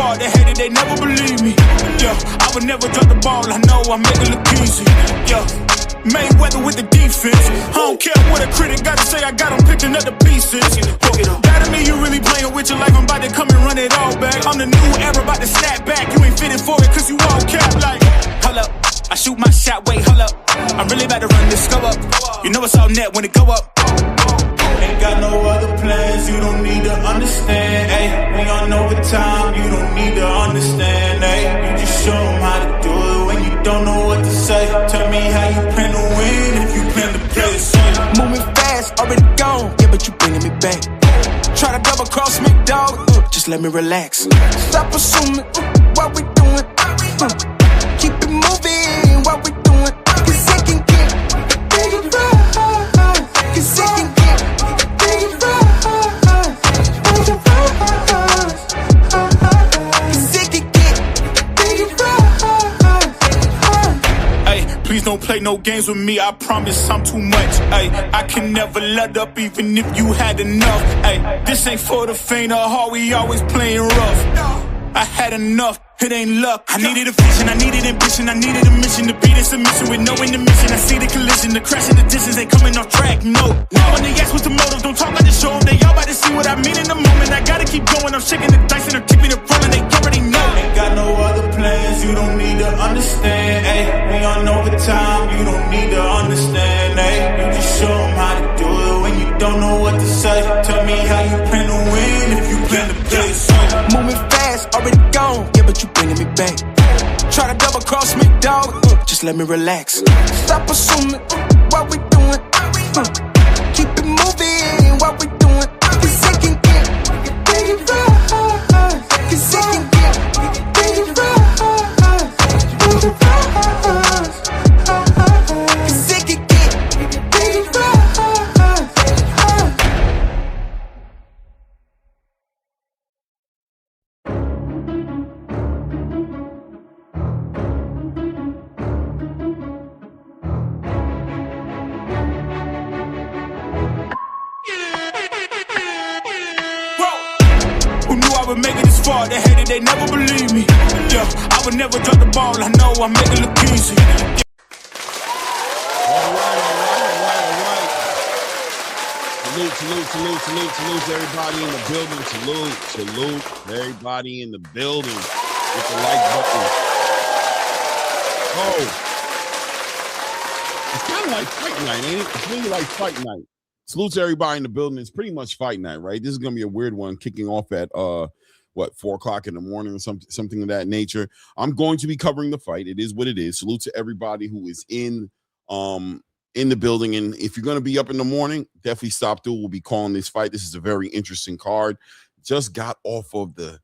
far, they hate it, they never believe me. Yeah, I would never drop the ball, I know I make it look easy. Yeah, Mayweather with the defense. I don't care what a critic gotta say, I got them picking up the pieces. That to me, you really playing with your life, I'm about to come and run it all back. I'm the new era, about to snap back, you ain't fitted for it, cause you all cap like. Hold up, I shoot my shot, wait, hold up. I'm really about to run this, go up. You know it's all net when it go up. Ain't got no other plans, you don't need to understand, ayy. We on overtime, you don't need to understand, ayy. You just show them how to do it when you don't know what to say. Tell me how you plan to win if you plan to play the same. Moving fast, already gone, yeah, but you bringing me back. Try to double cross me, dog, just let me relax. Stop assuming what we doing, keep it moving, what we doing. Cause it can get bigger, cause it can get bigger, cause it can get bigger. Ay, please don't play no games with me, I promise I'm too much. Ay, I can never let up even if you had enough. Ay, this ain't for the faint of heart, we always playing rough. I had enough, it ain't luck. I needed a vision, I needed ambition, I needed a mission to beat in submission with no intermission. I see the collision, the crash and the distance, they coming off track, no. When they ask what's the motive, don't talk, I just show them. They all about to see what I mean in the moment. I gotta keep going, I'm shaking the dice and I'm keeping it rolling, they already know. Ain't got no other plans, you don't need to understand, ayy. We on overtime, you don't need to understand, ayy. You just show them how to do it when you don't know what to say. Tell me how you plan to win if you plan to play the same. Moving fast, already gone, yeah, but you bringing me back. Try to double cross me, dog, just let me relax. Stop assuming what we doing, keep it moving, what we doing. Cause it can get bigger, cause it can get bigger, cause it can get bigger. Would make it this far, they hate it, they never believe me. Yeah, I would never drop the ball, I know I make it look easy. All right. Salute to everybody in the building. Salute everybody in the building with the like button. Oh, it's kind of like fight night, ain't it? It's really like fight night. Salute to everybody in the building. It's pretty much fight night, right? This is gonna be a weird one, kicking off at 4 o'clock in the morning or something of that nature. I'm going to be covering the fight. It is what it is. Salute to everybody who is in the building. And if you're gonna be up in the morning, definitely stop through. We'll be calling this fight. This is a very interesting card. Just got off of the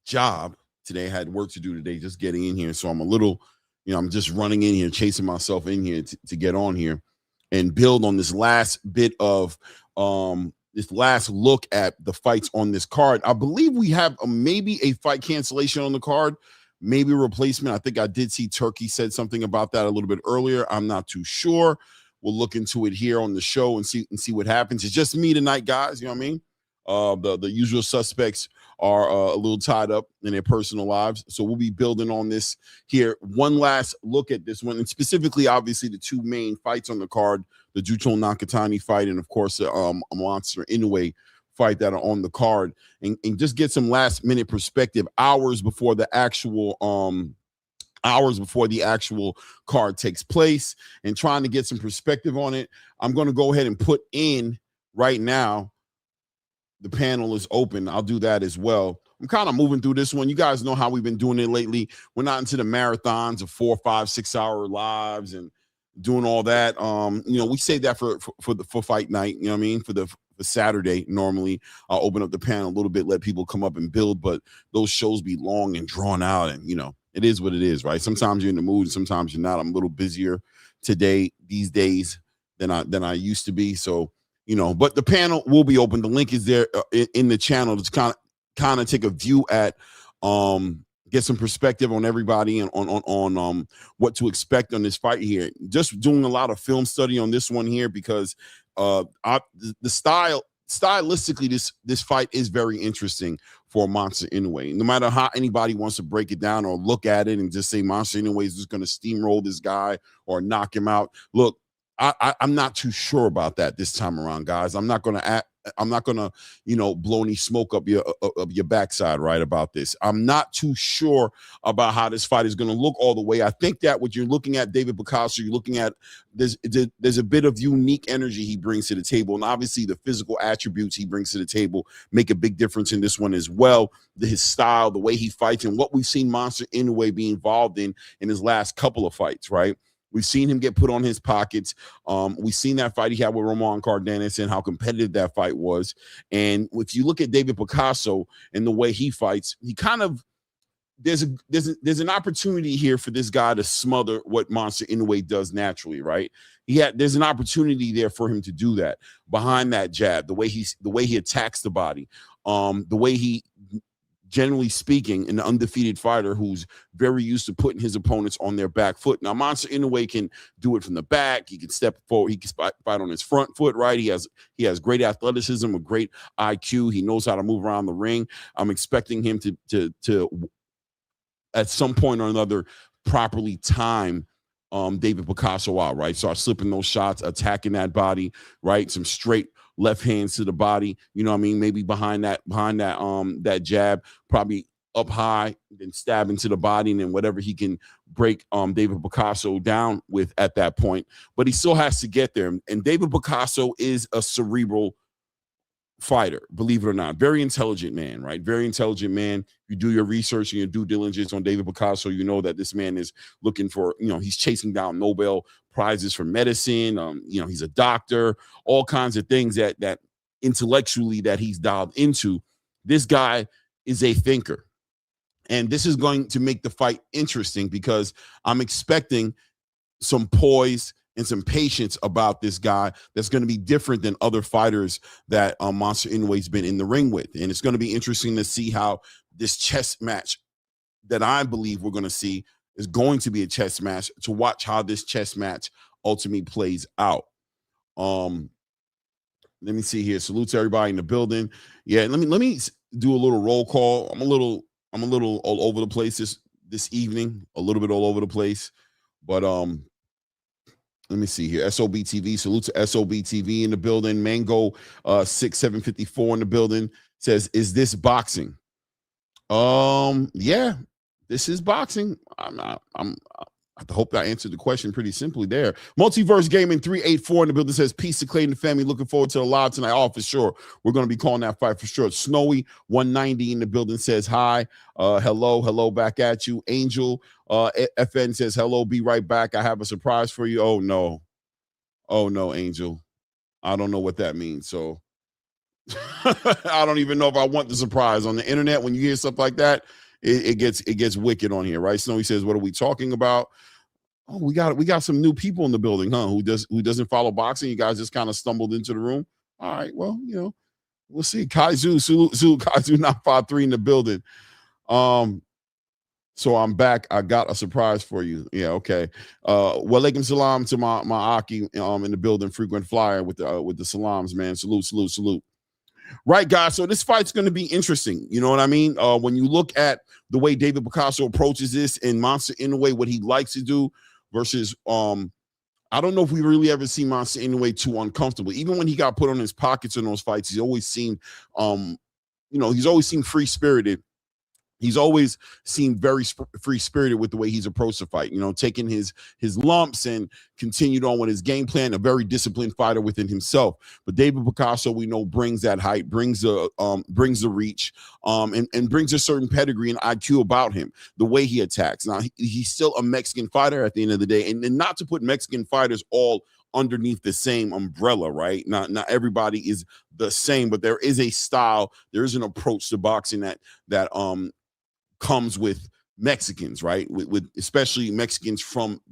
job today. I had work to do today, just getting in here. So I'm a little, I'm just running in here, chasing myself in here to get on here and build on this last bit of this last look at the fights on this card. I believe we have maybe a fight cancellation on the card, maybe a replacement. I think I did see Turkey said something about that a little bit earlier. I'm not too sure. We'll look into it here on the show and see what happens. It's just me tonight, guys. You know what I mean? The usual suspects are a little tied up in their personal lives. So we'll be building on this here. One last look at this one, and specifically, obviously, the two main fights on the card, the Junto Nakatani fight and, of course, a Naoya Inoue fight that are on the card, and just get some last-minute perspective hours before the actual card takes place, and trying to get some perspective on it. I'm going to go ahead and put in right now. The panel is open. I'll do that as well. I'm kind of moving through this one. You guys know how we've been doing it lately. We're not into the marathons of 4, 5, 6 hour lives and doing all that. We save that for fight night. You know what I mean? For Saturday, normally I'll open up the panel a little bit, let people come up and build, but those shows be long and drawn out, and it is what it is, right? Sometimes you're in the mood, and sometimes you're not. I'm a little busier these days than I used to be. So, but the panel will be open. The link is there in the channel to kind of take a view at, get some perspective on everybody and on what to expect on this fight here. Just doing a lot of film study on this one here because the style stylistically, this fight is very interesting for Monster Inoue. No matter how anybody wants to break it down or look at it and just say Monster Inoue is just going to steamroll this guy or knock him out. Look, I'm not too sure about that this time around, guys. I'm not gonna blow any smoke up your backside, right, about this. I'm not too sure about how this fight is gonna look all the way. I think that what you're looking at, David Picasso, you're looking at there's a bit of unique energy he brings to the table, and obviously the physical attributes he brings to the table make a big difference in this one as well. His style, the way he fights, and what we've seen Monster Inoue be involved in his last couple of fights, right? We've seen him get put on his pockets. We've seen that fight he had with Roman Cardenas and how competitive that fight was. And if you look at David Picasso and the way he fights, he kind of there's an opportunity here for this guy to smother what Monster Inoue does naturally, right? There's an opportunity there for him to do that behind that jab, the way he attacks the body, the way he, generally speaking, an undefeated fighter who's very used to putting his opponents on their back foot. Now, Monster Inoue can do it from the back. He can step forward. He can fight on his front foot, right? He has great athleticism, a great IQ. He knows how to move around the ring. I'm expecting him to at some point or another properly time David Picasso out, right? Start slipping those shots, attacking that body, right? Some straight left hands to the body, you know what I mean? Maybe behind that jab, probably up high, then stab into the body, and then whatever he can break David Picasso down with at that point. But he still has to get there. And David Picasso is a cerebral fighter, believe it or not. Very intelligent man, right? Very intelligent man. You do your research and your due diligence on David Picasso, you know that this man is looking for, he's chasing down Nobel prizes for medicine. He's a doctor, all kinds of things that intellectually that he's dialed into. This guy is a thinker. And this is going to make the fight interesting because I'm expecting some poise and some patience about this guy that's going to be different than other fighters that Monster Inoue's been in the ring with. And it's going to be interesting to see how this chess match that I believe we're going to see is going to be a chess match, to watch how this chess match ultimately plays out. Let me see here. Salute to everybody in the building. Yeah, let me do a little roll call. I'm a little all over the place this evening, a little bit all over the place. But let me see here. SOB TV. Salute to SOB TV in the building. Mango 6754 in the building says, "Is this boxing?" Yeah, this is boxing. I hope I answered the question pretty simply there. Multiverse Gaming 384 in the building says, "Peace to Clay and the family. Looking forward to the live tonight." Oh, for sure. We're going to be calling that fight for sure. Snowy 190 in the building says, "Hi. Hello back at you." Angel FN says, "Hello, be right back. I have a surprise for you." Oh no, Angel. I don't know what that means. So I don't even know if I want the surprise. On the internet, when you hear stuff like that, it gets wicked on here, right? Snowy says, "What are we talking about?" Oh, we got some new people in the building, huh? Who doesn't follow boxing? You guys just kind of stumbled into the room. All right, well, we'll see. Kaizu, Kaizu, not 5-3 in the building. So I'm back. I got a surprise for you. Yeah, okay. Walaikum salam to my Aki in the building, frequent flyer with the salams, man. Salute. Right, guys. So this fight's going to be interesting. You know what I mean? When you look at the way David Picasso approaches this and Monster Inoue, what he likes to do versus, I don't know if we really ever seen Monster Inoue too uncomfortable. Even when he got put on his pockets in those fights, he's always seemed, free-spirited. He's always seemed very free-spirited with the way he's approached the fight, taking his lumps and continued on with his game plan, a very disciplined fighter within himself. But David Picasso, we know, brings that height, brings the reach, and brings a certain pedigree and IQ about him, the way he attacks. Now, he's still a Mexican fighter at the end of the day, and not to put Mexican fighters all underneath the same umbrella, right? Not everybody is the same, but there is a style, there is an approach to boxing that comes with Mexicans, right? With especially Mexicans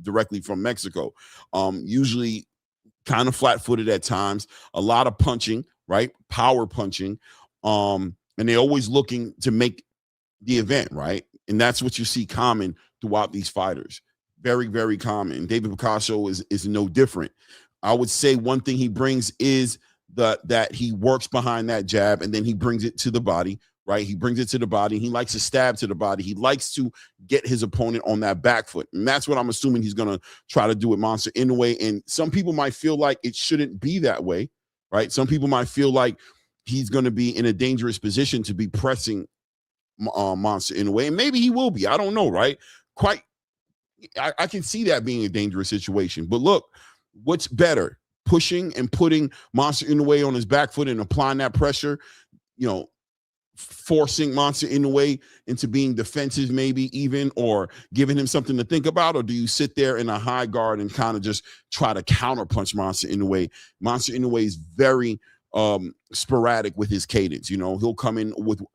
directly from Mexico. Usually kind of flat-footed at times, a lot of punching, right? Power punching. And they're always looking to make the event, right? And that's what you see common throughout these fighters. Very, very common. David Picasso is no different. I would say one thing he brings is that he works behind that jab and then he brings it to the body, right? He brings it to the body. He likes to stab to the body. He likes to get his opponent on that back foot. And that's what I'm assuming he's going to try to do with Monster Inoue. And some people might feel like it shouldn't be that way, right? Some people might feel like he's going to be in a dangerous position to be pressing Monster Inoue. And maybe he will be. I don't know, right? I can see that being a dangerous situation. But look, what's better? Pushing and putting Monster Inoue on his back foot and applying that pressure, forcing Monster Inoue into being defensive, maybe even, or giving him something to think about? Or do you sit there in a high guard and kind of just try to counterpunch Monster Inoue? Monster Inoue is very sporadic with his cadence. He'll come in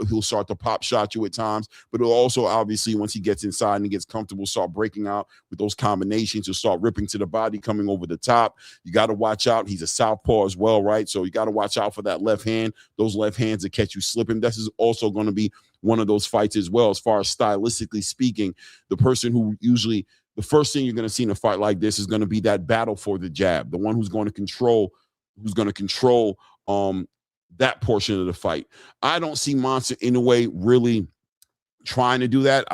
he'll start to pop shot you at times, but he'll also, obviously, once he gets inside and he gets comfortable, start breaking out with those combinations. He'll start ripping to the body, coming over the top. You got to watch out. He's a southpaw as well, right? So you got to watch out for that left hand, those left hands that catch you slipping. This is also going to be one of those fights as well, as far as stylistically speaking. The person who usually, the first thing you're going to see in a fight like this is going to be that battle for the jab, the one who's going to control that portion of the fight. I don't see Monster Inoue really trying to do that.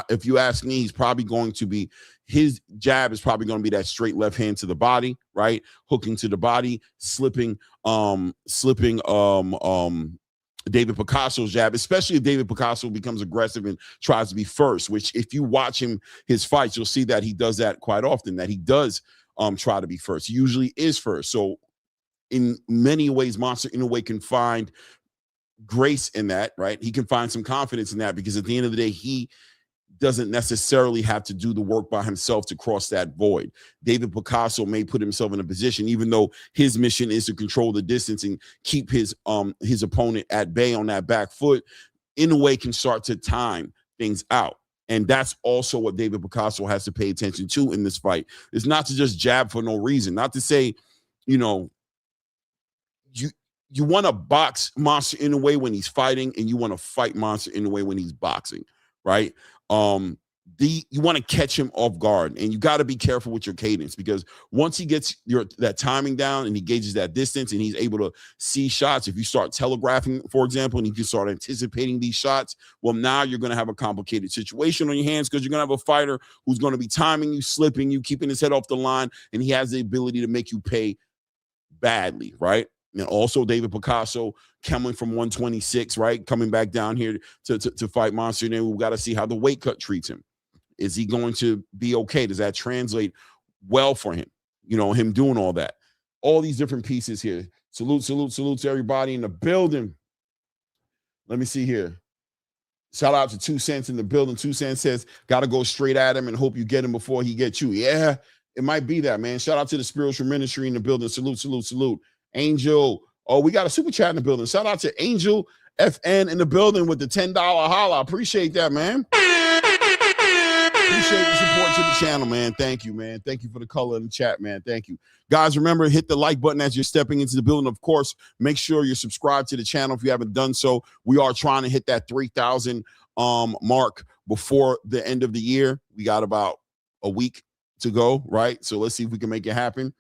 If you ask me, he's probably going to be, his jab is probably going to be that straight left hand to the body, right? Hooking to the body, slipping David Picasso's jab, especially if David Picasso becomes aggressive and tries to be first, which if you watch his fights, you'll see that he does that quite often, that he does try to be first. He usually is first. So in many ways, Monster Inoue can find grace in that, right? He can find some confidence in that, because at the end of the day, he doesn't necessarily have to do the work by himself to cross that void. David Picasso may put himself in a position, even though his mission is to control the distance and keep his opponent at bay on that back foot. Inoue can start to time things out. And that's also what David Picasso has to pay attention to in this fight. It's not to just jab for no reason. Not to say, you want to box Monster Inoue when he's fighting, and you want to fight Monster Inoue when he's boxing, right? You want to catch him off guard, and you got to be careful with your cadence, because once he gets that timing down and he gauges that distance and he's able to see shots, if you start telegraphing, for example, and you can start anticipating these shots, well, now you're going to have a complicated situation on your hands, because you're going to have a fighter who's going to be timing you, slipping you, keeping his head off the line, and he has the ability to make you pay badly, right? And also David Picasso coming from 126, right? Coming back down here to fight Monster Inoue. We've got to see how the weight cut treats him. Is he going to be okay? Does that translate well for him? Him doing all that. All these different pieces here. Salute to everybody in the building. Let me see here. Shout out to 2 Cents in the building. 2 Cents says, got to go straight at him and hope you get him before he gets you. Yeah, it might be that, man. Shout out to the spiritual ministry in the building. Salute. Angel. Oh, we got a super chat in the building. Shout out to Angel FN in the building with the $10 holla. Appreciate that, man. Appreciate the support to the channel, man. Thank you, man. Thank you for the color in the chat, man. Thank you. Guys, remember, hit the like button as you're stepping into the building. Of course, make sure you're subscribed to the channel if you haven't done so. We are trying to hit that 3,000 mark before the end of the year. We got about a week to go, right? So let's see if we can make it happen.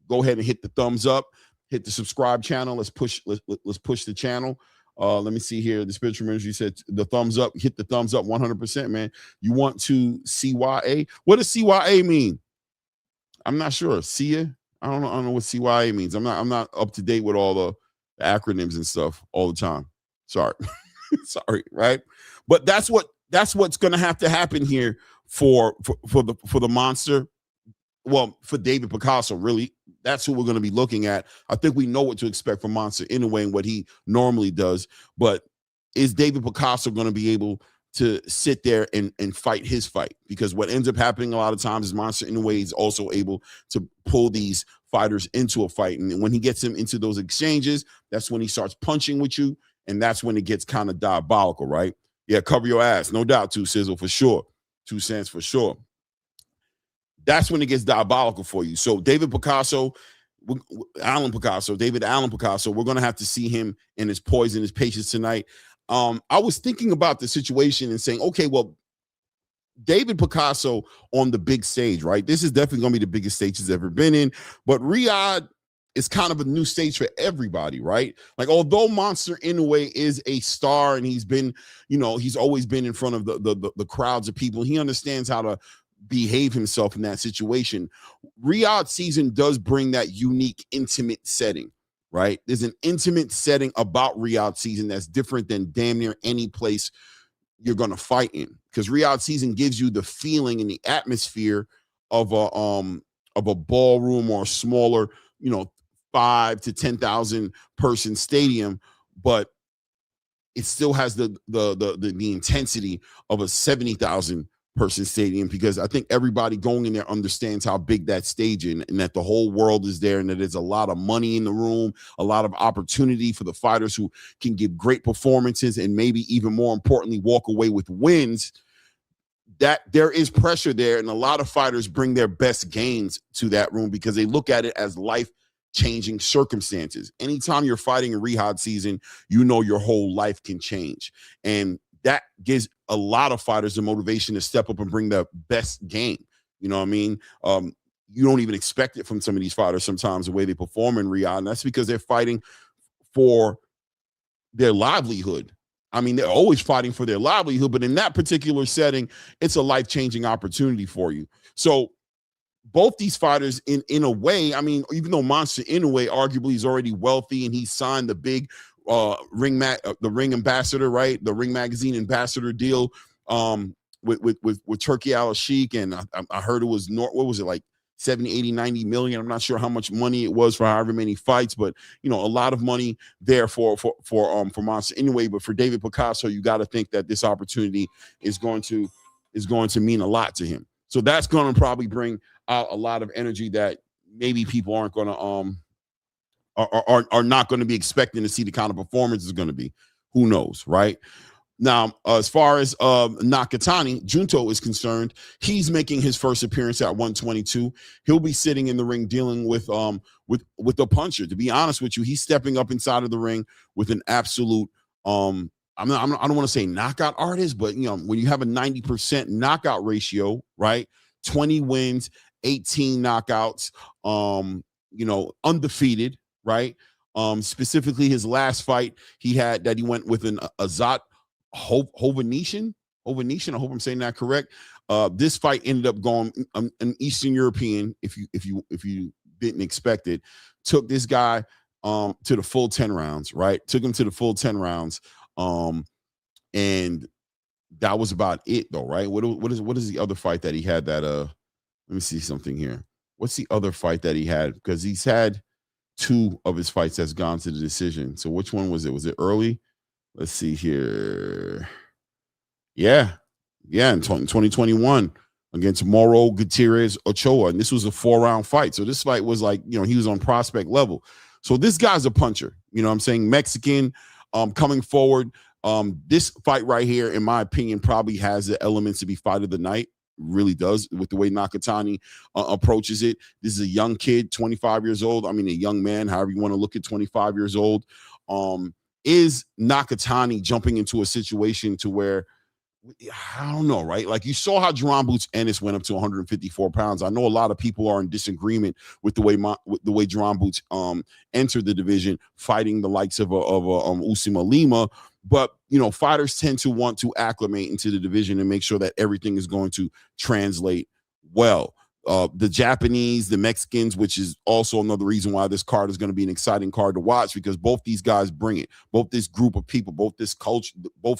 Go ahead and hit the thumbs up. Hit the subscribe channel. Let's push the channel. Let me see here. The spiritual ministry said the thumbs up. Hit the thumbs up 100%, man. You want to CYA? What does CYA mean? I'm not sure. See ya? I don't know what CYA means. I'm not up to date with all the acronyms and stuff all the time. Sorry. Sorry, right? But that's what's gonna have to happen here for the monster. Well, for David Picasso, really. That's who we're going to be looking at. I think we know what to expect from Monster Inoue and what he normally does. But is David Picasso going to be able to sit there and fight his fight? Because what ends up happening a lot of times is Monster Inoue is also able to pull these fighters into a fight. And when he gets them into those exchanges, that's when he starts punching with you. And that's when it gets kind of diabolical, right? Yeah, cover your ass. No doubt, 2 Sizzle, for sure. 2 Cents, for sure. That's when it gets diabolical for you. So David Allen Picasso, we're going to have to see him in his poise and his patience tonight. I was thinking about the situation and saying, okay, well, David Picasso on the big stage, right? This is definitely going to be the biggest stage he's ever been in. But Riyadh it's kind of a new stage for everybody, right? Like, although Monster Inoue is a star and he's been, he's always been in front of the crowds of people, he understands how to behave himself in that situation. Riyadh season does bring that unique, intimate setting, right? There's an intimate setting about Riyadh season that's different than damn near any place you're going to fight in, because Riyadh season gives you the feeling and the atmosphere of a ballroom or a smaller, 5 to 10,000 person stadium, but it still has the intensity of a 70,000 person stadium, because I think everybody going in there understands how big that stage is, and that the whole world is there, and that there's a lot of money in the room, a lot of opportunity for the fighters who can give great performances and maybe even more importantly walk away with wins. That there is pressure there, and a lot of fighters bring their best games to that room because they look at it as life-changing circumstances. Anytime you're fighting in Riyadh season, your whole life can change, and that gives a lot of fighters the motivation to step up and bring their best game. You know what I mean? You don't even expect it from some of these fighters sometimes, the way they perform in Riyadh, and that's because they're fighting for their livelihood. I mean, they're always fighting for their livelihood, but in that particular setting, it's a life-changing opportunity for you. So both these fighters, in a way, I mean, even though Monster Inoue arguably is already wealthy and he signed the big the Ring ambassador, right? The Ring Magazine ambassador deal with Turkey Al-Sheikh, and I heard it was what was it, like 70, 80, 90 million. I'm not sure how much money it was for however many fights, but a lot of money there for Monster Inoue. But for David Picasso, you got to think that this opportunity is going to mean a lot to him. So that's going to probably bring out a lot of energy that maybe people aren't going to are not going to be expecting to see the kind of performance is going to be. Who knows, right? Now, as far as Nakatani, Junto is concerned, he's making his first appearance at 122. He'll be sitting in the ring dealing with a puncher. To be honest with you, he's stepping up inside of the ring with an absolute I don't want to say knockout artist, but when you have a 90% knockout ratio, right? 20 wins, 18 knockouts, undefeated, right? Specifically his last fight he went with an Azat Hovanesian. I hope I'm saying that correct. This fight ended up going an Eastern European, if you didn't expect it, took this guy to the full 10 rounds, right? Took him to the full 10 rounds. And that was about it though, right? What is the other fight that he had that let me see something here. What's the other fight that he had? Because he's had 2 of his fights that's gone to the decision. So which one was it? Was it early? Let's see here. Yeah, in 2021 against Mauro Gutierrez Ochoa. And this was a 4-round fight. So this fight was like, he was on prospect level. So this guy's a puncher. You know what I'm saying? Mexican, coming forward. This fight right here, in my opinion, probably has the elements to be fight of the night. Really does, with the way Nakatani approaches it. This is a young kid, 25 years old. I mean, a young man, however you want to look at 25 years old. Is Nakatani jumping into a situation to where, I don't know, right? Like you saw how Jerome Boots Ennis went up to 154 pounds. I know a lot of people are in disagreement with the way Jerome Boots entered the division, fighting the likes of Usima Lima. But fighters tend to want to acclimate into the division and make sure that everything is going to translate well. The Japanese, the Mexicans, which is also another reason why this card is going to be an exciting card to watch, because both these guys bring it. Both this group of people, both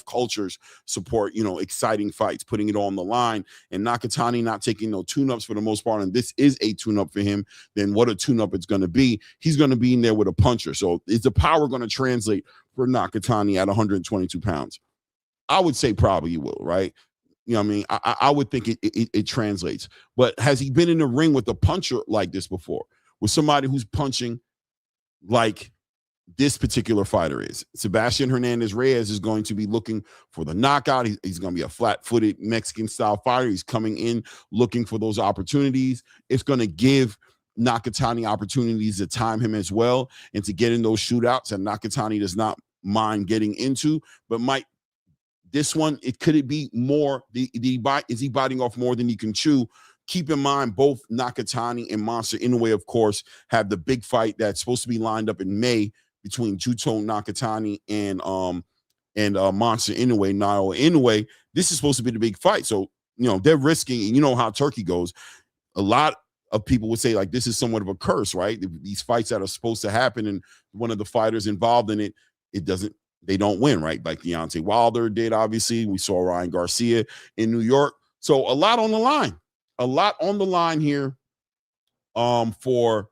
cultures support, exciting fights, putting it on the line. And Nakatani not taking no tune-ups for the most part, and this is a tune-up for him. Then what a tune-up it's going to be. He's going to be in there with a puncher. So is the power going to translate for Nakatani at 122 pounds? I would say probably he will, right? You know what I mean? I would think it translates. But has he been in the ring with a puncher like this before? With somebody who's punching like this particular fighter is? Sebastian Hernandez Reyes is going to be looking for the knockout. He's going to be a flat-footed Mexican-style fighter. He's coming in looking for those opportunities. It's going to give Nakatani opportunities to time him as well and to get in those shootouts that Nakatani does not mind getting into, but might. This one, could it be more? Is he biting off more than he can chew Keep in mind, both Nakatani and Monster Inoue, of course, have the big fight that's supposed to be lined up in May between Junto Nakatani and Monster Inoue, Naoya Inoue. This is supposed to be the big fight. So, they're risking, and you know how Turkey goes. A lot of people would say, like, this is somewhat of a curse, right? These fights that are supposed to happen, and one of the fighters involved in it, they don't win, right? Like Deontay Wilder did, obviously. We saw Ryan Garcia in New York. So a lot on the line here for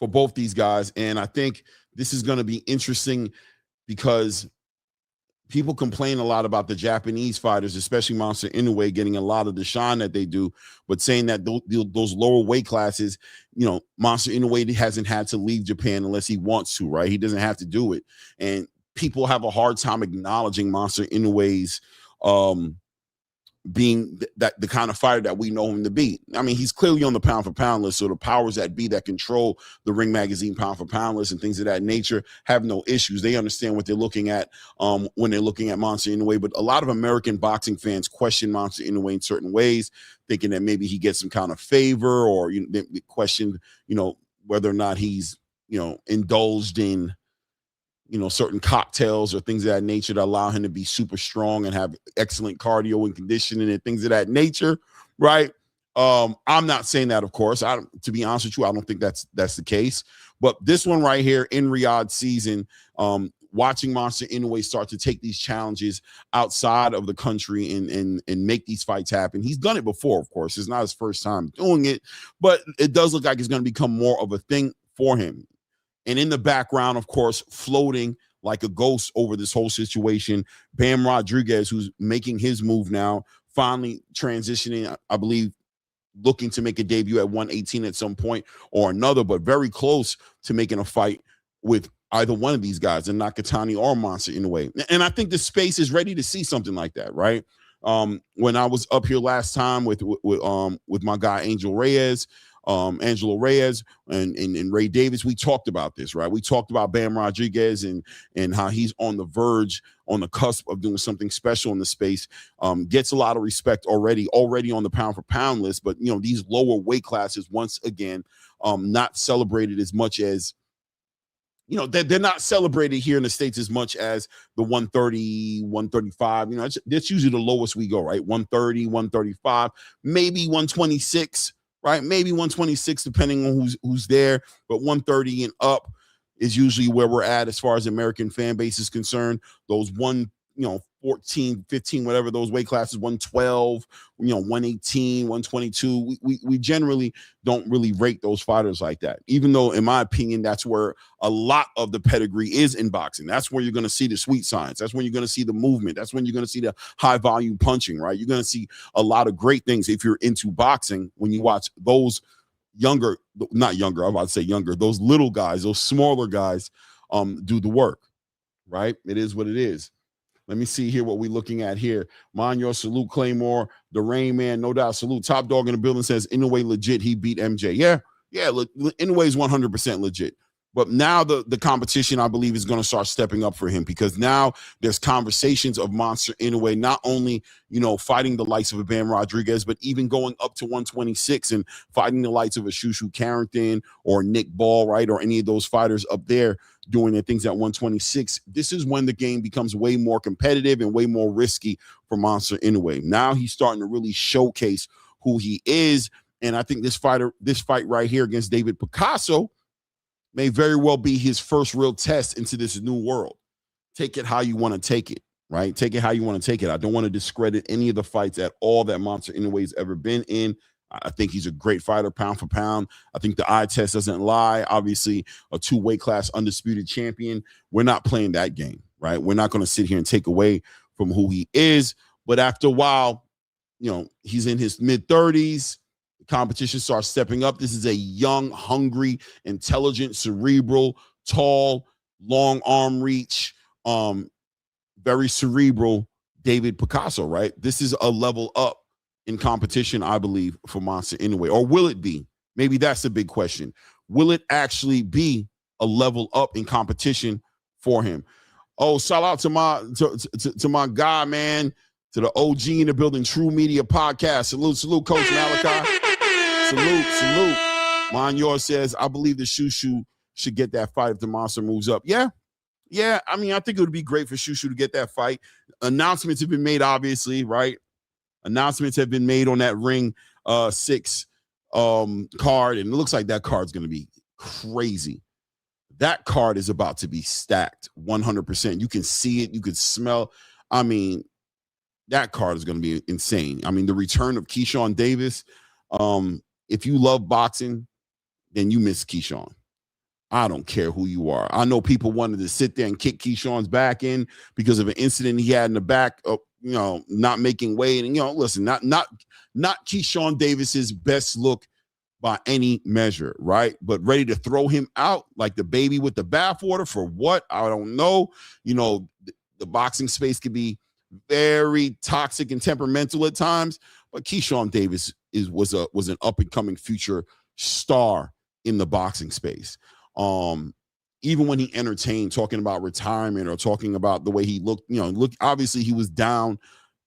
both these guys. And I think this is going to be interesting because people complain a lot about the Japanese fighters, especially Monster Inoue, getting a lot of the shine that they do, but saying that those lower weight classes, Monster Inoue hasn't had to leave Japan unless he wants to, right? He doesn't have to do it. And people have a hard time acknowledging Monster Inoue's being the kind of fighter that we know him to be. I mean, he's clearly on the pound for pound list, so the powers that be that control the Ring Magazine pound for pound list and things of that nature have no issues. They understand what they're looking at when they're looking at Monster Inoue. But a lot of American boxing fans question Monster Inoue in certain ways, thinking that maybe he gets some kind of favor, or they question, whether or not he's, indulged in certain cocktails or things of that nature that allow him to be super strong and have excellent cardio and conditioning and things of that nature, right? I'm not saying that, of course. To be honest with you, I don't think that's the case. But this one right here in Riyadh season, watching Monster Inoue start to take these challenges outside of the country and make these fights happen. He's done it before, of course. It's not his first time doing it, but it does look like it's going to become more of a thing for him. And in the background, of course, floating like a ghost over this whole situation, Bam Rodriguez, who's making his move now, finally transitioning, I believe, looking to make a debut at 118 at some point or another, but very close to making a fight with either one of these guys, and Nakatani or Monster Inoue. And I think the space is ready to see something like that, right? When I was up here last time with my guy Angelo Reyes and Ray Davis, we talked about this, right? We talked about Bam Rodriguez and how he's on the verge, on the cusp of doing something special in the space. Gets a lot of respect already on the pound for pound list, but these lower weight classes, once again, not celebrated as much as, they're not celebrated here in the States as much as the 130, 135. That's usually the lowest we go, right? 130, 135, maybe 126, right? Maybe 126, depending on who's there. But 130 and up is usually where we're at as far as American fan base is concerned. Those 14, 15, whatever those weight classes, 112, 118, 122. We generally don't really rate those fighters like that, even though, in my opinion, that's where a lot of the pedigree is in boxing. That's where you're going to see the sweet science. That's when you're going to see the movement. That's when you're going to see the high volume punching, right? You're going to see a lot of great things if you're into boxing when you watch those those little guys, those smaller guys do the work, right? It is what it is. Let me see here what we're looking at here. Monyo, salute Claymore, the Rain Man, no doubt. Salute. Top Dog in the building says, Inoue legit, he beat MJ. Yeah, Inoue is 100% legit. But now the competition, I believe, is going to start stepping up for him, because now there's conversations of Monster Inoue not only, fighting the likes of a Bam Rodriguez, but even going up to 126 and fighting the likes of a Shushu Carrington or Nick Ball, right, or any of those fighters up there doing their things at 126. This is when the game becomes way more competitive and way more risky for Monster Inoue. Now he's starting to really showcase who he is, and I think this fight right here against David Picasso may very well be his first real test into this new world. Take it how you want to take it, right? Take it how you want to take it. I don't want to discredit any of the fights at all that Monster Inoue's ever been in. I think he's a great fighter, pound for pound. I think the eye test doesn't lie. Obviously, a 2-weight class undisputed champion. We're not playing that game, right? We're not going to sit here and take away from who he is. But after a while, he's in his mid-30s. Competition starts stepping up. This is a young, hungry, intelligent, cerebral, tall, long arm reach, very cerebral David Picasso, right? This is a level up in competition, I believe, for Monster Inoue. Or will it be? Maybe that's the big question. Will it actually be a level up in competition for him? Oh, shout out to my guy, man, to the OG in the building, True Media Podcast. Salute, Coach Malachi. Salute. Monyor says, I believe the Shushu should get that fight if the monster moves up. Yeah. I mean, I think it would be great for Shushu to get that fight. Announcements have been made, obviously, right? Announcements have been made on that Ring 6 card, and it looks like that card's going to be crazy. That card is about to be stacked 100%. You can see it. You can smell. I mean, that card is going to be insane. I mean, the return of Keyshawn Davis. If you love boxing, then you miss Keyshawn. I don't care who you are. I know people wanted to sit there and kick Keyshawn's back in because of an incident he had in the back of, not making weight. And, listen, not Keyshawn Davis's best look by any measure, right? But ready to throw him out like the baby with the bathwater for what? I don't know. The boxing space can be very toxic and temperamental at times, but Keyshawn Davis was an up and coming future star in the boxing space. Even when he entertained talking about retirement or talking about the way he looked, obviously he was down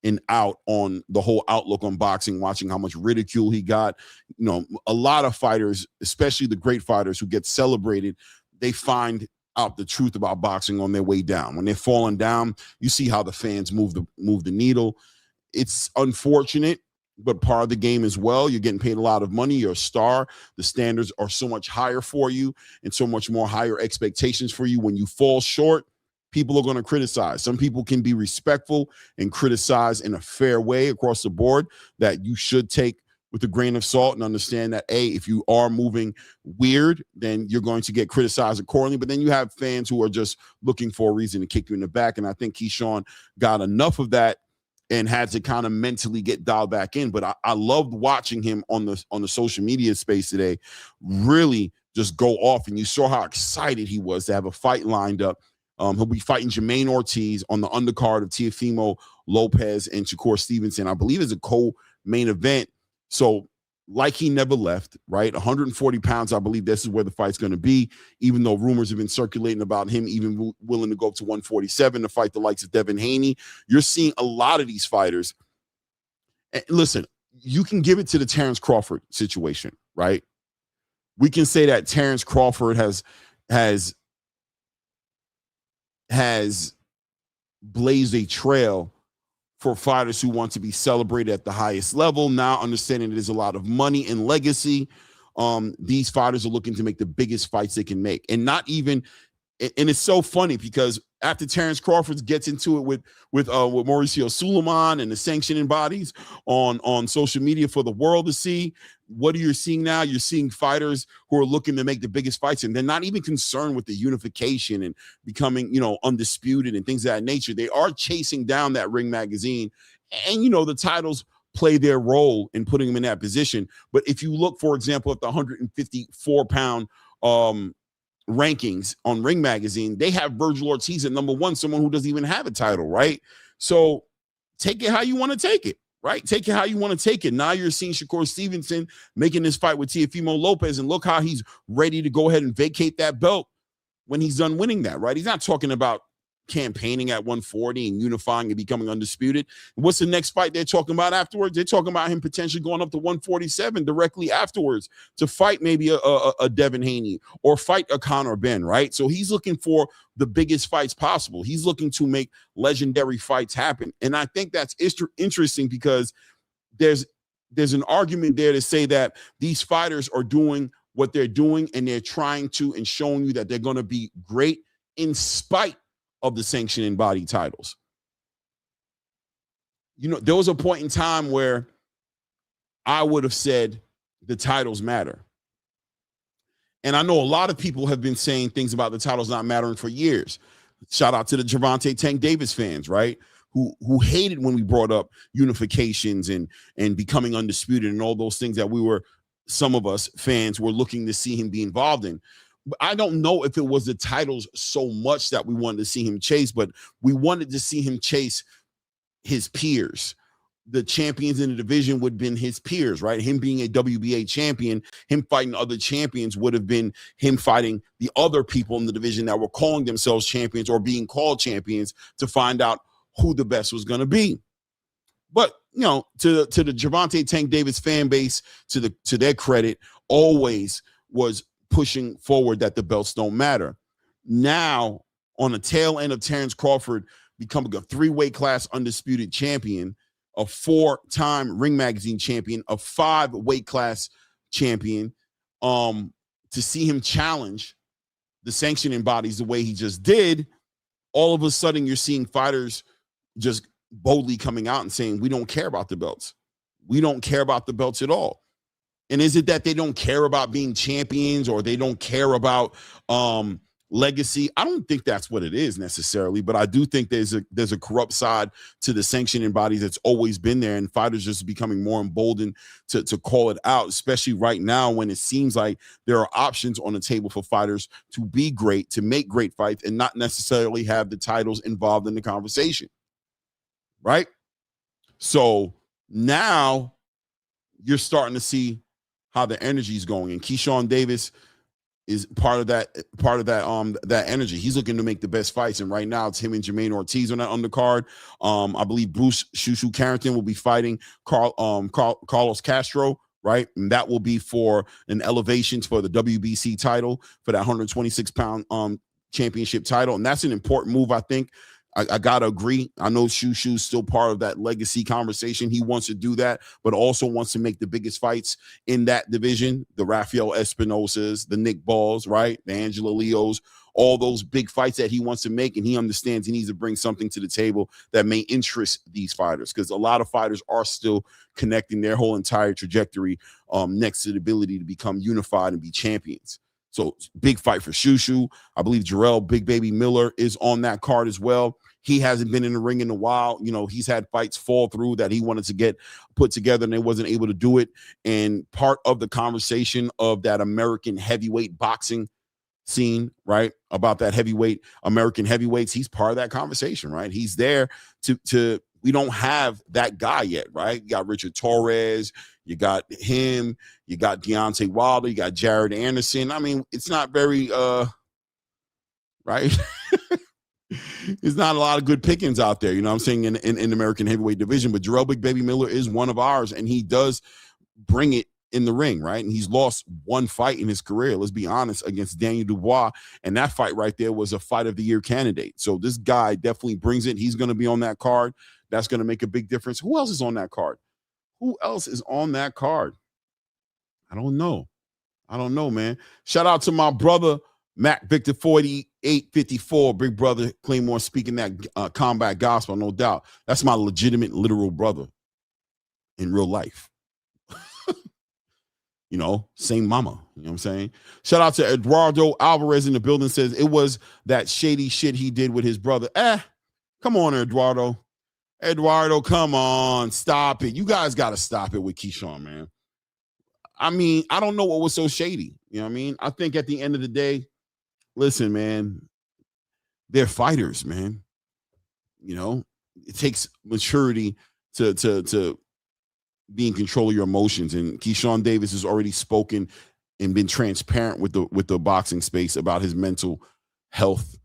and out on the whole outlook on boxing, watching how much ridicule he got. A lot of fighters, especially the great fighters who get celebrated, they find out the truth about boxing on their way down. When they're falling down, you see how the fans move the needle. It's unfortunate, but part of the game as well. You're getting paid a lot of money. You're a star. The standards are so much higher for you and so much more higher expectations for you. When you fall short, people are going to criticize. Some people can be respectful and criticize in a fair way across the board that you should take with a grain of salt and understand that, if you are moving weird, then you're going to get criticized accordingly. But then you have fans who are just looking for a reason to kick you in the back. And I think Keyshawn got enough of that and had to kind of mentally get dialed back in. But I loved watching him on the social media space today really just go off. And you saw how excited he was to have a fight lined up. He'll be fighting Jermaine Ortiz on the undercard of Teofimo Lopez and Shakur Stevenson. I believe it's a co-main event. So like he never left, right? 140 pounds, I believe this is where the fight's going to be, even though rumors have been circulating about him even willing to go up to 147 to fight the likes of Devin Haney. You're seeing a lot of these fighters. And listen, you can give it to the Terrence Crawford situation, right? We can say that Terrence Crawford has blazed a trail for fighters who want to be celebrated at the highest level. Now, understanding that there's a lot of money and legacy, these fighters are looking to make the biggest fights they can make. And it's so funny because after Terrence Crawford gets into it with Mauricio Suleiman and the sanctioning bodies on social media for the world to see, what are you seeing now? You're seeing fighters who are looking to make the biggest fights, and they're not even concerned with the unification and becoming, undisputed and things of that nature. They are chasing down that Ring magazine, and the titles play their role in putting them in that position. But if you look, for example, at the 154-pound rankings on Ring magazine, they have Virgil Ortiz at number 1, someone who doesn't even have a title, right? So take it how you want to take it. Right? Take it how you want to take it. Now you're seeing Shakur Stevenson making this fight with Teofimo Lopez, and look how he's ready to go ahead and vacate that belt when he's done winning that, right? He's not talking about campaigning at 140 and unifying and becoming undisputed. What's the next fight they're talking about afterwards? They're talking about him potentially going up to 147 directly afterwards to fight maybe a Devin Haney or fight a Conor Benn, right? So he's looking for the biggest fights possible. He's looking to make legendary fights happen. And I think that's interesting because there's an argument there to say that these fighters are doing what they're doing and they're trying to and showing you that they're going to be great in spite of the sanctioning body titles. There was a point in time where I would have said the titles matter. And I know a lot of people have been saying things about the titles not mattering for years. Shout out to the Gervonta Tank Davis fans, right? Who hated when we brought up unifications and becoming undisputed and all those things that some of us fans were looking to see him be involved in. I don't know if it was the titles so much that we wanted to see him chase, but we wanted to see him chase his peers. The champions in the division would have been his peers, right? Him being a WBA champion, him fighting other champions would have been him fighting the other people in the division that were calling themselves champions or being called champions to find out who the best was going to be. But to the Gervonta Tank Davis fan base, to their credit, always was pushing forward that the belts don't matter. Now, on the tail end of Terrence Crawford becoming a 3-weight class undisputed champion, a 4-time Ring Magazine champion, a 5-weight class champion, to see him challenge the sanctioning bodies the way he just did, all of a sudden you're seeing fighters just boldly coming out and saying, we don't care about the belts. We don't care about the belts at all. And is it that they don't care about being champions, or they don't care about legacy? I don't think that's what it is necessarily, but I do think there's a corrupt side to the sanctioning bodies that's always been there, and fighters just becoming more emboldened to call it out, especially right now when it seems like there are options on the table for fighters to be great, to make great fights, and not necessarily have the titles involved in the conversation, right? So now you're starting to see how the energy is going, and Keyshawn Davis is part of that energy. He's looking to make the best fights, and right now it's him and Jermaine Ortiz on that undercard. I believe Bruce Shushu Carrington will be fighting Carlos Castro, right? And that will be for an elevation for the WBC title, for that 126-pound championship title, and that's an important move, I think. I gotta agree. I know Shushu's still part of that legacy conversation. He wants to do that, but also wants to make the biggest fights in that division. The Rafael Espinosas, the Nick Balls, right? The Angela Leos, all those big fights that he wants to make, and he understands he needs to bring something to the table that may interest these fighters, because a lot of fighters are still connecting their whole entire trajectory next to the ability to become unified and be champions. So big fight for Shushu. I believe Jarrell Big Baby Miller is on that card as well. He hasn't been in the ring in a while. He's had fights fall through that he wanted to get put together, and they wasn't able to do it. And part of the conversation of that American heavyweight boxing scene, right, about that heavyweight, American heavyweights, he's part of that conversation, right? He's there to we don't have that guy yet, right? You got Richard Torres, you got him, you got Deontay Wilder, you got Jared Anderson. I mean, it's not very right. There's not a lot of good pickings out there, you know what I'm saying, in the American heavyweight division. But Jarrell Big Baby Miller is one of ours, and he does bring it in the ring, right? And he's lost one fight in his career, let's be honest, against Daniel Dubois. And that fight right there was a fight of the year candidate. So this guy definitely brings it. He's going to be on that card. That's going to make a big difference. Who else is on that card? Who else is on that card? I don't know, man. Shout out to my brother, Mac Victor 4854, big brother Claymore, speaking that combat gospel, no doubt. That's my legitimate, literal brother in real life. Same mama. You know what I'm saying? Shout out to Eduardo Alvarez in the building, says it was that shady shit he did with his brother. Come on, Eduardo. Eduardo, come on. Stop it. You guys got to stop it with Keyshawn, man. I mean, I don't know what was so shady. You know what I mean? I think at the end of the day, listen, man, they're fighters, man. It takes maturity to be in control of your emotions. And Keyshawn Davis has already spoken and been transparent with the boxing space about his mental health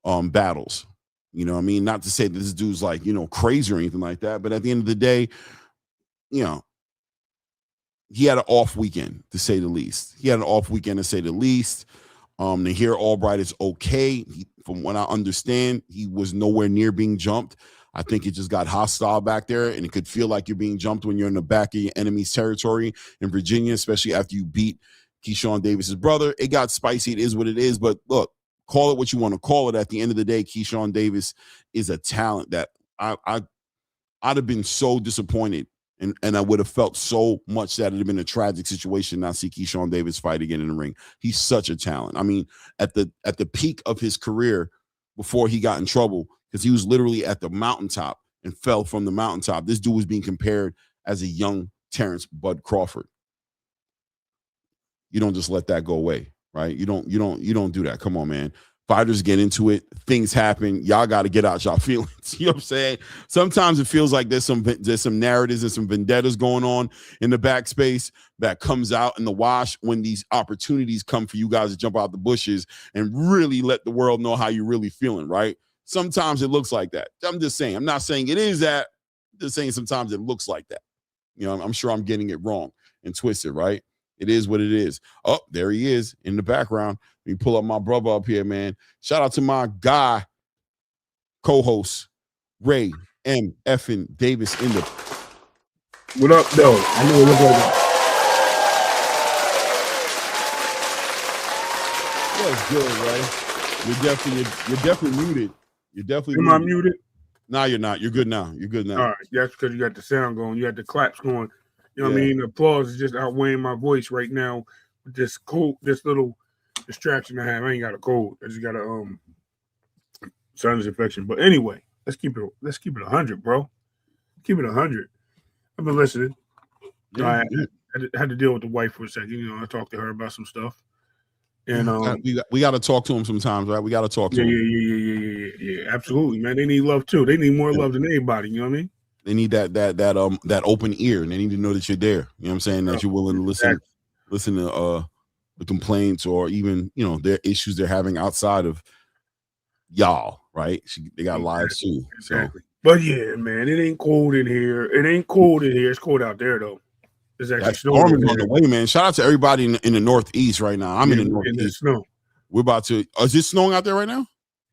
battles. You know what I mean? Not to say that this dude's like, crazy or anything like that, but at the end of the day, he had an off weekend, to say the least. Nahir Albright is okay. From what I understand, he was nowhere near being jumped. I think it just got hostile back there, and it could feel like you're being jumped when you're in the back of your enemy's territory in Virginia, especially after you beat Keyshawn Davis's brother. It got spicy. It is what it is. But look, call it what you want to call it. At the end of the day, Keyshawn Davis is a talent that I'd have been so disappointed, and I would have felt so much that it'd have been a tragic situation not see Keyshawn Davis fight again in the ring. He's such a talent. I mean, at the peak of his career, before he got in trouble, because he was literally at the mountaintop and fell from the mountaintop, this dude was being compared as a young Terrence Bud Crawford. You don't just let that go away, right? You don't do that. Come on, man. Fighters get into it. Things happen. Y'all got to get out y'all feelings. You know what I'm saying? Sometimes it feels like there's some narratives and some vendettas going on in the backspace that comes out in the wash when these opportunities come for you guys to jump out the bushes and really let the world know how you're really feeling, right? Sometimes it looks like that. I'm just saying. I'm not saying it is that, just saying sometimes it looks like that. I'm sure I'm getting it wrong and twisted, right? It is what it is. Oh, there he is in the background. Let me pull up my brother up here, man. Shout out to my guy, co-host, Ray M. Effin Davis in the. What up, though? I know it look like What's good, Ray? You're definitely muted. You're definitely Am I muted? No, you're not. You're good now. You're good now. All right. That's because you got the sound going. You got the claps going. You know what I mean? The applause is just outweighing my voice right now with this little distraction I have. I ain't got a cold. I just got a sinus infection. But anyway, let's keep it 100, bro. Keep it 100. I've been listening. I had to deal with the wife for a second. I talked to her about some stuff. And we got to talk to him sometimes, right? We got to talk to him. Yeah, absolutely, man. They need love too. They need more love than anybody. You know what I mean? They need that open ear, and they need to know that you're there. You know what I'm saying? That you're willing to listen to the complaints or even their issues they're having outside of y'all, right? They got lives too. Exactly. But yeah, man, it ain't cold in here. It's cold out there though. It's actually storming on the way, man. Shout out to everybody in the Northeast right now. I'm in the Northeast. Snow. We're about to. Is it snowing out there right now?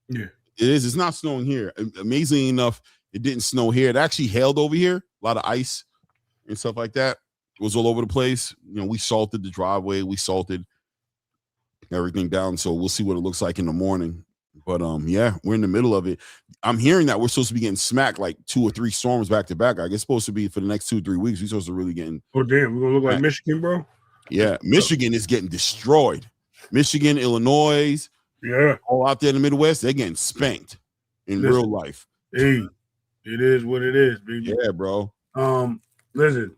Yeah, it is. It's not snowing here. Amazingly enough, it didn't snow here. It actually hailed over here. A lot of ice and stuff like that. It was all over the place. We salted the driveway. We salted everything down. So we'll see what it looks like in the morning. But we're in the middle of it. I'm hearing that we're supposed to be getting smacked like 2 or 3 storms back to back. I guess it's supposed to be for the next 2 or 3 weeks. We're supposed to really getting. Oh damn, we're gonna look like Michigan, bro. Yeah, Michigan is getting destroyed. Michigan, Illinois, all out there in the Midwest, they're getting spanked in real life. Hey, it is what it is, baby. Yeah, bro. Listen,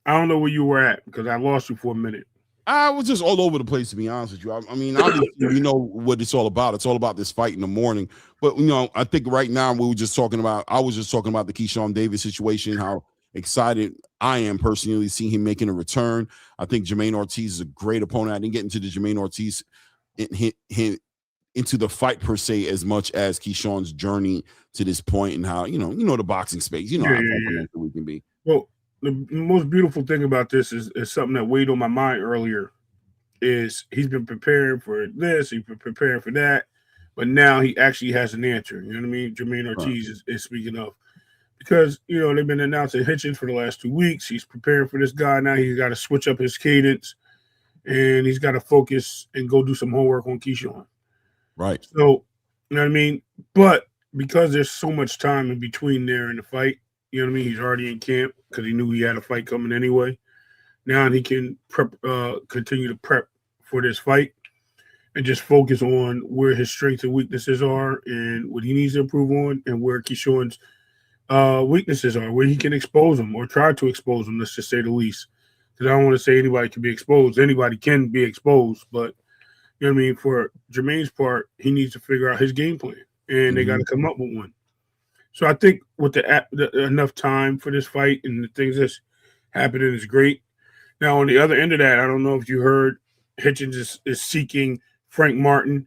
I don't know where you were at because I lost you for a minute. I was just all over the place, to be honest with you. I mean, obviously, we know what it's all about. It's all about this fight in the morning. But, I think right now I was just talking about the Keyshawn Davis situation, how excited I am personally seeing him making a return. I think Jermaine Ortiz is a great opponent. I didn't get into the Jermaine Ortiz into the fight per se as much as Keyshawn's journey to this point and how, the boxing space, how we can be. Well, the most beautiful thing about this is something that weighed on my mind earlier is he's been preparing for this, he's been preparing for that, but now he actually has an answer. You know what I mean? Jermaine Ortiz is speaking of. Because, they've been announcing Hitchens for the last 2 weeks. He's preparing for this guy. Now he's got to switch up his cadence, and he's got to focus and go do some homework on Keyshawn. Right. So, you know what I mean? But because there's so much time in between there in the fight, you know what I mean? He's already in camp because he knew he had a fight coming anyway. Now he can continue to prep for this fight and just focus on where his strengths and weaknesses are and what he needs to improve on and where Keyshawn's weaknesses are, where he can expose them or try to expose them, let's just say the least. Because I don't want to say anybody can be exposed. Anybody can be exposed, but you know what I mean? For Jermaine's part, he needs to figure out his game plan, and they got to come up with one. So I think with the enough time for this fight and the things that's happening is great. Now, on the other end of that, I don't know if you heard Hitchens is seeking Frank Martin.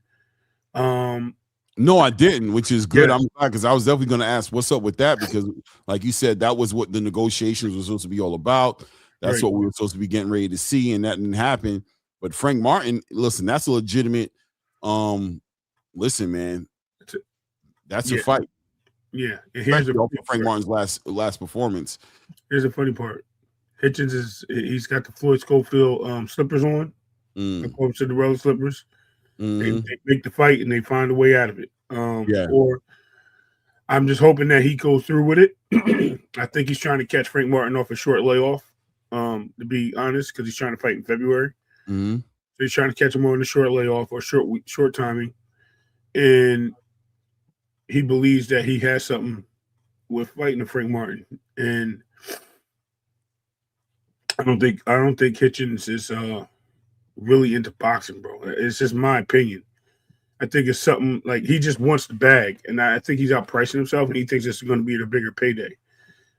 No, I didn't, which is good. Yes. I'm glad because I was definitely going to ask what's up with that because, like you said, that was what the negotiations were supposed to be all about. That's what we were supposed to be getting ready to see, and that didn't happen. But Frank Martin, listen, that's a legitimate. Listen, man, that's a fight. Yeah, and here's Frank Martin's last performance. Here's the funny part: Hitchens he's got the Floyd Schofield slippers on, the Cinderella slippers. They make the fight and they find a way out of it. Or I'm just hoping that he goes through with it. I think he's trying to catch Frank Martin off a short layoff. To be honest, because he's trying to fight in February. So he's trying to catch him on a short layoff or short timing, and he believes that he has something with fighting the Frank Martin. And I don't think Hitchens is really into boxing, bro. It's just my opinion. I think it's something like he just wants the bag, and I think he's outpricing himself, and he thinks it's going to be the bigger payday.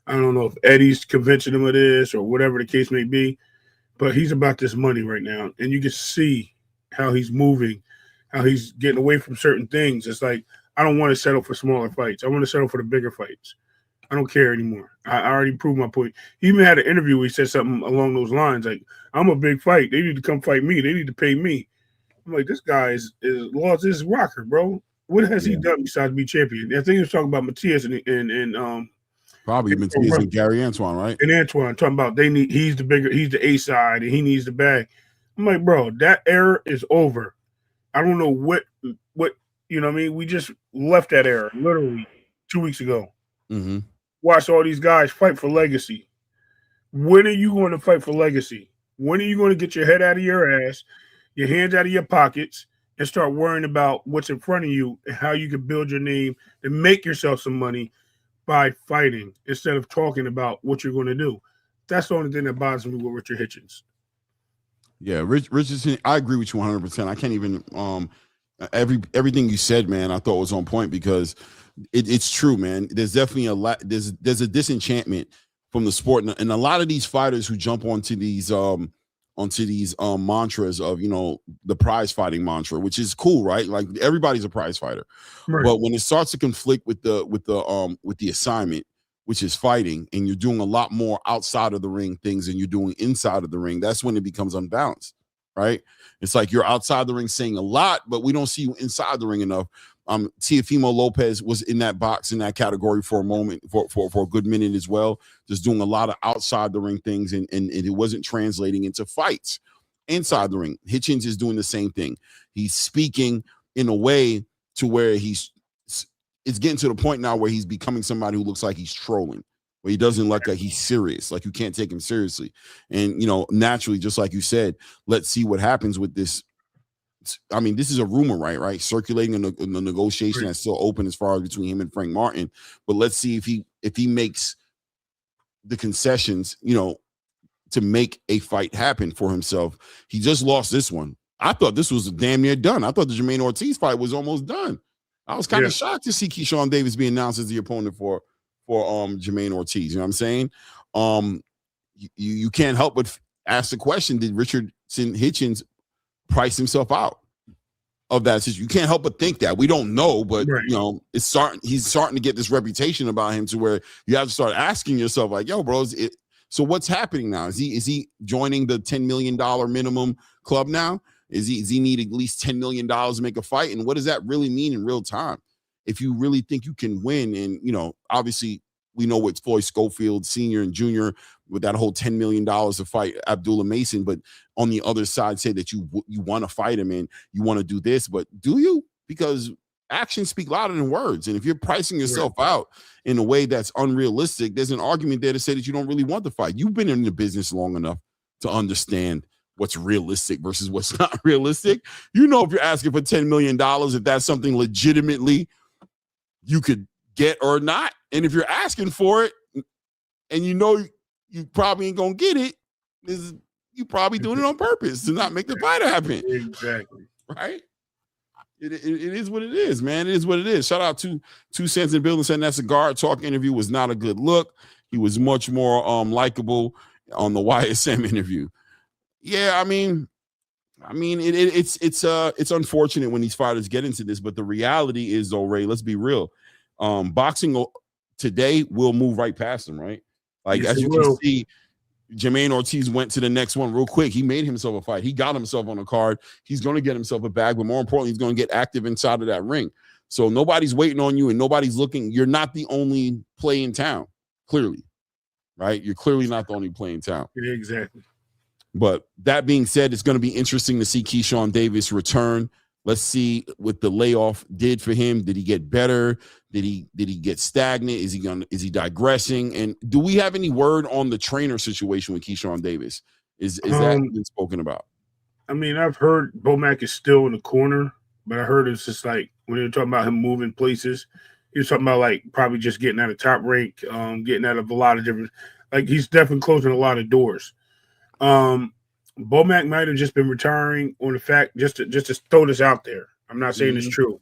I don't know if Eddie's convincing him of this or whatever the case may be, but he's about this money right now, and you can see how he's moving, how he's getting away from certain things. It's like, I don't want to settle for smaller fights. I want to settle for the bigger fights. I don't care anymore. I already proved my point. He even had an interview where he said something along those lines, like, I'm a big fight. They need to come fight me. They need to pay me. I'm like, this guy is lost his rocker, bro. What has he Yeah. done besides be champion? I think he was talking about Matias and Probably Matias and Gary Antoine, right? and Antoine talking about he's the A side and he needs the bag. I'm like, bro, that era is over. I don't know what you know what I mean? We just left that era literally 2 weeks ago. Mm-hmm. Watch all these guys fight for legacy. When are you going to fight for legacy? When are you going to get your head out of your ass, your hands out of your pockets, and start worrying about what's in front of you and how you can build your name and make yourself some money by fighting instead of talking about what you're going to do? That's the only thing that bothers me with Richard Hitchens. Yeah, Richardson, I agree with you 100%. I can't even everything you said, man, I thought was on point because it's true, man. There's definitely there's a disenchantment from the sport, and a lot of these fighters who jump onto these mantras of, you know, the prize fighting mantra, which is cool, right? Like everybody's a prize fighter, Right. but when it starts to conflict with the assignment, which is fighting, and you're doing a lot more outside of the ring things than you're doing inside of the ring, that's when it becomes unbalanced, right? It's like you're outside the ring saying a lot, but we don't see you inside the ring enough. Teofimo Lopez was in that box, in that category for a moment, for a good minute as well, just doing a lot of outside the ring things, and it wasn't translating into fights inside the ring. Hitchens is doing the same thing. He's speaking in a way to where it's getting to the point now where he's becoming somebody who looks like he's trolling, where he doesn't look like he's serious, like you can't take him seriously. And, you know, naturally, just like you said, let's see what happens with this. I mean, this is a rumor, right? Circulating in the negotiation that's still open as far as between him and Frank Martin. But let's see if he makes the concessions, you know, to make a fight happen for himself. He just lost this one. I thought this was damn near done. I thought the Jermaine Ortiz fight was almost done. I was kind of shocked to see Keyshawn Davis be announced as the opponent for Jermaine Ortiz. You know what I'm saying? You can't help but ask the question: did Richardson Hitchens price himself out of that situation? You can't help but think that. We don't know, but you know, he's starting to get this reputation about him to where you have to start asking yourself, like, yo, bro, so what's happening now? Is he joining the $10 million minimum club now? Does he need at least $10 million to make a fight? And what does that really mean in real time? If you really think you can win, and, you know, obviously we know what Floyd Schofield Sr. and Jr. with that whole $10 million to fight Abdullah Mason, but on the other side say that you want to fight him and you want to do this, but do you? Because actions speak louder than words. And if you're pricing yourself out in a way that's unrealistic, there's an argument there to say that you don't really want the fight. You've been in the business long enough to understand what's realistic versus what's not realistic. You know, if you're asking for $10 million, if that's something legitimately you could get or not. And if you're asking for it and you know you probably ain't gonna get it, you probably doing it on purpose to not make the fight happen. Exactly. Right? It is what it is, man. It is what it is. Shout out to 2 Cents in Building, saying that Cigar Talk interview was not a good look. He was much more likable on the YSM interview. Yeah, I mean, it's unfortunate when these fighters get into this, but the reality is, though, Ray, let's be real. Boxing today will move right past them, right? Like, yes, as you can see, Jermaine Ortiz went to the next one real quick. He made himself a fight. He got himself on a card. He's going to get himself a bag, but more importantly, he's going to get active inside of that ring. So nobody's waiting on you and nobody's looking. You're not the only play in town, clearly, right? You're clearly not the only play in town. Exactly. But that being said, it's going to be interesting to see Keyshawn Davis return. Let's see what the layoff did for him. Did he get better? Did he get stagnant? Is he digressing? And do we have any word on the trainer situation with Keyshawn Davis? Is that been spoken about? I mean, I've heard Bomac is still in the corner, but I heard it's just like when they were talking about him moving places, he was talking about like probably just getting out of Top Rank, getting out of a lot of different, like he's definitely closing a lot of doors. Bomac might have just been retiring on the fact just to throw this out there. I'm not saying it's true.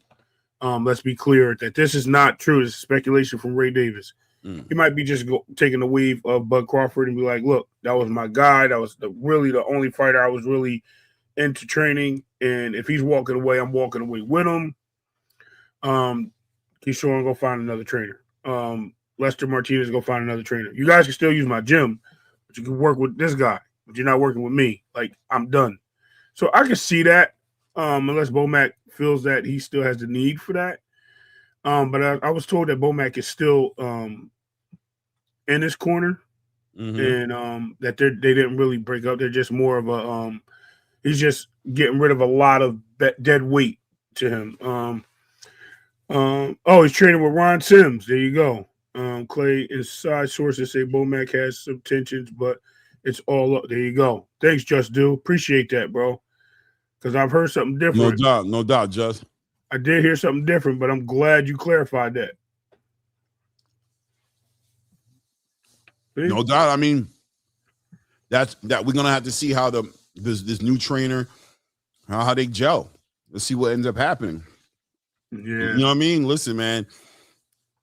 Let's be clear that this is not true. It's speculation from Ray Davis. He might be just taking the wave of Bud Crawford and be like, look, that was my guy. That was really the only fighter I was really into training. And if he's walking away, I'm walking away with him. Keyshawn, go find another trainer. Lester Martinez go find another trainer. You guys can still use my gym, but you can work with this guy, but you're not working with me. Like, I'm done. So I can see that, unless Bomac feels that he still has the need for that. But I was told that Bomac is still in his corner, and that they didn't really break up. They're just more of a he's just getting rid of a lot of dead weight to him. He's training with Ron Sims. There you go. Clay, inside sources say Bomac has some tensions, but it's all up. There you go. Thanks, Just Do. Appreciate that, bro. Because I've heard something different. No doubt, Just. I did hear something different, but I'm glad you clarified that. See? No doubt. I mean, that we're gonna have to see how this new trainer, how they gel. Let's see what ends up happening. Yeah. You know what I mean? Listen, man,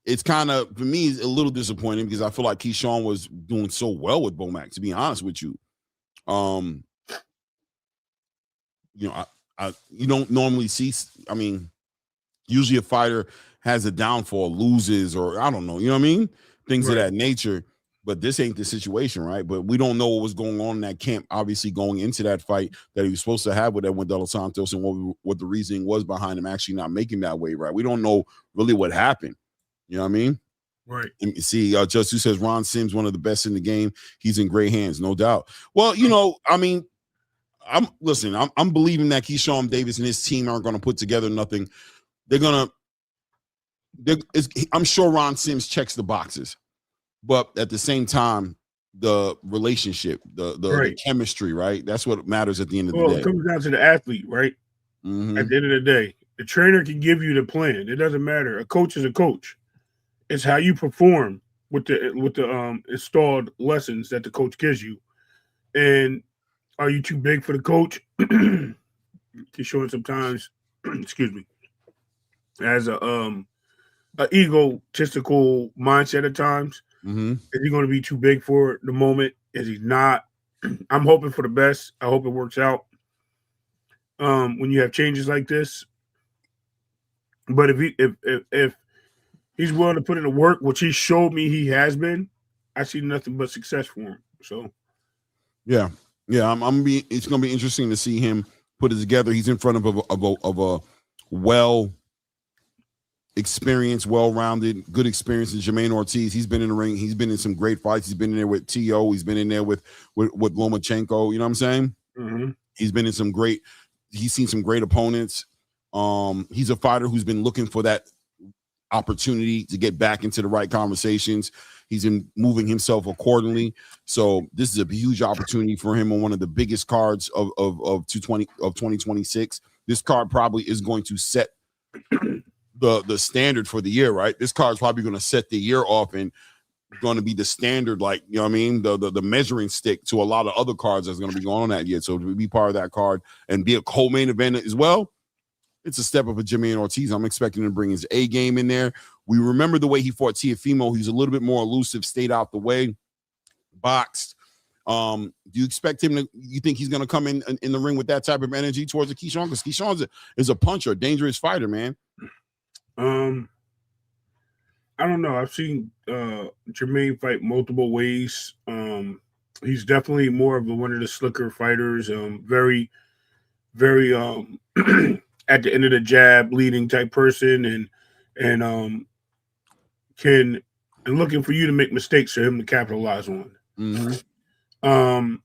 it's kind of, for me, it's a little disappointing because I feel like Keyshawn was doing so well with Bomac, to be honest with you. You know, you don't normally see, I mean, usually a fighter has a downfall, loses, or I don't know, you know what I mean? Things of that nature. But this ain't the situation, right? But we don't know what was going on in that camp, obviously going into that fight that he was supposed to have with Edwin De Los Santos, and what the reasoning was behind him actually not making that weight, right? We don't know really what happened. You know what I mean? Right. And see, Just Who says Ron Sims, one of the best in the game. He's in great hands, no doubt. Well, you know, I mean, I'm believing that Keyshawn Davis and his team aren't going to put together nothing. I'm sure Ron Sims checks the boxes. But at the same time, the relationship, the chemistry, right? That's what matters at the end of the day. Well, it comes down to the athlete, right? Mm-hmm. At the end of the day, the trainer can give you the plan. It doesn't matter. A coach is a coach. It's how you perform with the installed lessons that the coach gives you. And are you too big for the coach? He's showing sometimes, excuse me, as a egotistical mindset at times. Mm-hmm. Is he going to be too big for the moment? Is he not? I'm hoping for the best. I hope it works out when you have changes like this. But if he's willing to put in the work, which he showed me he has been, I see nothing but success for him. So, yeah, it's going to be interesting to see him put it together. He's in front of a well experienced, well-rounded, good experience in Jermaine Ortiz. He's been in the ring. He's been in some great fights. He's been in there with T.O. He's been in there with Lomachenko. You know what I'm saying? Mm-hmm. He's been in he's seen some great opponents. He's a fighter who's been looking for that opportunity to get back into the right conversations. He's been moving himself accordingly. So this is a huge opportunity for him on one of the biggest cards of 2026. This card probably is going to set the standard for the year, right? This card is probably going to set the year off and going to be the standard, like, you know what I mean, the measuring stick to a lot of other cards that's going to be going on that year. So to be part of that card and be a co-main event as well, it's a step up for Jermaine Ortiz. I'm expecting him to bring his A game in there. We remember the way he fought Teofimo. He's a little bit more elusive, stayed out the way, boxed. Do you expect him you think he's going to come in the ring with that type of energy towards a Keyshawn? Because Keyshawn is a puncher, a dangerous fighter, man. I don't know. I've seen Jermaine fight multiple ways. He's definitely more of one of the slicker fighters. Very, very at the end of the jab leading type person, and looking for you to make mistakes for him to capitalize on. Mm-hmm.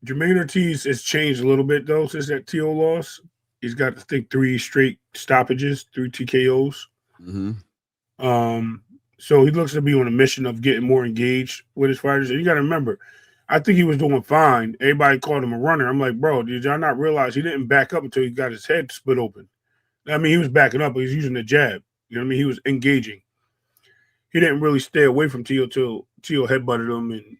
Jermaine Ortiz has changed a little bit though since that T.O. loss. He's got, I think, 3 straight stoppages, 3 TKOs. Mm-hmm. So he looks to be on a mission of getting more engaged with his fighters. And you got to remember, I think he was doing fine. Everybody called him a runner. I'm like, bro, did y'all not realize he didn't back up until he got his head split open? I mean, he was backing up, but he was using the jab. You know what I mean? He was engaging. He didn't really stay away from Tio till Tio headbutted him and,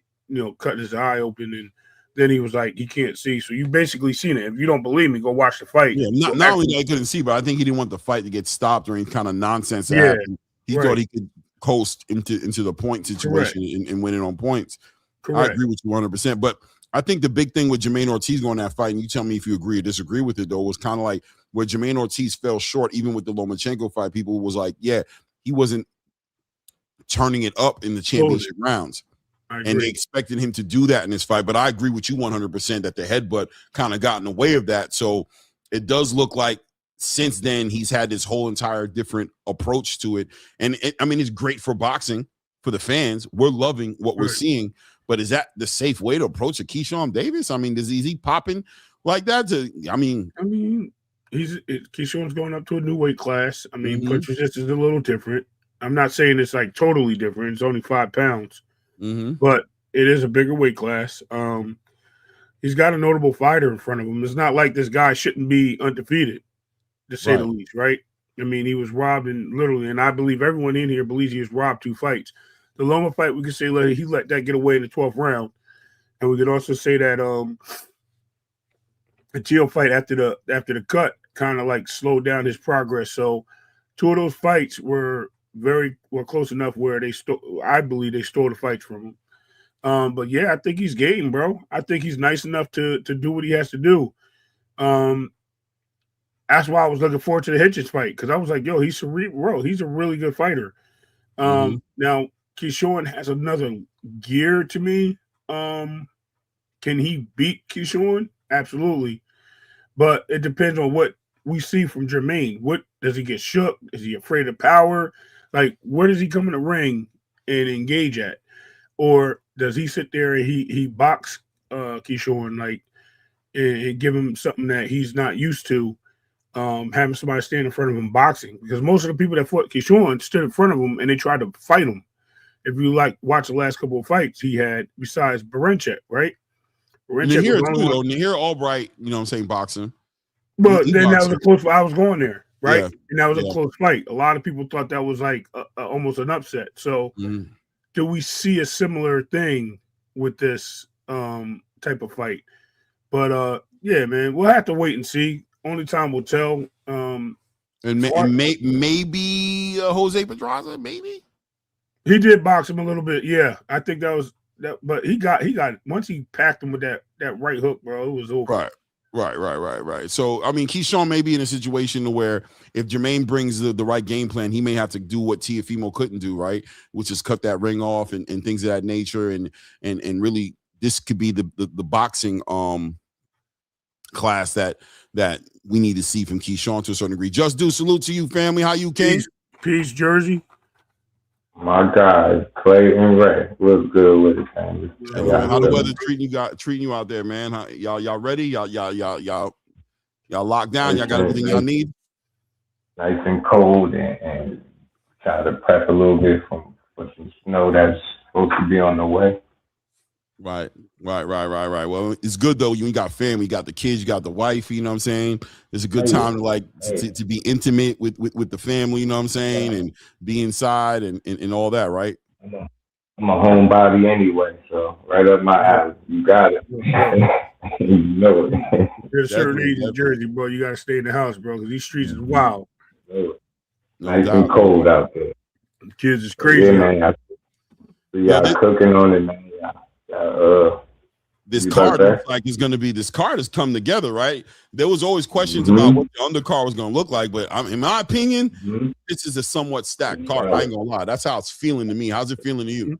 cut his eye open. And then he was like, he can't see. So you basically seen it. If you don't believe me, go watch the fight. Yeah, not only that he couldn't see, but I think he didn't want the fight to get stopped or any kind of nonsense to happen. He thought he could coast into the point situation and win it on points. Correct. I agree with you 100%. But I think the big thing with Jermaine Ortiz going that fight, and you tell me if you agree or disagree with it, though, was kind of like where Jermaine Ortiz fell short, even with the Lomachenko fight. People was like, yeah, he wasn't turning it up in the championship rounds. And they expected him to do that in this fight. But I agree with you 100% that the headbutt kind of got in the way of that. So it does look like since then he's had this whole entire different approach to it. And it's great for boxing, for the fans. We're loving what we're seeing. But is that the safe way to approach a Keyshawn Davis? I mean, is he popping like that? Keyshawn's going up to a new weight class. I mean, punch resistance is a little different. I'm not saying it's like totally different. It's only 5 pounds. But it is a bigger weight class. He's got a notable fighter in front of him. It's not like this guy shouldn't be undefeated, to say the least, right? I mean, he was robbed and I believe everyone in here believes he was robbed 2 fights. The Loma fight, we could say he let that get away in the 12th round. And we could also say that the Teal fight after the cut kind of like slowed down his progress. So 2 of those fights were close enough where I believe they stole the fights from him. But yeah, I think he's game, bro. I think he's nice enough to do what he has to do. That's why I was looking forward to the Hitchens fight, because I was like, yo, he's cerebral. He's a really good fighter. Now Keyshawn has another gear to me. Can he beat Keyshawn? Absolutely. But it depends on what we see from Jermaine. What does he get shook? Is he afraid of power? Like, where does he come in the ring and engage at? Or does he sit there and he box Keyshawn like and give him something that he's not used to, having somebody stand in front of him boxing? Because most of the people that fought Keyshawn stood in front of him and they tried to fight him. If you watch the last couple of fights he had, besides Barenchek, right? Nahir Albright, you know what I'm saying, boxing. But then that was a close fight. I was going there, right? Yeah. And that was a close fight. A lot of people thought that was like almost an upset. So do we see a similar thing with this type of fight? But yeah, man, we'll have to wait and see. Only time will tell. Maybe Jose Pedraza, maybe. He did box him a little bit. Yeah, I think that was that. But he got once he packed him with that right hook, bro. It was over. Right. So, I mean, Keyshawn may be in a situation where if Jermaine brings the right game plan, he may have to do what Teofimo couldn't do, right? Which is cut that ring off and things of that nature. And really, this could be the boxing class that we need to see from Keyshawn to a certain degree. Just do salute to you, family. How you, King? Peace, Jersey. My guys, Clay and Ray, what's good with it, family? Hey, man, how the weather treating you out there, man? Y'all ready? Y'all locked down? Y'all got everything y'all need? Nice and cold, and try to prep a little bit for some snow that's supposed to be on the way. Right. Well, it's good though. You got family, you got the kids, you got the wife. You know what I'm saying? It's a good time to be intimate with the family. You know what I'm saying, and be inside and all that, right? I'm a homebody anyway, so right up my alley. You got it. You know it. There's a certain age in Jersey, bro. You gotta stay in the house, bro, because these streets is wild. Nice and cold out there. The kids is crazy. Yeah, man. Y'all cooking on it, man. This card looks like it's going to be. This card has come together, right? There was always questions about what the undercard was going to look like, but in my opinion, this is a somewhat stacked card. I ain't gonna lie. That's how it's feeling to me. How's it feeling to you?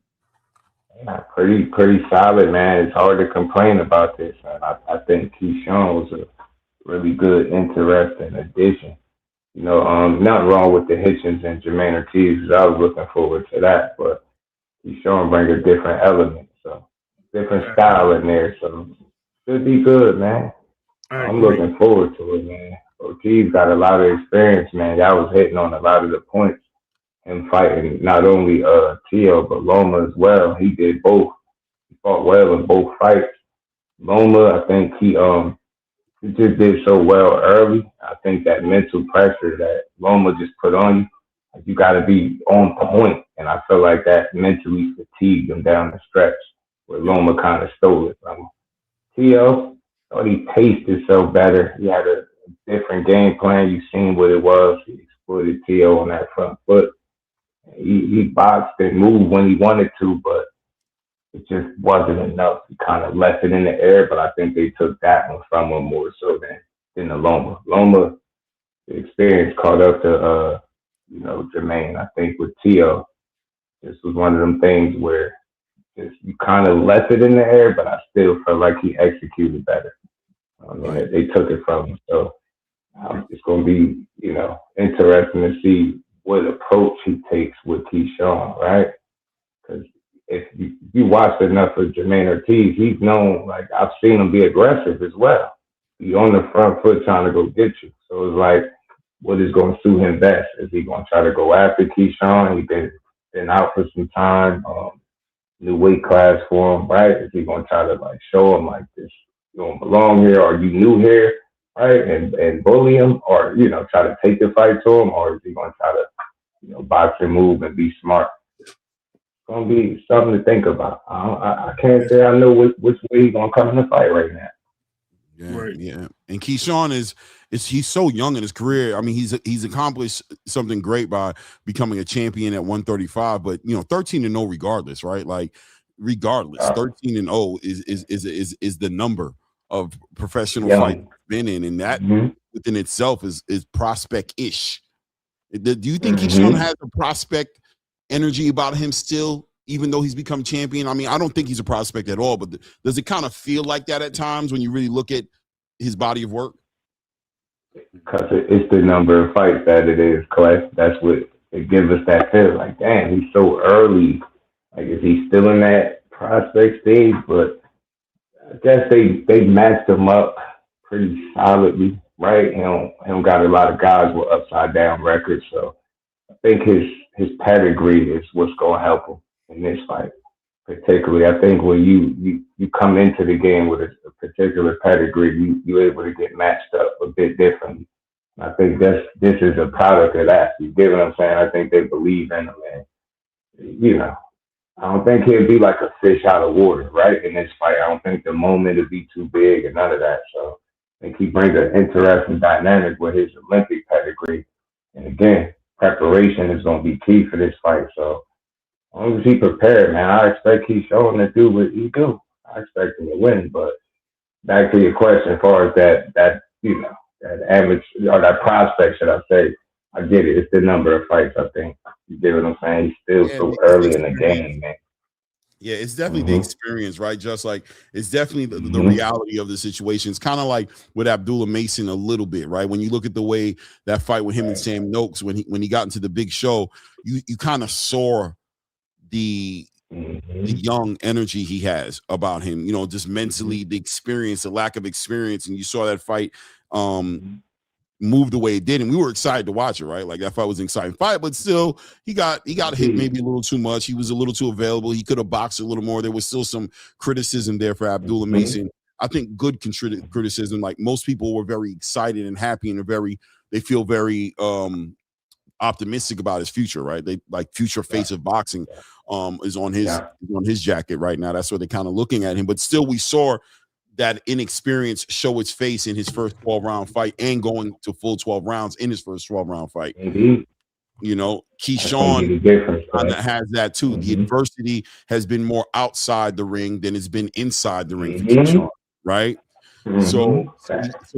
Yeah, pretty solid, man. It's hard to complain about this. I think Keyshawn was a really good, interesting addition. You know, nothing wrong with the Hitchens and Jermaine Ortiz, because I was looking forward to that, but Keyshawn bring a different element. So different style in there, so should be good, man. I'm looking forward to it, man. Ortiz got a lot of experience, man. Y'all was hitting on a lot of the points and fighting not only Tio but Loma as well. He did both. He fought well in both fights. Loma, I think he just did so well early. I think that mental pressure that Loma just put on you, you got to be on point, and I feel like that mentally fatigued him down the stretch, where Loma kind of stole it from him. Tio, thought he paced himself better. He had a different game plan. You seen what it was. He exploited Tio on that front foot. He boxed and moved when he wanted to, but it just wasn't enough. He kind of left it in the air, but I think they took that one from him more so than the Loma. Loma, the experience caught up to Jermaine. I think with Tio, this was one of them things where just you kind of left it in the air, but I still felt like he executed better. I mean, they took it from him. So it's going to be, interesting to see what approach he takes with Keyshawn, right? Because if you watch enough of Jermaine Ortiz, he's known, like, I've seen him be aggressive as well. He's on the front foot trying to go get you. So it's like, what is going to suit him best? Is he going to try to go after Keyshawn? He's been out for some time, new weight class for him, right? Is he going to try to, like, show him, like, this, you don't belong here, or you new here, right? And bully him, or, try to take the fight to him, or is he going to try to, box and move and be smart? Gonna be something to think about. I can't say I know which way he's gonna come in the fight right now. Yeah, right. Yeah. And Keyshawn he's so young in his career. I mean, he's accomplished something great by becoming a champion at 135, but 13-0 regardless, right? Like, regardless, 13-0 is the number of professional fights he's been in, and that within itself is prospect-ish. Do you think Keyshawn has a prospect energy about him still, even though he's become champion? I mean, I don't think he's a prospect at all, but does it kind of feel like that at times when you really look at his body of work? Because it's the number of fights that it is, Clay. That's what it gives us that feel. Like, damn, he's so early. Like, is he still in that prospect stage? But I guess they matched him up pretty solidly, right? He don't got a lot of guys with upside down records, so I think his pedigree is what's going to help him in this fight. Particularly, I think when you come into the game with a particular pedigree, you're able to get matched up a bit differently. And I think this is a product of that. You get what I'm saying? I think they believe in him, and I don't think he'll be like a fish out of water, right? In this fight, I don't think the moment will be too big and none of that. So I think he brings an interesting dynamic with his Olympic pedigree, and again, preparation is going to be key for this fight. So as long as he prepared, man, I expect Keyshawn to do what he do. I expect him to win. But back to your question, as far as that amateur or that prospect, should I say, I get it. It's the number of fights, I think. You get what I'm saying? He's still so early in the game, man. Yeah, it's definitely the experience, right? Just like it's definitely the reality of the situation. It's kind of like with Abdullah Mason a little bit, right? When you look at the way that fight with him and Sam Noakes, when he got into the big show, you kind of saw the young energy he has about him, just mentally, the experience, the lack of experience, and you saw that fight move the way it did, and we were excited to watch it, right? Like, that fight was an exciting fight, but still he got hit maybe a little too much. He was a little too available. He could have boxed a little more. There was still some criticism there for Abdullah Mason. I think good criticism. Like, most people were very excited and happy, and they feel very optimistic about his future, right? They like future face of boxing is on his jacket right now. That's what they're kind of looking at him. But still, we saw that inexperience show its face in his first 12-round fight and going to full 12 rounds in his first 12-round fight. Keyshawn has that too. The adversity has been more outside the ring than it's been inside the ring for Keyshawn, right? So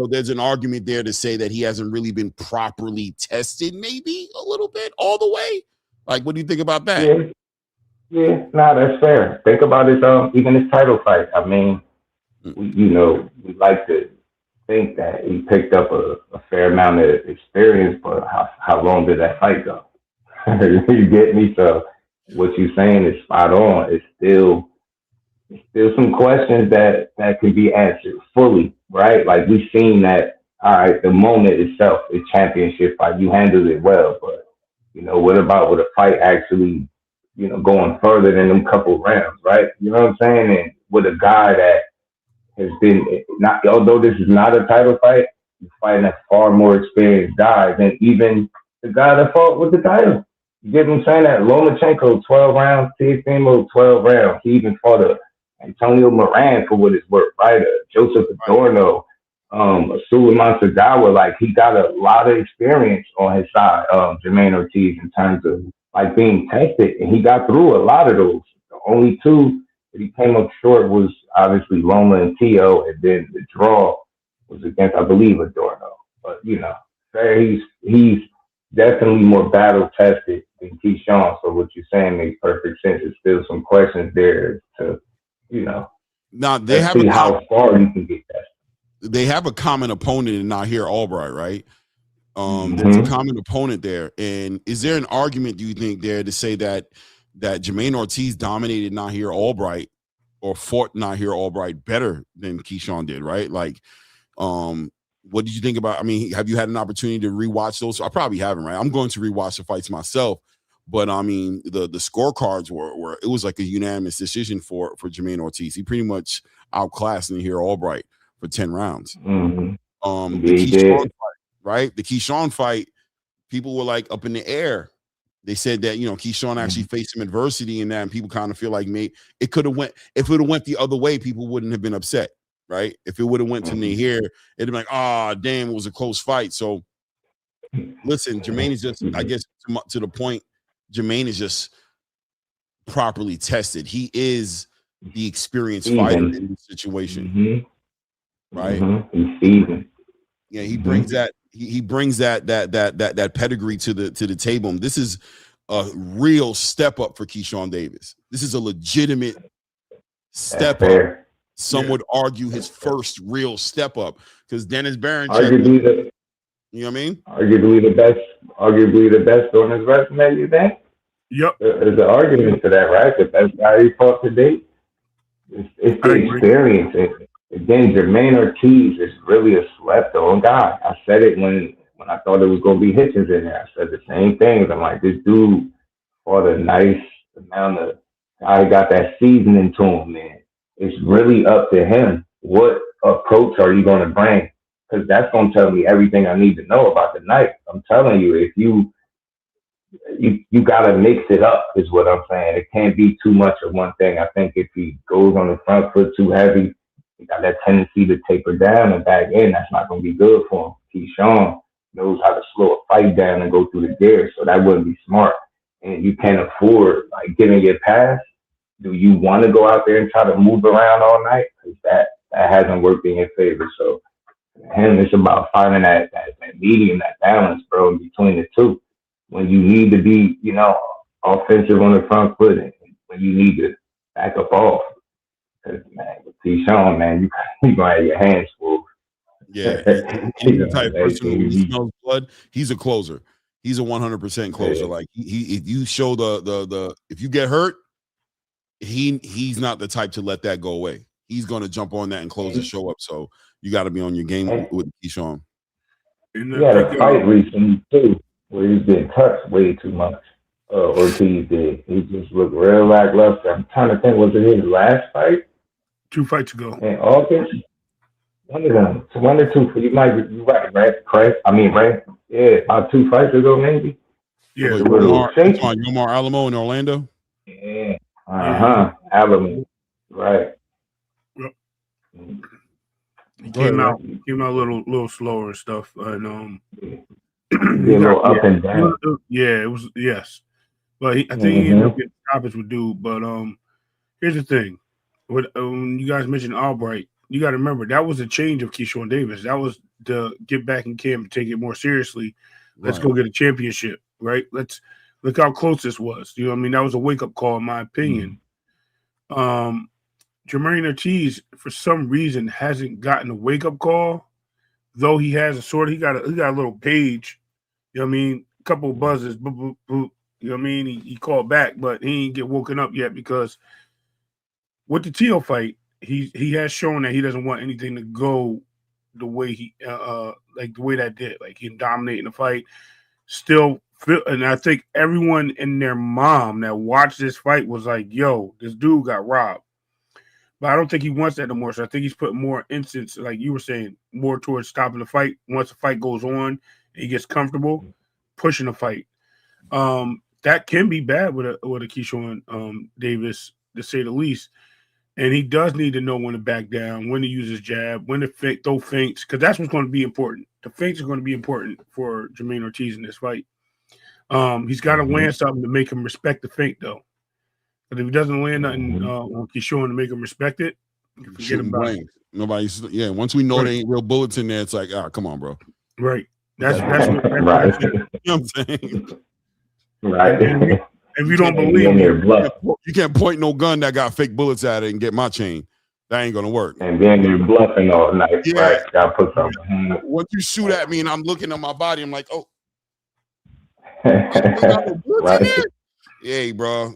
there's an argument there to say that he hasn't really been properly tested, maybe a little bit, all the way. Like, what do you think about that? Yeah, that's fair. Think about his even his title fight. I mean, we like to think that he picked up a fair amount of experience, but how long did that fight go? You get me? So what you're saying is spot on. It's still some questions that can be answered fully, right? Like, we've seen that, all right, the moment itself, the championship fight, you handled it well, but what about with a fight actually, going further than them couple rounds, right? You know what I'm saying? And with a guy that has been although this is not a title fight, you're fighting a far more experienced guy than even the guy that fought with the title. You get what I'm saying? That Lomachenko, 12 rounds, Teofimo, 12 rounds. He even fought Antonio Moran for what it's worth, right? Joseph Adorno, Suleiman Sagawa. Like, he got a lot of experience on his side, Jermaine Ortiz, in terms of like being tested, and he got through a lot of those. The only two that he came up short was obviously Loma and Tio, and then the draw was against, I believe, Adorno. But he's definitely more battle tested than Keyshawn. So what you're saying makes perfect sense. There's still some questions there to, now they have see how far you can get that. They have a common opponent in Nahir Albright, right? There's a common opponent there. And is there an argument, do you think, there to say that Jermaine Ortiz dominated Nahir Albright or fought Nahir Albright better than Keyshawn did, right? Like, what did you think about? I mean, have you had an opportunity to rewatch those? I probably haven't, right? I'm going to rewatch the fights myself, but I mean, the scorecards were it was like a unanimous decision for Jermaine Ortiz. He pretty much outclassed Nahir Albright for 10 rounds. The Keyshawn fight, right? The Keyshawn fight, people were like up in the air. They said that, Keyshawn actually faced some adversity in that, and people kind of feel like maybe it could have went, if it would have went the other way, people wouldn't have been upset, right? If it would have went to Nahir, it'd be like, damn, it was a close fight. So listen, Jermaine is just, I guess to the point, Jermaine is just properly tested. He is the experienced fighter in this situation. Right? He's seasoned. Yeah, he brings that. He brings that pedigree to the table. And this is a real step up for Keyshawn Davis. This is a legitimate step up. Some would argue his first real step up, because Dennis Barrenchuk, you know what I mean? Arguably the best on his resume, you think? Yep. There's an argument to that, right? The best guy he fought to date. It's the experience. Again, Jermaine Ortiz is really a slept-on guy. I said it when I thought it was going to be Hitchens in there. I said the same things. I'm like, this dude fought a nice amount of guy, got that seasoning to him, man. It's really up to him. What approach are you going to bring? Because that's going to tell me everything I need to know about the night. I'm telling you, if you got to mix it up, is what I'm saying. It can't be too much of one thing. I think if he goes on the front foot too heavy, he got that tendency to taper down and back in. That's not going to be good for him. Keyshawn knows how to slow a fight down and go through the gears, so that wouldn't be smart. And you can't afford, like, giving it past. Do you want to go out there and try to move around all night? Because that hasn't worked in your favor. So, him, it's about finding that medium, that balance, bro, between the two. When you need to be, offensive on the front foot, and when you need to back up off. Because, man, with Keyshawn, man, you going to have your hands full. Yeah. He's the type of person who smells blood. He's a closer. He's a 100% closer. Yeah. Like, he if you show if you get hurt, he's not the type to let that go away. He's going to jump on that and close the show up. So you got to be on your game with Keyshawn. He had a fight recently, too, where he's been touched way too much. Ortiz did. He just looked real lackluster. I'm trying to think, was it his last fight? 2 fights ago. In August? One of them. So 1 or 2. You might be right? Right? Yeah, about 2 fights ago, maybe. Yeah. Yomar Alamo in Orlando? Yeah. Alamo. Right. Yep. He came out a little slower and stuff. And a little up and down. Yeah, it was, yes. But I think he ended up getting stoppage with dude. But here's the thing. When you guys mentioned Albright, you got to remember that was a change of Keyshawn Davis. That was to get back in camp and take it more seriously. Let's go get a championship, right? Let's look how close this was. You know what I mean? That was a wake-up call, in my opinion. Jermaine Ortiz, for some reason, hasn't gotten a wake-up call, though he has he got a little page. You know what I mean? A couple of buzzes, boop, boop, boop. You know what I mean? He called back, but he ain't get woken up yet, because with the Teo fight, he has shown that he doesn't want anything to go the way the way that did. Like, he dominating the fight. Still, and I think everyone and their mom that watched this fight was like, "Yo, this dude got robbed." But I don't think he wants that no more. So I think he's putting more instance, like you were saying, more towards stopping the fight. Once the fight goes on, he gets comfortable, pushing the fight. That can be bad with a Keyshawn Davis, to say the least. And he does need to know when to back down, when to use his jab, when to throw feints, because that's what's going to be important. The feints are going to be important for Jermaine Ortiz in this fight. He's got to land something to make him respect the feint, though. But if he doesn't land nothing on Keyshawn to make him respect it, forget about it. Nobody's, once we know there ain't real bullets in there, it's like, come on, bro. Right. That's right. You know what I'm saying? Right. And if you don't And believe then me, they're bluff. You can't point no gun that got fake bullets at it and get my chain. That ain't gonna work. And then they're bluffing all night. Yeah. Right. Gotta put something behind it. Once you shoot at me and I'm looking at my body, I'm like, oh, ain't got no bullets in Right. it? Yeah, bro.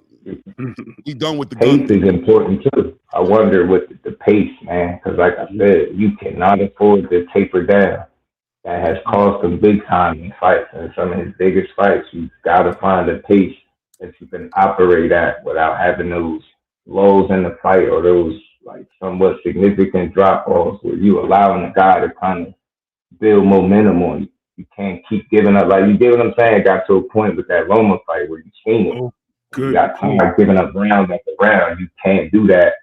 We done with the Pace gun. is important too. I wonder with the pace, man, because like I said, you cannot afford to taper down. That has cost him big time in fights. And some of his biggest fights, you've got to find a pace that you can operate at without having those lows in the fight or those like somewhat significant drop offs where you allowing the guy to kind of build momentum on you. You can't keep giving up. Like you get what I'm saying? It got to a point with that Loma fight where you seen it. oh, You good. got tired giving up round after round. You can't do that.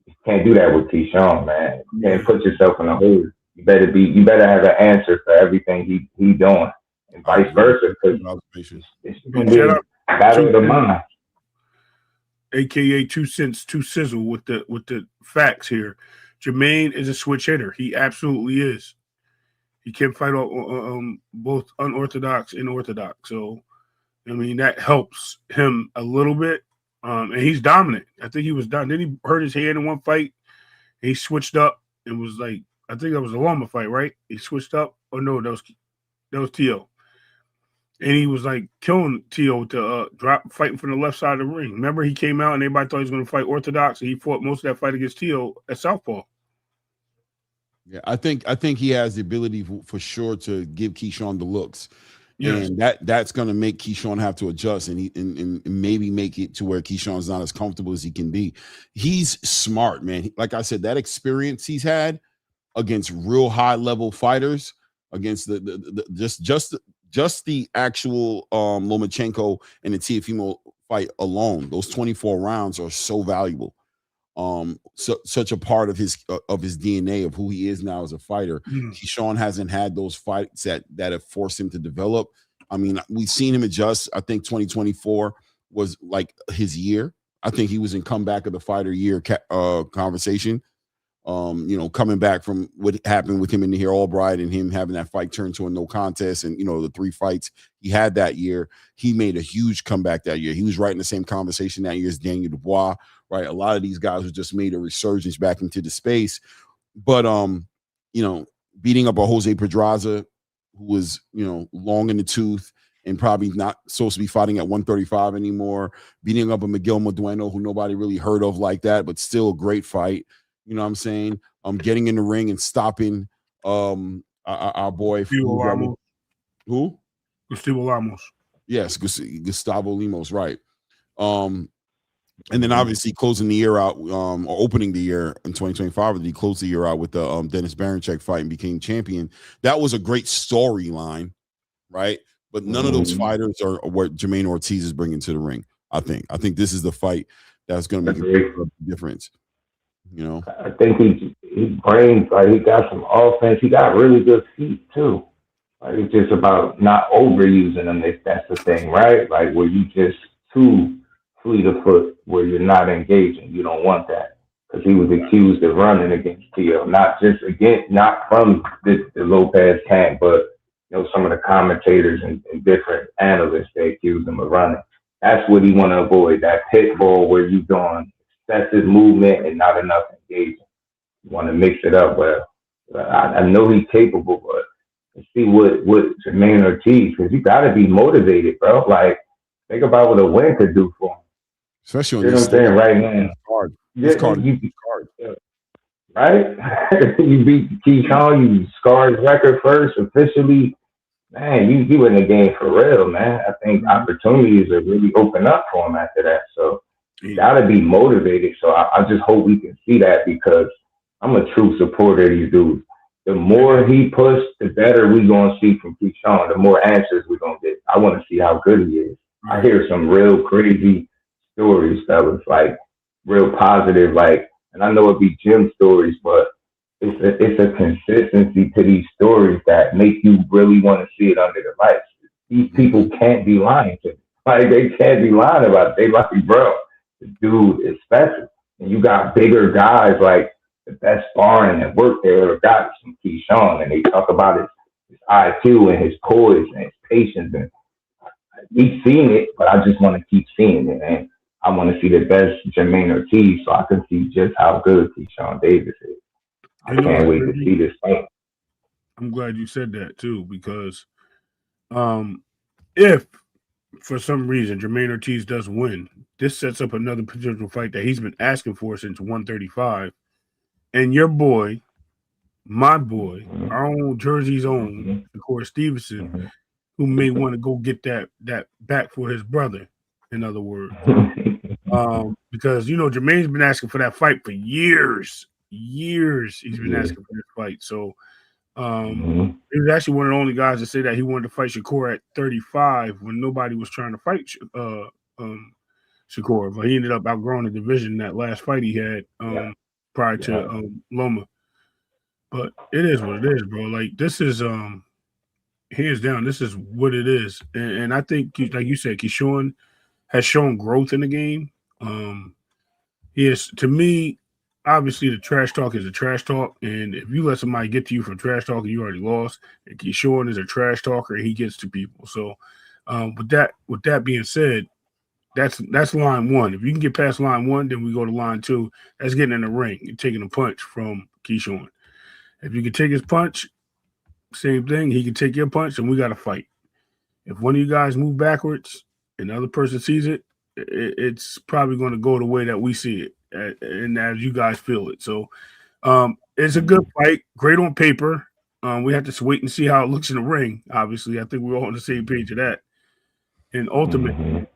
You can't do that with Keyshawn, man. You can't put yourself in a hole. You better have an answer for everything he doing, and vice versa. Because it's gonna be a battle of the mind. AKA 2 cents, 2 sizzle with the facts here. Jermaine is a switch hitter. He absolutely is. He can fight both unorthodox and orthodox. So, I mean, that helps him a little bit. And he's dominant. I think he was dominant. Then he hurt his hand in one fight. He switched up and was like, I think that was a Loma fight, right? He switched up. Oh, no, that was T.O. And he was like killing T.O. with the fighting from the left side of the ring. Remember, he came out and everybody thought he was going to fight orthodox, and he fought most of that fight against T.O. at Southpaw. Yeah, I think he has the ability for sure to give Keyshawn the looks. Yes. And that's going to make Keyshawn have to adjust and maybe make it to where Keyshawn's not as comfortable as he can be. He's smart, man. Like I said, that experience he's had against real high level fighters, against just the actual Lomachenko and the Teofimo fight alone, those 24 rounds are so valuable. Such a part of his DNA of who he is now as a fighter. Keyshawn hasn't had those fights that have forced him to develop. I mean, we've seen him adjust. I think 2024 was like his year. I think he was in comeback of the fighter year conversation. Coming back from what happened with him in the here Albright and him having that fight turn to a no contest, and the 3 fights he had that year, he made a huge comeback that year. He was right in the same conversation that year as Daniel Dubois, right? A lot of these guys who just made a resurgence back into the space, but beating up a Jose Pedraza, who was long in the tooth and probably not supposed to be fighting at 135 anymore, beating up a Miguel Modueno, who nobody really heard of like that, but still a great fight. You know what I'm saying? Getting in the ring and stopping our boy who? Gustavo Lamos. Yes, Gustavo Lemos, right. And then obviously closing the year out, or opening the year in 2025, he closed the year out with the Dennis Baranchek fight and became champion. That was a great storyline, right? But none of those fighters are what Jermaine Ortiz is bringing to the ring. I think this is the fight that's going to make a difference. I think he brings, like, he got some offense. He got really good feet too. Like, it's just about not overusing them. If that's the thing, right? Like, where you just too fleet of foot, where you're not engaging. You don't want that, because he was accused of running against T.O. Not from the Lopez camp, but some of the commentators and different analysts, they accused him of running. That's what he want to avoid. That pit bull where you doing excessive movement and not enough engagement. You want to mix it up well. I know he's capable, but let's see what Jermaine Ortiz, because you got to be motivated, bro. Like, think about what a win could do for him. Especially on you know what I'm saying right now. Card. Right? You beat Keyshawn, you scarred his record first officially. Man, you in the game for real, man. I think opportunities are really open up for him after that. So you gotta be motivated. So I just hope we can see that, because I'm a true supporter of these dudes. The more he pushed, the better we gonna see from Keyshawn. The more answers we're gonna get. I want to see how good he is. I hear some real crazy stories, fellas, like real positive, like, and I know it be gym stories, but it's a consistency to these stories that make you really want to see it under the lights. These people can't be lying to me. Like, they can't be lying about it. They like, bro, the dude is special. And you got bigger guys, like the best sparring that work there ever got from Keyshawn, and they talk about his IQ and his poise and his patience. And we've seen it, but I just want to keep seeing it, and I want to see the best Jermaine Ortiz, so I can see just how good Keyshawn Davis is. I can't wait to see this fight. I'm glad you said that too, because if for some reason Jermaine Ortiz does win, this sets up another potential fight that he's been asking for since 135. And your boy, my boy, our own Jersey's own, Shakur Stevenson, who may want to go get that back for his brother, in other words. Because, Jermaine's been asking for that fight for years. Years he's been asking for this fight. So he was actually one of the only guys to say that he wanted to fight Shakur at 35 when nobody was trying to fight Shakur. But he ended up outgrowing the division that last fight he had prior to Loma. But it is what it is, bro. Like, this is hands down, this is what it is. And I think, like you said, Keyshawn has shown growth in the game. He is, to me, obviously the trash talk is a trash talk. And if you let somebody get to you for trash talking, you already lost. And Keyshawn is a trash talker, and he gets to people. So with that being said, that's line one. If you can get past line one, then we go to line two. That's getting in the ring and taking a punch from Keyshawn. If you can take his punch, same thing. He can take your punch, and we got to fight. If one of you guys move backwards and the other person sees it, it's probably going to go the way that we see it, and as you guys feel it. So it's a good fight, great on paper. We have to wait and see how it looks in the ring. Obviously, I think we're all on the same page of that. And ultimately,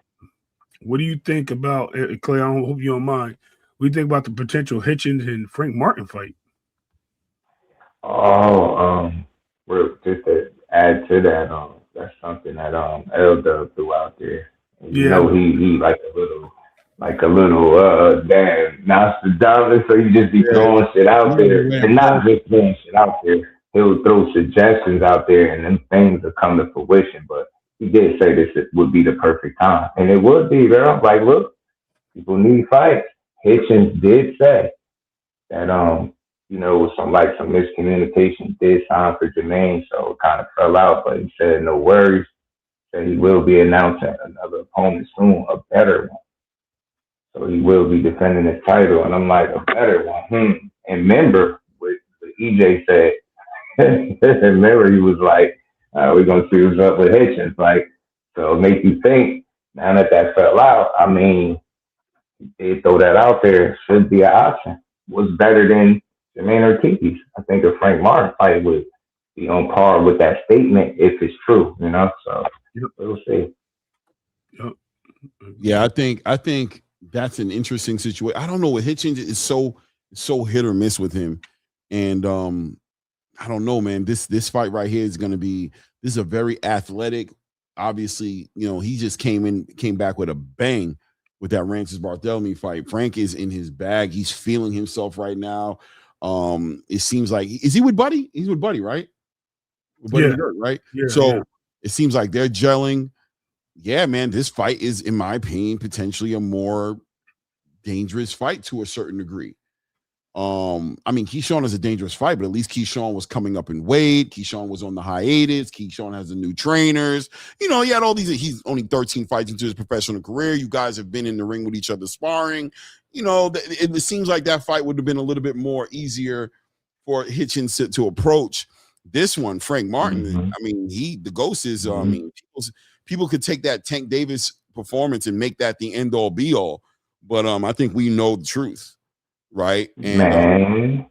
what do you think about, Clay? I hope you don't mind. What do you think about the potential Hitchens and Frank Martin fight? Well, just to add to that, that's something that L-Dub threw out there. And he like a little damn Nostradamus, so he just be throwing shit out there, and not just throwing shit out there. He'll throw suggestions out there, and then things will come to fruition. But he did say this would be the perfect time, and it would be, bro. Like, look, people need fights. Hitchens did say that with some miscommunication, did sign for Jermaine, so it kind of fell out. But he said no worries. Said he will be announcing another opponent soon, a better one. So he will be defending his title, and I'm like, a better one. And remember what EJ said. Remember, he was like, we're gonna see what's up with Hitchens. Like, so it makes you think. Now that fell out, I mean, they throw that out there. Should be an option. What's better than Jermaine Ortiz? I think a Frank Martin fight would be on par with that statement if it's true, So we'll see. Yeah, I think that's an interesting situation. I don't know what Hitchens is so hit or miss with him, and I don't know, man. This fight right here is going to be. This is a very athletic. Obviously, he just came back with a bang with that Rances Barthélemy fight. Frank is in his bag. He's feeling himself right now. It seems like, is he with Buddy? He's with Buddy, right? With Buddy Dirt, right? Yeah, so it seems like they're gelling. Yeah, man, this fight is, in my opinion, potentially a more dangerous fight to a certain degree. I mean, Keyshawn is a dangerous fight, but at least Keyshawn was coming up in weight. Keyshawn was on the hiatus. Keyshawn has the new trainers. He had all these. He's only 13 fights into his professional career. You guys have been in the ring with each other sparring. It seems like that fight would have been a little bit more easier for Hitchens to approach. This one, Frank Martin, I mean, the ghost is, I mean, people could take that Tank Davis performance and make that the end all be all. But I think we know the truth, right? And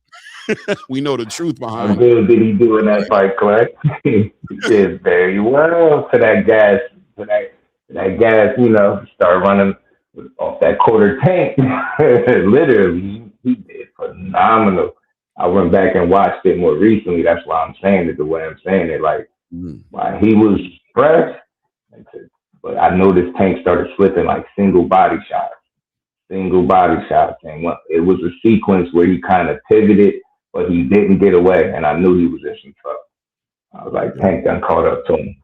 we know the truth behind it. How good did he do in that fight, Clay? He did very well for that gas, start running off that quarter tank. Literally, he did phenomenal. I went back and watched it more recently. That's why I'm saying it the way I'm saying it. Like, while he was fresh, but I noticed Tank started slipping like single body shots. And it was a sequence where he kind of pivoted, but he didn't get away. And I knew he was in some trouble. I was like, Tank done caught up to him.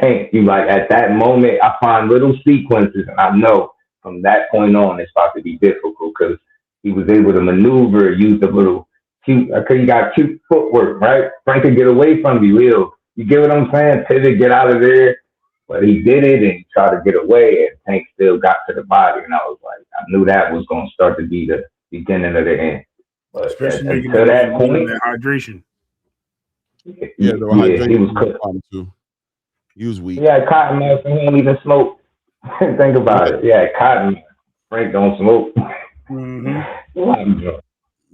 Tank, at that moment, I find little sequences, and I know from that point on, it's about to be difficult because he was able to maneuver, use the little cute, because he got cute footwork, right? Frank could get away from you, you get what I'm saying? Pivot, get out of there. But he did it and he tried to get away, and Tank still got to the body. And I was like, I knew that was going to start to be the beginning of the end. But Especially making until that point, that hydration. Yeah, the yeah, he was hydration cooked. too. He was weak. He had cotton mouth and he don't even smoke. Think about it. Yeah, cotton. Frank don't smoke. Mm-hmm.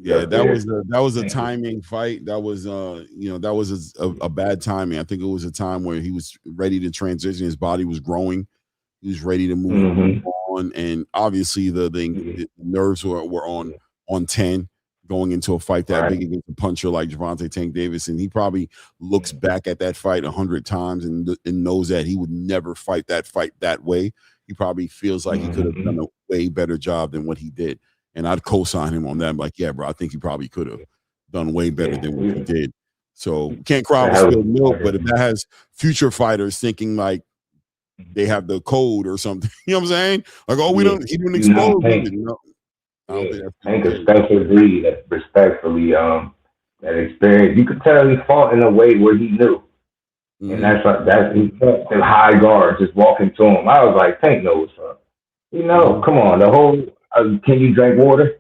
Yeah, that was a timing fight. That was that was a bad timing. I think it was a time where he was ready to transition. His body was growing. He was ready to move on, and obviously the nerves were on 10 going into a fight that big against a puncher like Gervonta Tank Davis, and he probably looks back at that fight 100 times and knows that he would never fight that way. He probably feels like he could have done a way better job than what he did. And I'd co-sign him on that. I'm like, yeah, bro, I think he probably could have done way better than what he did. So can't cry over spilled milk, but if that has future fighters thinking like they have the code or something, you know what I'm saying? Like, oh, he didn't expose it. No, I don't think that's Tank a special breed, respectfully, that experience. You could tell he fought in a way where he knew. And that's he fought in high guard, just walking to him. I was like, Tank knows what's up. Come on, the whole can you drink water?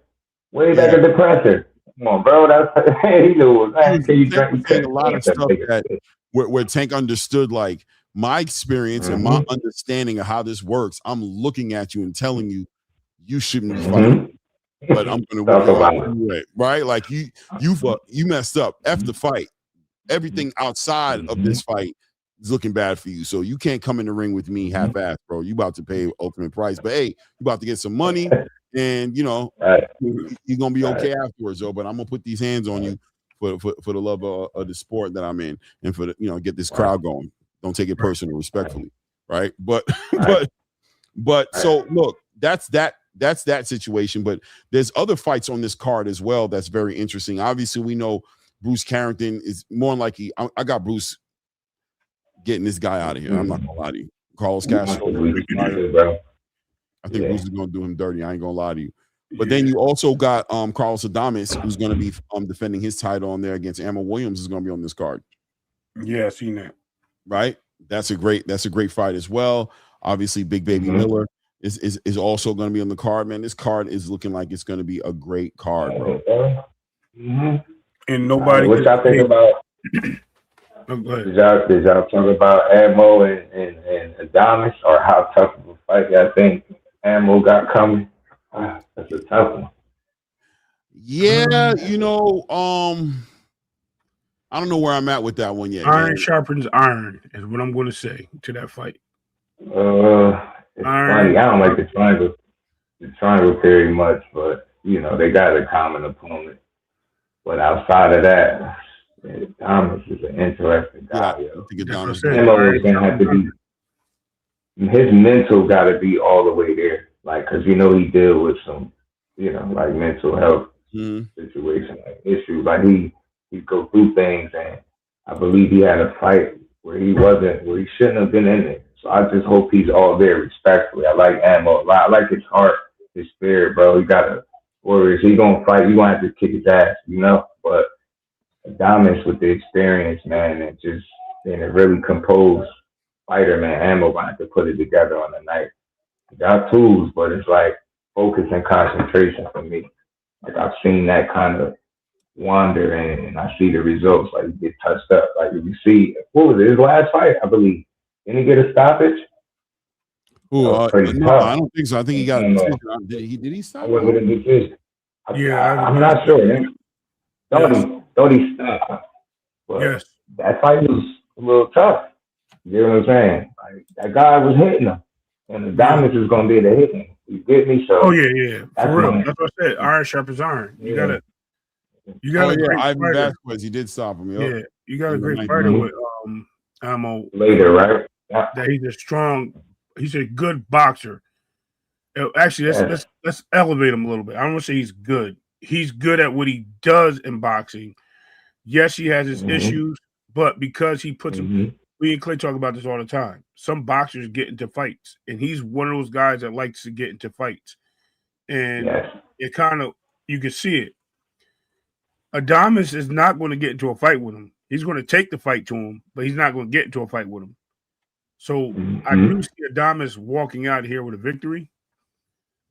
Way back at the presser. Come on, bro. That's he knew it was. Can you drink? A lot of stuff that where Tank understood, like my experience and my understanding of how this works. I'm looking at you and telling you you shouldn't be fighting, but I'm going to whip your ass anyway, right? Like you messed up. F the fight. Everything outside of this fight is looking bad for you. So you can't come in the ring with me half-assed, bro. You about to pay ultimate price. But hey, you about to get some money, and you're gonna be okay afterwards, though. But I'm gonna put these hands on you for the love of the sport that I'm in, and for the, get this crowd going. Don't take it personal, respectfully, right? But so look, that's that situation. But there's other fights on this card as well that's very interesting. Obviously, we know Bruce Carrington is more likely. I got Bruce getting this guy out of here. I'm not gonna lie to you. Carlos Castro. I think Bruce is gonna do him dirty. I ain't gonna lie to you. But then you also got Carlos Adames, who's gonna be defending his title on there against Ammo Williams, is gonna be on this card. Yeah, I seen that. Right? That's a great fight as well. Obviously, Big Baby Miller is also gonna be on the card. Man, this card is looking like it's gonna be a great card, bro. And nobody. What y'all think about? Did y'all talk about Ammo and Adames, or how tough of a fight y'all think Ammo got coming? That's a tough one. Yeah, I don't know where I'm at with that one yet. Iron sharpens iron is what I'm going to say to that fight. It's funny. I don't like the triangle theory much, but they got a common opponent. But outside of that, Thomas is an interesting guy. Ammo is gonna have to be. His mental got to be all the way there, like, because he deal with some, like mental health situation, like issues. Like he go through things, and I believe he had a fight where he shouldn't have been in it. So I just hope he's all there respectfully. I like Ammo a lot. I like his heart, his spirit, bro. He got a warrior. He gonna fight. You gonna have to kick his ass, But Adames with the experience, man, and just being a really composed fighter, man. Ammo gonna have to put it together on the night. Got tools, but it's like focus and concentration for me. Like I've seen that kind of wander, and I see the results. Like he get touched up. Like if you see, what was it? His last fight, I believe. Didn't he get a stoppage? No, I don't think so. I think he got a decision. Did he stop? Was it a decision? Yeah, I'm not sure. Man. Thought he stopped. But yes, that fight was a little tough. You know what I'm saying? Like, that guy was hitting him, and the Adames is gonna be able to hit him. You get me? So. Oh yeah. For real. That's what I said. Iron sharpens iron. You got Ivan Vasquez, he did stop him. Yep. Yeah, you got a great fighter with Ammo later, right? Yeah. That he's a good boxer. Actually, let's elevate him a little bit. I don't want to say he's good. He's good at what he does in boxing. Yes, he has his issues, but because he puts him, we and Clay talk about this all the time. Some boxers get into fights, and he's one of those guys that likes to get into fights. And it kind of, you can see it. Adames is not going to get into a fight with him. He's going to take the fight to him, but he's not going to get into a fight with him. So I do see Adames walking out here with a victory,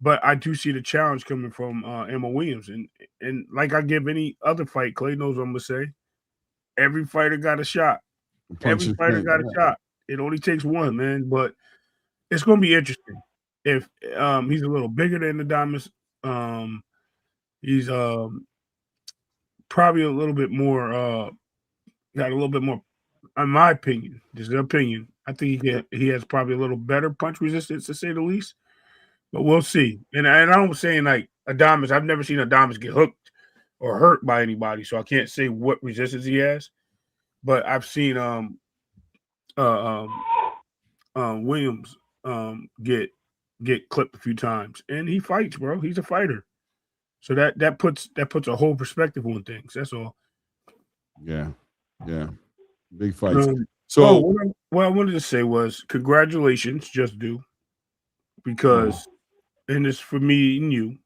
but I do see the challenge coming from Emma Williams. And like I give any other fight, Clay knows what I'm gonna say. Every fighter got a shot. Every fighter got a shot. It only takes one, man. But it's gonna be interesting. If he's a little bigger than Adames, he's probably a little bit more got a little bit more, in my opinion, just an opinion. I think he has probably a little better punch resistance, to say the least. But we'll see. And I'm saying like Adames, I've never seen Adames get hooked or hurt by anybody, so I can't say what resistance he has. But I've seen Williams get clipped a few times, and he fights, bro. He's a fighter, so that puts a whole perspective on things. That's all. Yeah, big fights. So what I wanted to say was congratulations, Just Do, because and it's for me and you.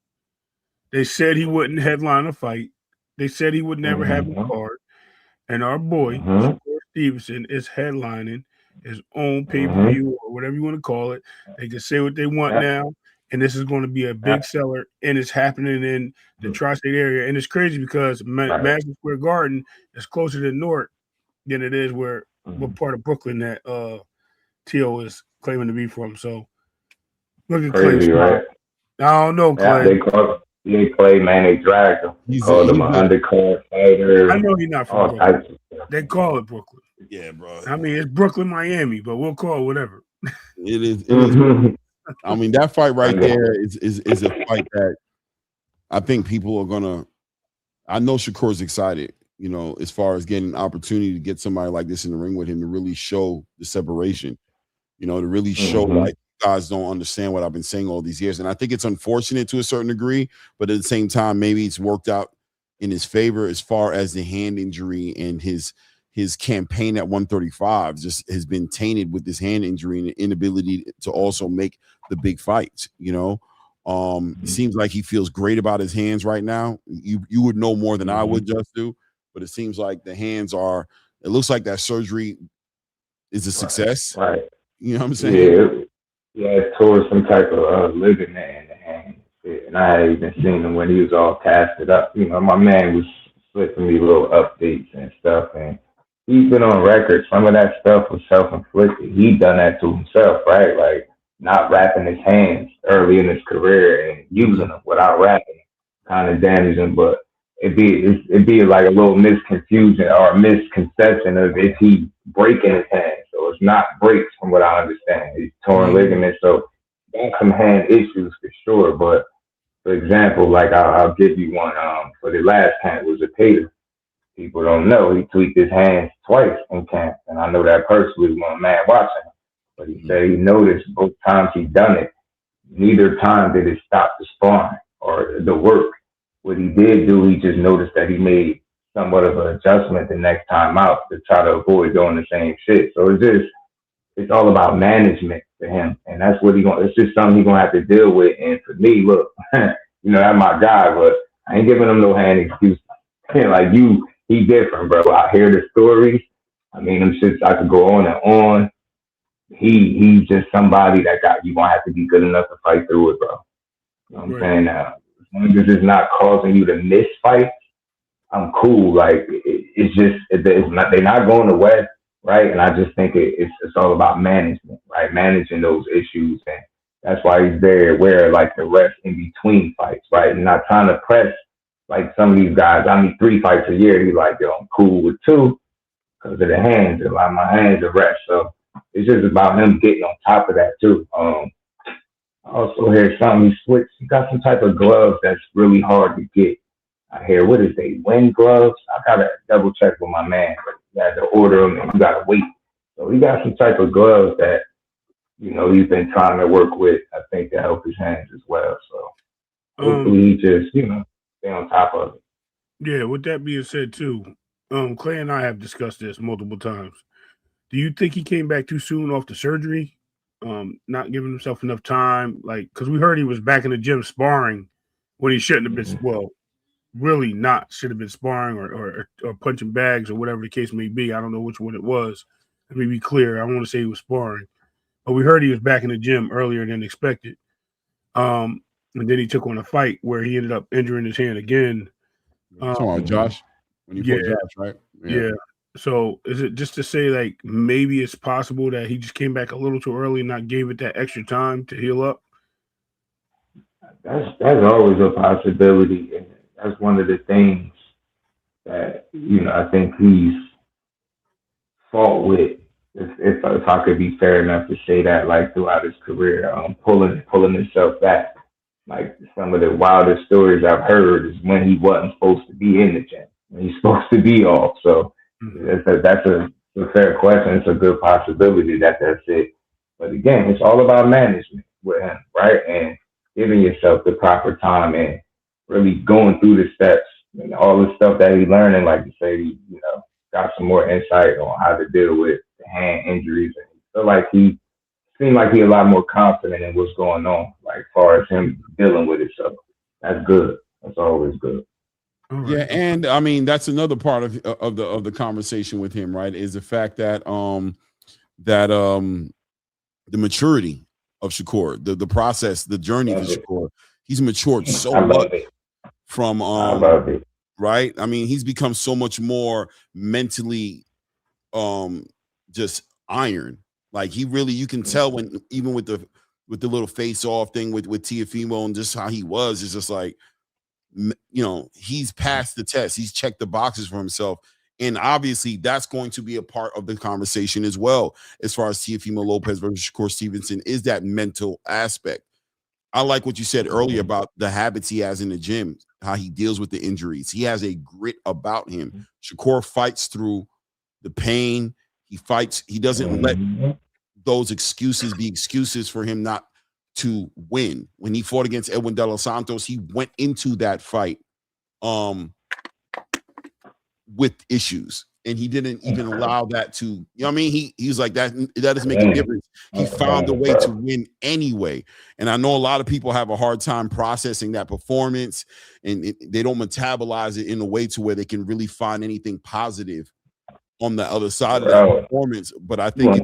They said he wouldn't headline a fight. They said he would never have a card, and our boy Shakur Stevenson is headlining his own pay-per-view or whatever you want to call it. They can say what they want now, and this is going to be a big seller, and it's happening in the tri-state area. And it's crazy because Madison Square Garden is closer to Newark than it is what part of Brooklyn that T.O. is claiming to be from. So look at Clay. Right? I don't know, Clay. They Clay, man, they dragged him. Called him an undercard fighter. I know he's not from Brooklyn. They call it Brooklyn. Yeah, bro. I mean, it's Brooklyn, Miami, but we'll call it whatever. It is. I mean, that fight right there is a fight that I think people are gonna. I know Shakur's excited, you know, as far as getting an opportunity to get somebody like this in the ring with him to really show the separation, you know, to really show like guys don't understand what I've been saying all these years. And I think it's unfortunate to a certain degree, but at the same time, maybe it's worked out in his favor as far as the hand injury and his campaign at 135 just has been tainted with this hand injury and the inability to also make the big fights, you know. It seems like he feels great about his hands right now. You would know more than I would, Just Do, but it seems like the hands are, it looks like that surgery is a success. Right. You know what I'm saying? Yeah, it tore some type of ligament in the hand. And I had even seen him when he was all casted up. You know, my man was slipping me little updates and stuff, and he's been on record. Some of that stuff was self-inflicted. He done that to himself, right? Like not wrapping his hands early in his career and using them without wrapping, kind of damaged him. But it'd be like a little misconfusion or misconception of if he breaking his hand. So it's not breaks from what I understand. He's torn ligaments, so got some hand issues for sure. But for example, like I'll give you one. For the last hand was a Tater. People don't know he tweaked his hands twice in camp, and I know that personally when a man watching him. But he said he noticed both times he done it, neither time did it stop the sparring or the work. What he did do, he just noticed that he made somewhat of an adjustment the next time out to try to avoid doing the same shit. So it's all about management for him, and that's what it's just something he's gonna have to deal with. And for me, look, you know, that's my guy, but I ain't giving him no hand excuse. Like he different, bro. I hear the stories. I mean, them shits I could go on and on. He's just somebody that you gonna have to be good enough to fight through it, bro. You know what I'm saying? As long as it's not causing you to miss fights, I'm cool. Like it's just they're not going to West, right? And I just think it's all about management, right? Managing those issues, and that's why he's very aware, like the rest in between fights, right? And not trying to press like some of these guys. I mean, 3 fights a year. He's like, yo, I'm cool with 2 because of the hands, and like my hands are rest. So it's just about him getting on top of that too. I also hear something he switched. He got some type of gloves that's really hard to get. I hear, what is they, wind gloves? I gotta double check with my man. You had to order them and you gotta wait. So he got some type of gloves that, you know, he's been trying to work with, I think, to help his hands as well. So hopefully he just, you know, stay on top of it. Yeah, with that being said too, Clay and I have discussed this multiple times. Do you think he came back too soon off the surgery? Not giving himself enough time, like, because we heard he was back in the gym sparring when he shouldn't have been. Well, really not should have been sparring or punching bags or whatever the case may be. I don't know which one it was. Let me be clear. I want to say he was sparring, but we heard he was back in the gym earlier than expected. And then he took on a fight where he ended up injuring his hand again. Talking about Josh when you fought Josh, right? Yeah. So is it just to say like maybe it's possible that he just came back a little too early and not gave it that extra time to heal up? That's always a possibility, and that's one of the things that I think he's fought with. If I could be fair enough to say that, like throughout his career, pulling himself back. Like some of the wildest stories I've heard is when he wasn't supposed to be in the gym, when he's supposed to be off. So that's a fair question. It's a good possibility that that's it. But again, it's all about management with him, right? And giving yourself the proper time and really going through the steps and all the stuff that he learned. And like you say, got some more insight on how to deal with the hand injuries. And I feel like he seemed like he's a lot more confident in what's going on, like as far as him dealing with it. So that's good. That's always good. Yeah, and I mean that's another part of the conversation with him, right? Is the fact that the maturity of Shakur, the process, the journey of Shakur, he's matured so much from right. I mean, he's become so much more mentally just iron. Like he really, you can tell when even with the little face off thing with Teofimo and just how he was, it's just like, he's passed the test. He's checked the boxes for himself. And obviously that's going to be a part of the conversation as well, as far as Teofimo Lopez versus Shakur Stevenson, is that mental aspect. I like what you said earlier about the habits he has in the gym, how he deals with the injuries. He has a grit about him. Shakur fights through the pain. He fights. He doesn't let those excuses be excuses for him not to win. When he fought against Edwin De Los Santos, he went into that fight with issues, and he didn't even allow that to, I mean, he was like that doesn't make a difference. He found a way to win anyway. And I know a lot of people have a hard time processing that performance, and they don't metabolize it in a way to where they can really find anything positive on the other side of that performance. But I think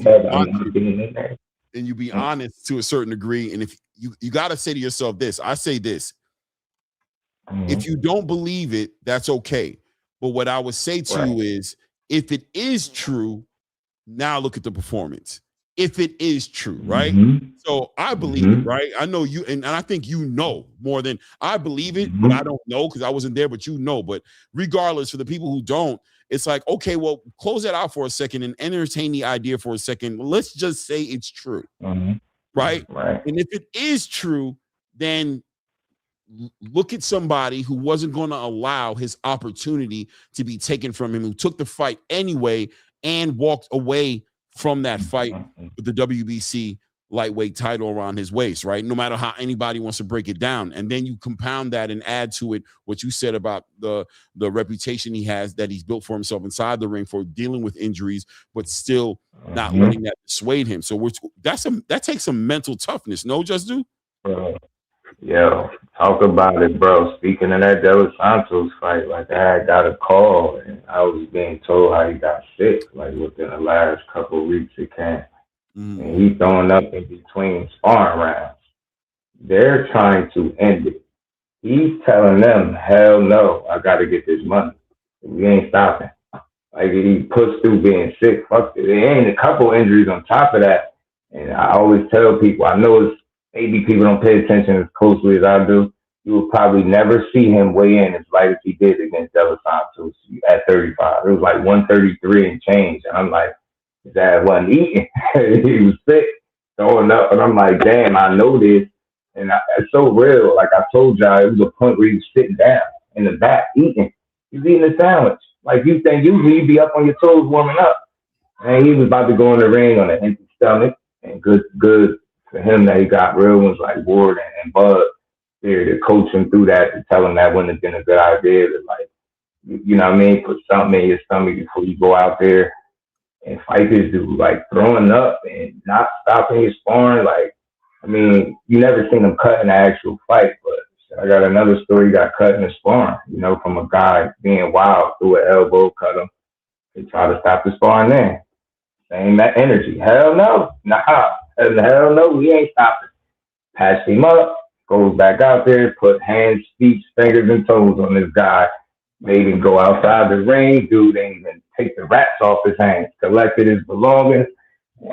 if you be honest to a certain degree, and if you got to say to yourself this, I say this, if you don't believe it, that's okay. But what I would say to you is, if it is true, now look at the performance. If it is true, right? So I believe it, right? I know you, and I think you know more than I believe it, but I don't know because I wasn't there, but you know. But regardless, for the people who don't, it's like, okay, well, close that out for a second and entertain the idea for a second. Let's just say it's true, right? And if it is true, then look at somebody who wasn't going to allow his opportunity to be taken from him, who took the fight anyway and walked away from that fight with the WBC lightweight title around his waist, right? No matter how anybody wants to break it down. And then you compound that and add to it what you said about the reputation he has, that he's built for himself inside the ring for dealing with injuries, but still not letting that dissuade him. So that takes some mental toughness. No, Just Do? Yo, talk about it, bro. Speaking of that De Los Santos fight, like I got a call and I was being told how he got sick, like within the last couple of weeks it came. And he's throwing up in between sparring rounds. They're trying to end it. He's telling them, hell no, I got to get this money. We ain't stopping. Like he pushed through being sick. Fuck it. There ain't a couple injuries on top of that. And I always tell people, I know it's maybe people don't pay attention as closely as I do. You will probably never see him weigh in as light as he did against De Los Santos at 35. It was like 133 and change. And I'm like, his ass wasn't eating. He was sick, throwing up. And I'm like, damn, I know this. And it's so real. Like I told y'all, it was a point where he was sitting down in the back eating. He's eating a sandwich. Like you think usually you'd be up on your toes warming up. And he was about to go in the ring on an empty stomach. And good for him that he got real ones like Ward and Bud there to coach him through that, to tell him that wouldn't have been a good idea to, like, you know what I mean, put something in your stomach before you go out there and fight this dude, like throwing up and not stopping his sparring. Like, I mean, you never seen him cut in an actual fight, but I got another story. He got cut in the sparring, from a guy being wild, threw an elbow, cut him, and try to stop the sparring there. Same energy. Hell no. Nah. Hell no. We ain't stopping. Patch him up. Goes back out there. Put hands, feet, fingers, and toes on this guy. Made him go outside the ring. Dude ain't even take the wraps off his hands. Collected his belongings.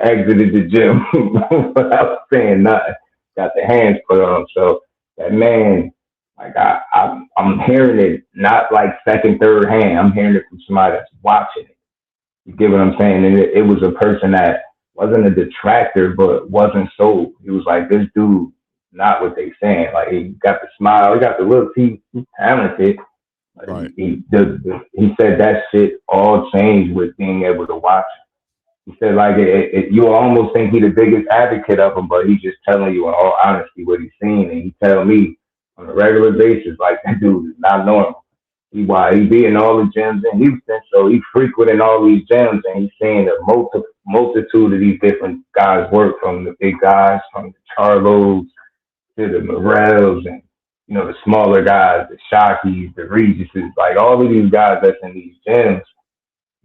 Exited the gym without saying nothing. Got the hands put on him. So that man, like I'm hearing it not like second, third hand. I'm hearing it from somebody that's watching it. You get what I'm saying? And it was a person that wasn't a detractor, but wasn't sold. He was like, this dude, not what they saying. Like, he got the smile, he got the look, he's talented. Right. He said that shit all changed with being able to watch him. He said, like, you almost think he the biggest advocate of him, but he's just telling you in all honesty what he's seen. And he tell me on a regular basis, like, that dude is not normal. He be in all the gyms in Houston, so he frequenting all these gyms, and he's seeing a multitude of these different guys work, from the big guys, from the Charlos to the Morels, and the smaller guys, the Shockies, the Regises, like all of these guys that's in these gyms.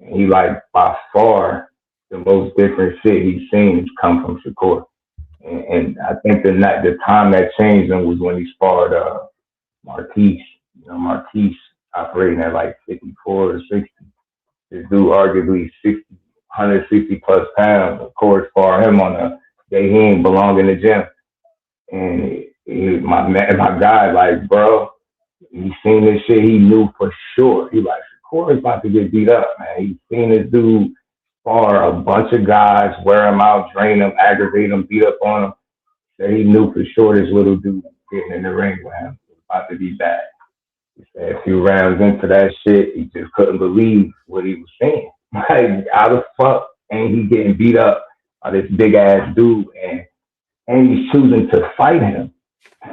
And he, like, by far the most different shit he's seen has come from Shakur. And I think the time that changed him was when he sparred Marquise. Marquise operating at like 54 or 60. This dude arguably 160 plus pounds. Of course, for him on a day he ain't belong in the gym. And my guy, like, bro, he seen this shit, he knew for sure. He like, Shakur is about to get beat up, man. He seen this dude spar a bunch of guys, wear him out, drain him, aggravate him, beat up on him. So he knew for sure this little dude getting in the ring with him was about to be bad. He said a few rounds into that shit, he just couldn't believe what he was seeing. Like, how the fuck ain't he getting beat up by this big ass dude, and he's choosing to fight him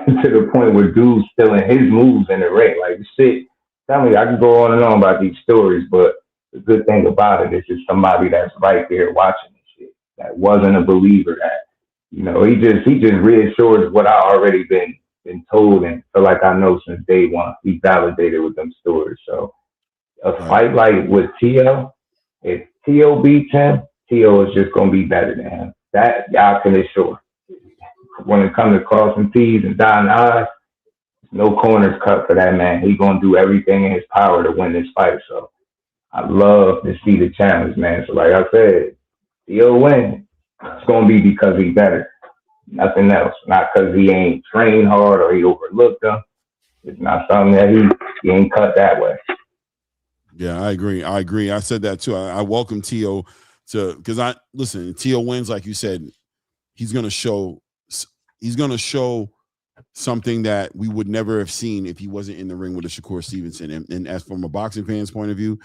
to the point where dude's still in his moves in the ring. Like, shit, tell me, I can go on and on about these stories, but the good thing about it is it's somebody that's right there watching this shit, that wasn't a believer, that, he just reassures what I already been told, and feel like I know since day one. He validated with them stories. So a fight like with T.O., if T.O. beats him, T.O. is just going to be better than him. That y'all can assure. When it comes to crossing T's and dotting I's, no corners cut for that man. He's going to do everything in his power to win this fight. So I love to see the challenge, man. So like I said, T.O. win. It's going to be because he's better. Nothing else. Not because he ain't trained hard or he overlooked them. It's not something that he ain't cut that way. Yeah, I agree. I said that too. I welcome T.O. because T.O. wins, like you said, he's gonna show something that we would never have seen if he wasn't in the ring with a Shakur Stevenson. And as from a boxing fan's point of view,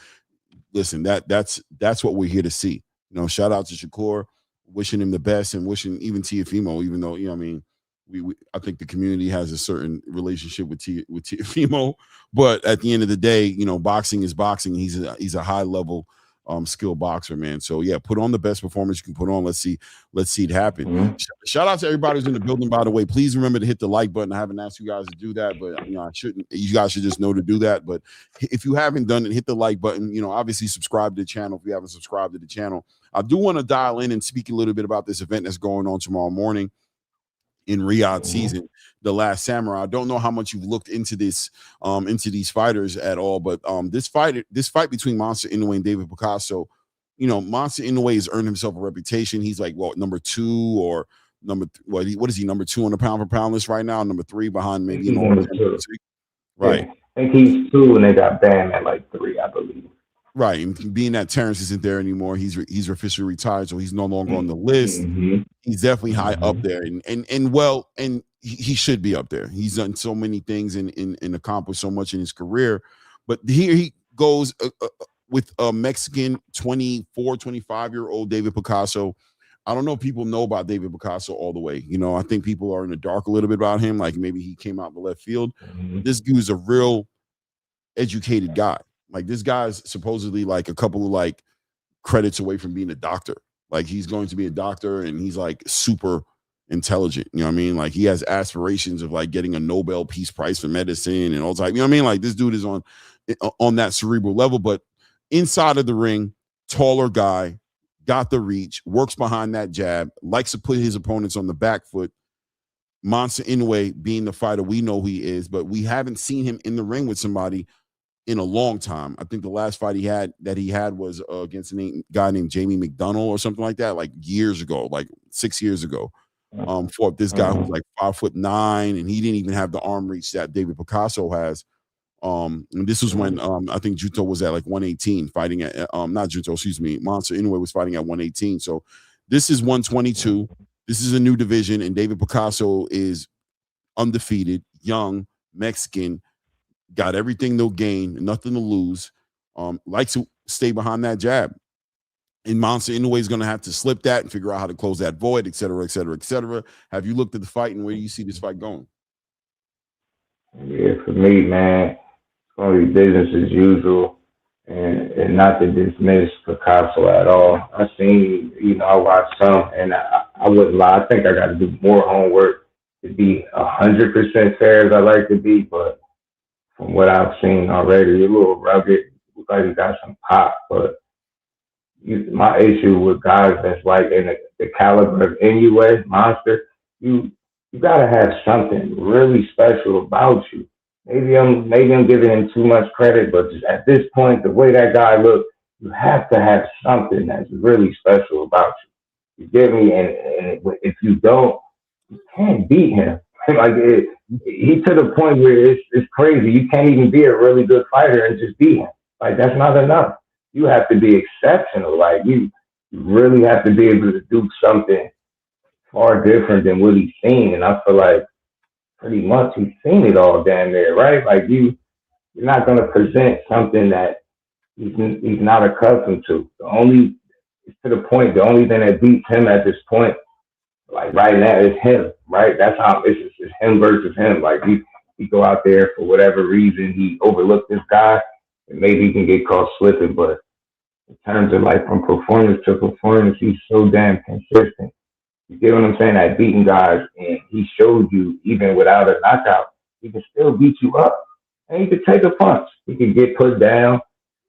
listen, that's what we're here to see. Shout out to Shakur, wishing him the best, and wishing even Teofimo, even though, I think the community has a certain relationship with Teofimo, but at the end of the day, boxing is boxing. He's a high level skilled boxer, man. So yeah, put on the best performance you can put on. Let's see it happen. Mm-hmm. Shout out to everybody who's in the building, by the way. Please remember to hit the like button. I haven't asked you guys to do that, but I shouldn't. You guys should just know to do that. But if you haven't done it, hit the like button. Obviously subscribe to the channel if you haven't subscribed to the channel. I do want to dial in and speak a little bit about this event that's going on tomorrow morning in Riyadh season, The Last Samurai. I don't know how much you've looked into this, into these fighters at all, but this fight between Monster Inoue and David Picasso, Monster Inoue has earned himself a reputation. He's like number 2 or what is he, number 2 on the pound for pound list right now, number 3 behind maybe number 2. Right. I think he's 2 and they got Bam at like 3, I believe. Right, and being that Terrence isn't there anymore, he's officially retired, so he's no longer on the list. Mm-hmm. He's definitely high up there, and he should be up there. He's done so many things and accomplished so much in his career, but here he goes with a Mexican 24, 25-year-old David Picasso. I don't know if people know about David Picasso all the way. I think people are in the dark a little bit about him, like maybe he came out in the left field. Mm-hmm. This dude's a real educated guy. Like, this guy's supposedly like a couple of like credits away from being a doctor. Like, he's going to be a doctor, and he's like super intelligent. You know what I mean? Like, he has aspirations of like getting a Nobel Peace Prize for medicine and all type. You know what I mean? Like, this dude is on that cerebral level, but inside of the ring, taller guy, got the reach, works behind that jab, likes to put his opponents on the back foot. Monster Inoue being the fighter we know he is, but we haven't seen him in the ring with somebody in a long time. I think the last fight he had was against a guy named Jamie McDonough or something like that, like years ago, like 6 years ago. Fought this guy who's like 5'9", and he didn't even have the arm reach that David Picasso has. And this was when I think Junto was at like 118, fighting at not Junto, excuse me, Monster Inoue was fighting at 118. So this is 122. This is a new division, and David Picasso is undefeated, young, Mexican, got everything to gain, nothing to lose. Likes to stay behind that jab. And Monster Inoue is going to have to slip that and figure out how to close that void, et cetera, et cetera, et cetera. Have you looked at the fight, and where do you see this fight going? Yeah, for me, man, it's going to be business as usual, and not to dismiss Picasso at all. I seen, I watched some, and I wouldn't lie. I think I got to do more homework to be 100% fair as I like to be, but from what I've seen already, a little rugged. Looks like he got some pop, but my issue with guys that's like in the caliber of Inoue, Monster, you gotta have something really special about you. Maybe I'm giving him too much credit, but just at this point, the way that guy looks, you have to have something that's really special about you. You get me? And if you don't, you can't beat him. Like he to the point where it's crazy. You can't even be a really good fighter and just beat him. Like that's not enough. You have to be exceptional. Like you really have to be able to do something far different than what he's seen. And I feel like pretty much he's seen it all damn near, right? Like you're not gonna present something that he's not accustomed to. The only thing that beats him at this point, like right now, is him, right? That's how it's him versus him. Like he go out there for whatever reason, he overlooked this guy, and maybe he can get caught slipping. But in terms of like from performance to performance, he's so damn consistent. You get what I'm saying? At beating guys, and he showed you even without a knockout, he can still beat you up, and he could take a punch. He could get put down.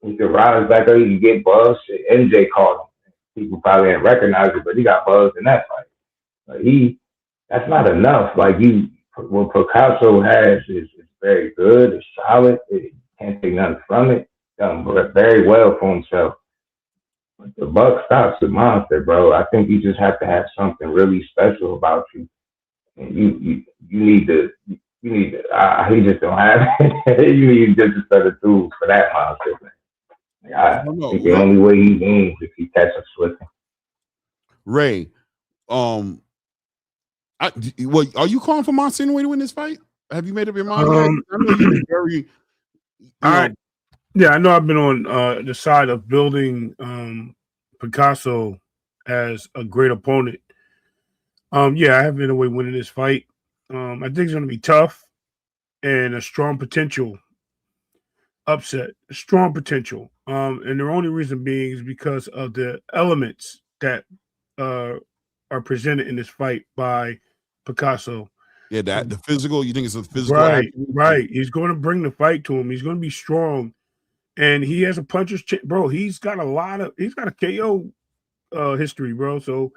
He could rise back up. He could get buzzed. MJ caught him. People probably didn't recognize it, but he got buzzed in that fight. But that's not enough. Like what Picasso has is very good. It's solid. It can't take nothing from it. Done very well for himself. But the buck stops with Monster, bro. I think you just have to have something really special about you, and you need to. He just don't have it. You need just a set of tools for that Monster. Like, I think the only way he wins if he catches slipping. Ray, are you calling for Monster Inoue to win this fight? Have you made up your mind? I know you've been very. Yeah, I know I've been on the side of building Picasso as a great opponent. Yeah, I have Inoue winning this fight. I think it's going to be tough and a strong potential upset. Strong potential. And the only reason being is because of the elements that are presented in this fight by Picasso. Yeah, the physical. You think it's a physical? Right. He's going to bring the fight to him. He's going to be strong. And he has a puncher's bro. He's got a KO history, bro. So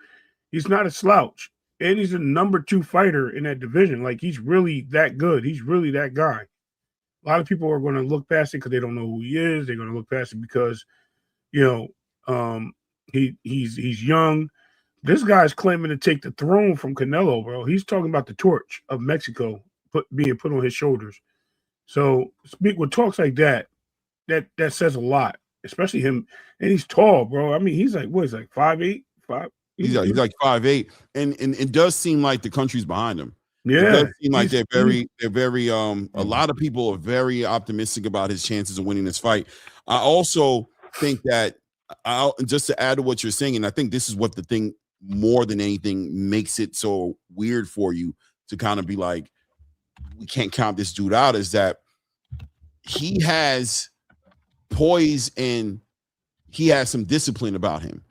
he's not a slouch. And he's a number 2 fighter in that division. Like he's really that good. He's really that guy. A lot of people are going to look past it because they don't know who he is. They're going to look past it because, he's young. This guy's claiming to take the throne from Canelo, bro. He's talking about the torch of Mexico being put on his shoulders. So speak with talks like that. That says a lot, especially him. And he's tall, bro. I mean, he's like, what is like 5'8"? He's like 5'8", and it does seem like the country's behind him. Yeah, it does seem like they're very. A lot of people are very optimistic about his chances of winning this fight. I also think that just to add to what you're saying, and I think this is what the thing more than anything makes it so weird for you to kind of be like, we can't count this dude out, is that he has poise and he has some discipline about him.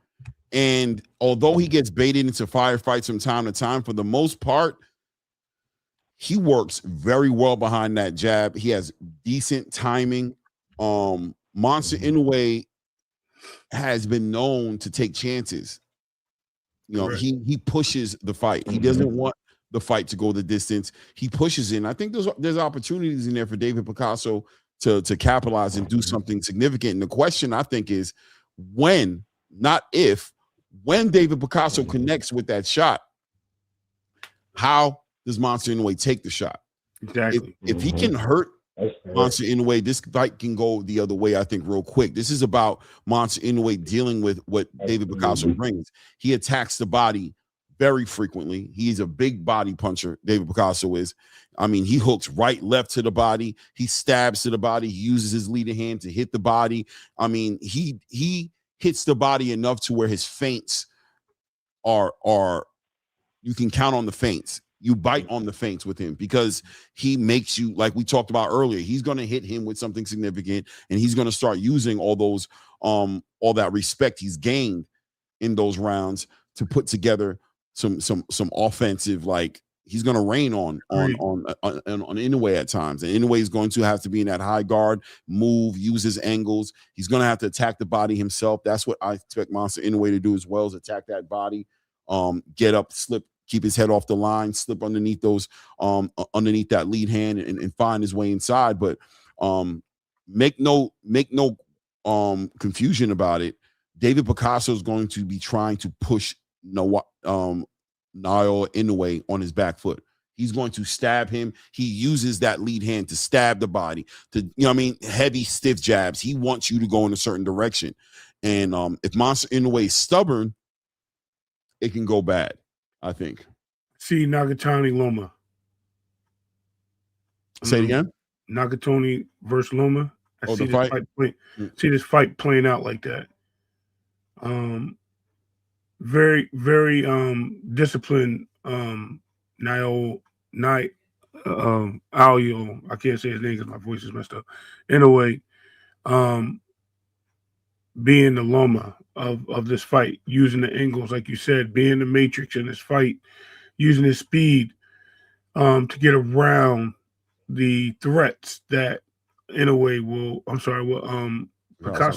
And although he gets baited into firefights from time to time, for the most part, he works very well behind that jab. He has decent timing. Monster Inoue has been known to take chances. You know, Correct. he pushes the fight. He doesn't want the fight to go the distance. He pushes in. I think there's opportunities in there for David Picasso to capitalize and do something significant. And the question I think is when, not if, when David Picasso connects with that shot, how does Monster Inoue take the shot? Exactly. If he can hurt Monster Inoue, this fight can go the other way, I think, real quick. This is about Monster Inoue dealing with what David Picasso brings. He attacks the body very frequently. He's a big body puncher, David Picasso is. I mean, he hooks right, left to the body. He stabs to the body. He uses his leading hand to hit the body. I mean, he hits the body enough to where his feints are you can count on the feints. You bite on the feints with him because he makes you, like we talked about earlier, he's going to hit him with something significant, and he's going to start using all those all that respect he's gained in those rounds to put together some offensive, like he's going to rain on Inoue at times, and Inoue is going to have to be in that high guard, move, use his angles. He's going to have to attack the body himself. That's what I expect Monster Inoue to do as well, is attack that body, get up, slip, keep his head off the line, slip underneath those, underneath that lead hand, and find his way inside. But make no confusion about it. David Picasso is going to be trying to push Naoya Inoue on his back foot. He's going to stab him. He uses that lead hand to stab the body, to, you know what I mean, heavy, stiff jabs. He wants you to go in a certain direction. And if Monster Inoue is stubborn, it can go bad, I think. See Nakatani Loma. Say it again. Nakatani versus Loma. I see the fight. See this fight playing out like that. Very, very disciplined. Naoya, I can't say his name because my voice is messed up. Anyway, being the Loma of this fight, using the angles, like you said, being the matrix in this fight, using his speed to get around the threats that Picasso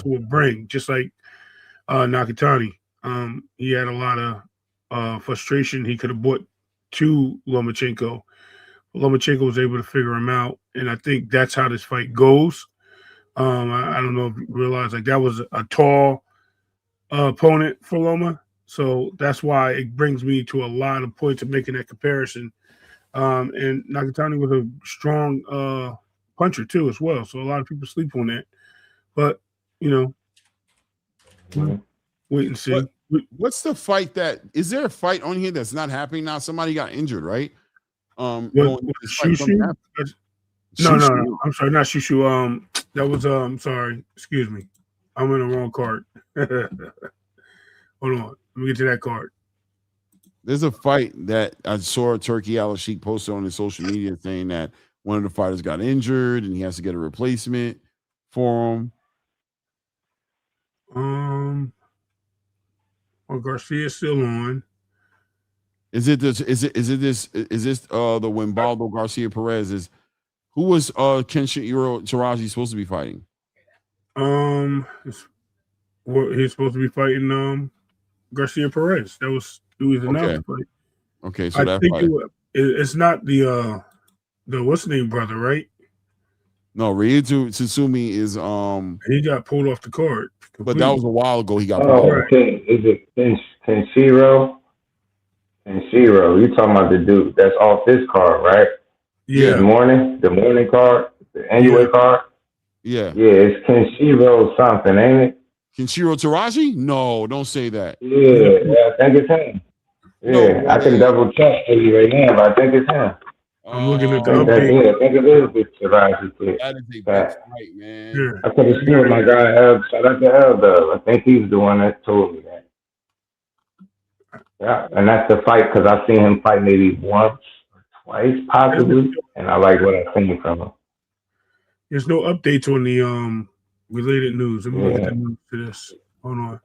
will bring, just like Nakatani. He had a lot of frustration he could have brought to Lomachenko. Lomachenko was able to figure him out, and I think that's how this fight goes. I don't know if you realize, like, that was a tall opponent for Loma, so that's why it brings me to a lot of points of making that comparison. And Nakatani was a strong puncher too, as well. So a lot of people sleep on that, but you know, wait and see. What's the fight is there a fight on here that's not happening now? Somebody got injured, right? Shushu? No. I'm sorry, not Shushu. That was sorry, excuse me. I'm in the wrong card. Hold on. Let me get to that card. There's a fight that I saw Turkey Al-Sheikh posted on his social media saying that one of the fighters got injured and he has to get a replacement for him. Well, Garcia's still on. Is this the Wimbaldo Garcia Perez? Who was Kenshiro Taraji supposed to be fighting? He's supposed to be fighting Garcia Perez. It was announced. Okay. Okay, so I think it's not the what's the name brother, right? No, Ryu Tsutsumi is he got pulled off the card. But that was a while ago. He got pulled off. Is it Kenshiro? Kenshiro, you talking about the dude that's off this card, right? Yeah. The morning card, the Inoue card. Yeah. Yeah, it's Kenshiro something, ain't it? Kenshiro Taraji? No, don't say that. Yeah, I think it's him. Yeah, no, I can double check for you right now, but I think it's him. I'm looking at the update. I think it is this Taraji kid. That is a big fight, man. Yeah. I could have sworn my guy shout out to Eldo. I think he's the one that told me that. Yeah, and that's the fight because I've seen him fight maybe once or twice, possibly, and I like what I've seen from him. There's no updates on the related news. Let me look at the news to this. Hold on.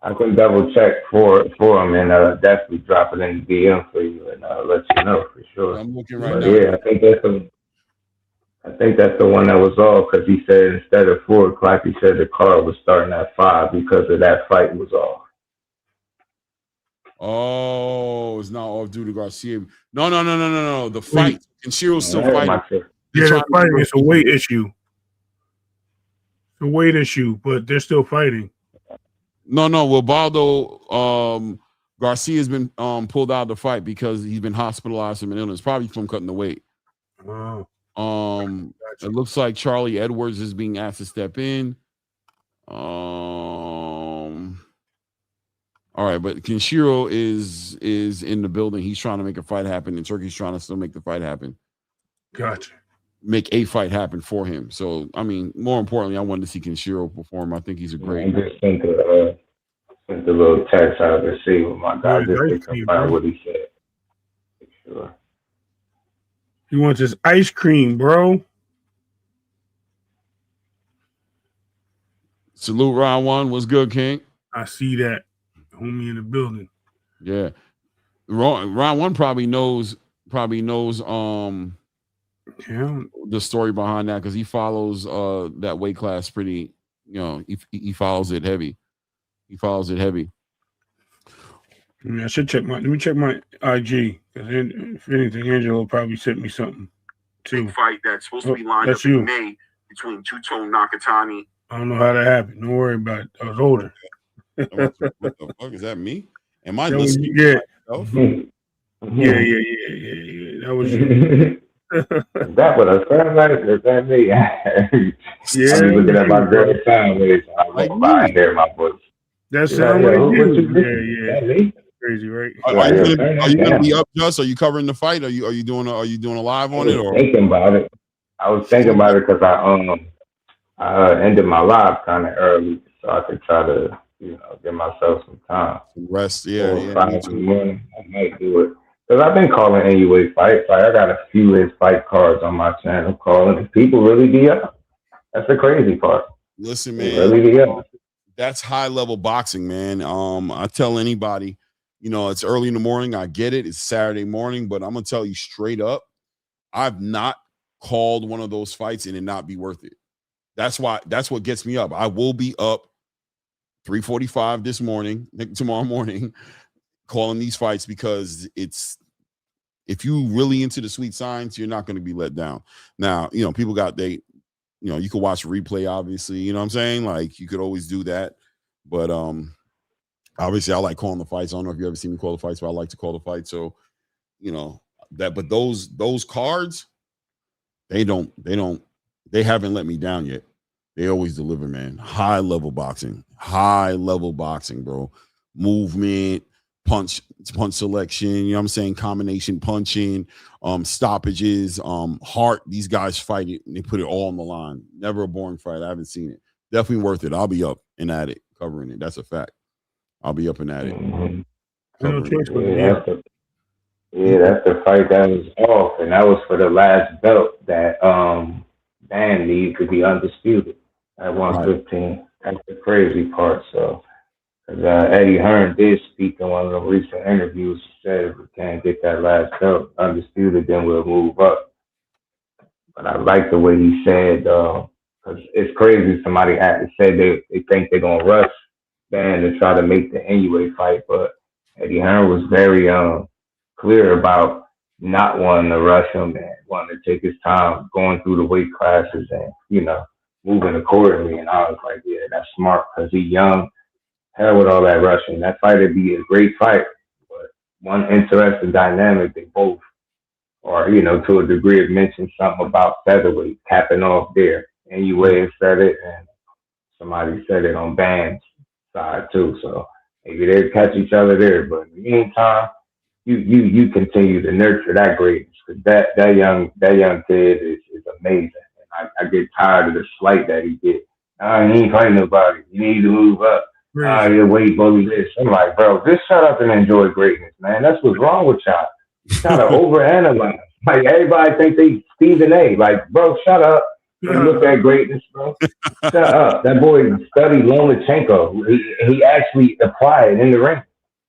I can double check for him and definitely drop it in the DM for you and let you know for sure. I'm looking right now. Yeah, I think I think that's the one that was off because he said instead of 4 o'clock, he said the card was starting at 5 because of that fight was off. Oh, it's not off due to Garcia. No. The fight. Kinshiro's still fighting. Yeah, they're fighting. It's a weight issue. It's a weight issue, but they're still fighting. No. Well, Baldo Garcia's been pulled out of the fight because he's been hospitalized from an illness, probably from cutting the weight. Oh. Gotcha. It looks like Charlie Edwards is being asked to step in. All right, but Kenshiro is in the building. He's trying to make a fight happen, and Turkey's trying to still make the fight happen. Gotcha. Make a fight happen for him. So, I mean, more importantly, I wanted to see Kenshiro perform. I think he's a great. I just sent a little text out to see what my guy just to confirm what he said. Sure. He wants his ice cream, bro. Salute round one. What's good, King? I see that. Homie in the building. Yeah. Round one probably knows the story behind that because he follows that weight class pretty, he follows it heavy. I should check let me check my IG because if anything, Angelo probably sent me something too. Big fight that's supposed to be lined up in May between Junto Nakatani. I don't know how that happened. Don't worry about it. I was older. What the fuck is that? Me? Am I listening? Yeah. Yeah. That was you. Is that what I sound like? Is that me? Yeah. I'm looking at my girl's sound. I'm like, I hear my voice. That sounds like you. Yeah. Me? Crazy, right? Are you gonna be up, Just? Are you covering the fight? Are you doing a live on it? Or thinking about it? I was thinking about it because I ended my live kind of early, so I could try to give myself some time. Some rest, yeah. 5 in the morning, I might do it. Because I've been calling Inoue fights. Like, I got a few of his fight cards on my channel calling. People really be up. That's the crazy part. Listen, man. Really be up. That's high-level boxing, man. I tell anybody, it's early in the morning. I get it. It's Saturday morning. But I'm going to tell you straight up, I've not called one of those fights and it not be worth it. That's what gets me up. I will be up 3:45 tomorrow morning, calling these fights because if you really into the sweet science, you're not going to be let down. Now, people you could watch a replay, obviously, you know what I'm saying? Like, you could always do that. But obviously I like calling the fights. I don't know if you ever seen me call the fights, but I like to call the fight. So, but those cards, they haven't let me down yet. They always deliver, man. High level boxing, bro. Movement, punch selection, you know what I'm saying? Combination punching, stoppages, heart. These guys fight it and they put it all on the line. Never a boring fight. I haven't seen it. Definitely worth it. I'll be up and at it, covering it. That's a fact. I'll be up and at it. Mm-hmm. That's the fight that was off, and that was for the last belt that Dan needs to be undisputed at 115. That's the crazy part. So, Eddie Hearn did speak in one of the recent interviews. He said if we can't get that last belt undisputed, then we'll move up. But I like the way he said, because it's crazy. Somebody said they think they're gonna rush Dan to try to make the Inoue fight, but Eddie Hearn was very clear about not wanting to rush him and wanting to take his time going through the weight classes and moving accordingly. And I was like, yeah, that's smart because he's young. Hell with all that rushing. That fight would be a great fight, but one interesting dynamic. They both are, to a degree, have mentioned something about featherweight capping off there. Inoue said it, and somebody said it on Band's side too. So maybe they'll catch each other there. But in the meantime, you continue to nurture that greatness because that young kid is amazing. And I get tired of the slight that he gets. He ain't fighting nobody. You need to move up. Your weight bully this. I'm like, bro, just shut up and enjoy greatness, man. That's what's wrong with y'all. You gotta overanalyze. Like, everybody think they Stephen A. Like, bro, shut up and look at greatness, bro. Shut up. That boy studied Lomachenko. He actually applied it in the ring.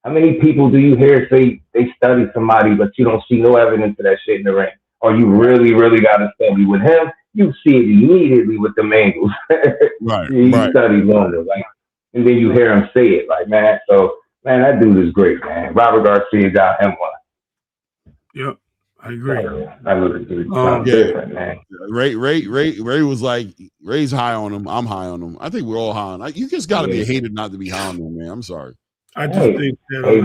How many people do you hear say they study somebody, but you don't see no evidence of that shit in the ring? Or you really, really got to study with him? you see it immediately with the angles. Right, You right. study longer, like, and then you hear him say it, like, man. So, man, that dude is great, man. Robert Garcia got him one. Yep, I agree. That look something Um, Yeah. different, man. Ray was like, Ray's high on him. I'm high on him. I think we're all high on. You just got to be a hater not to be high on him, man. I'm sorry. I just Hey, think that. hey,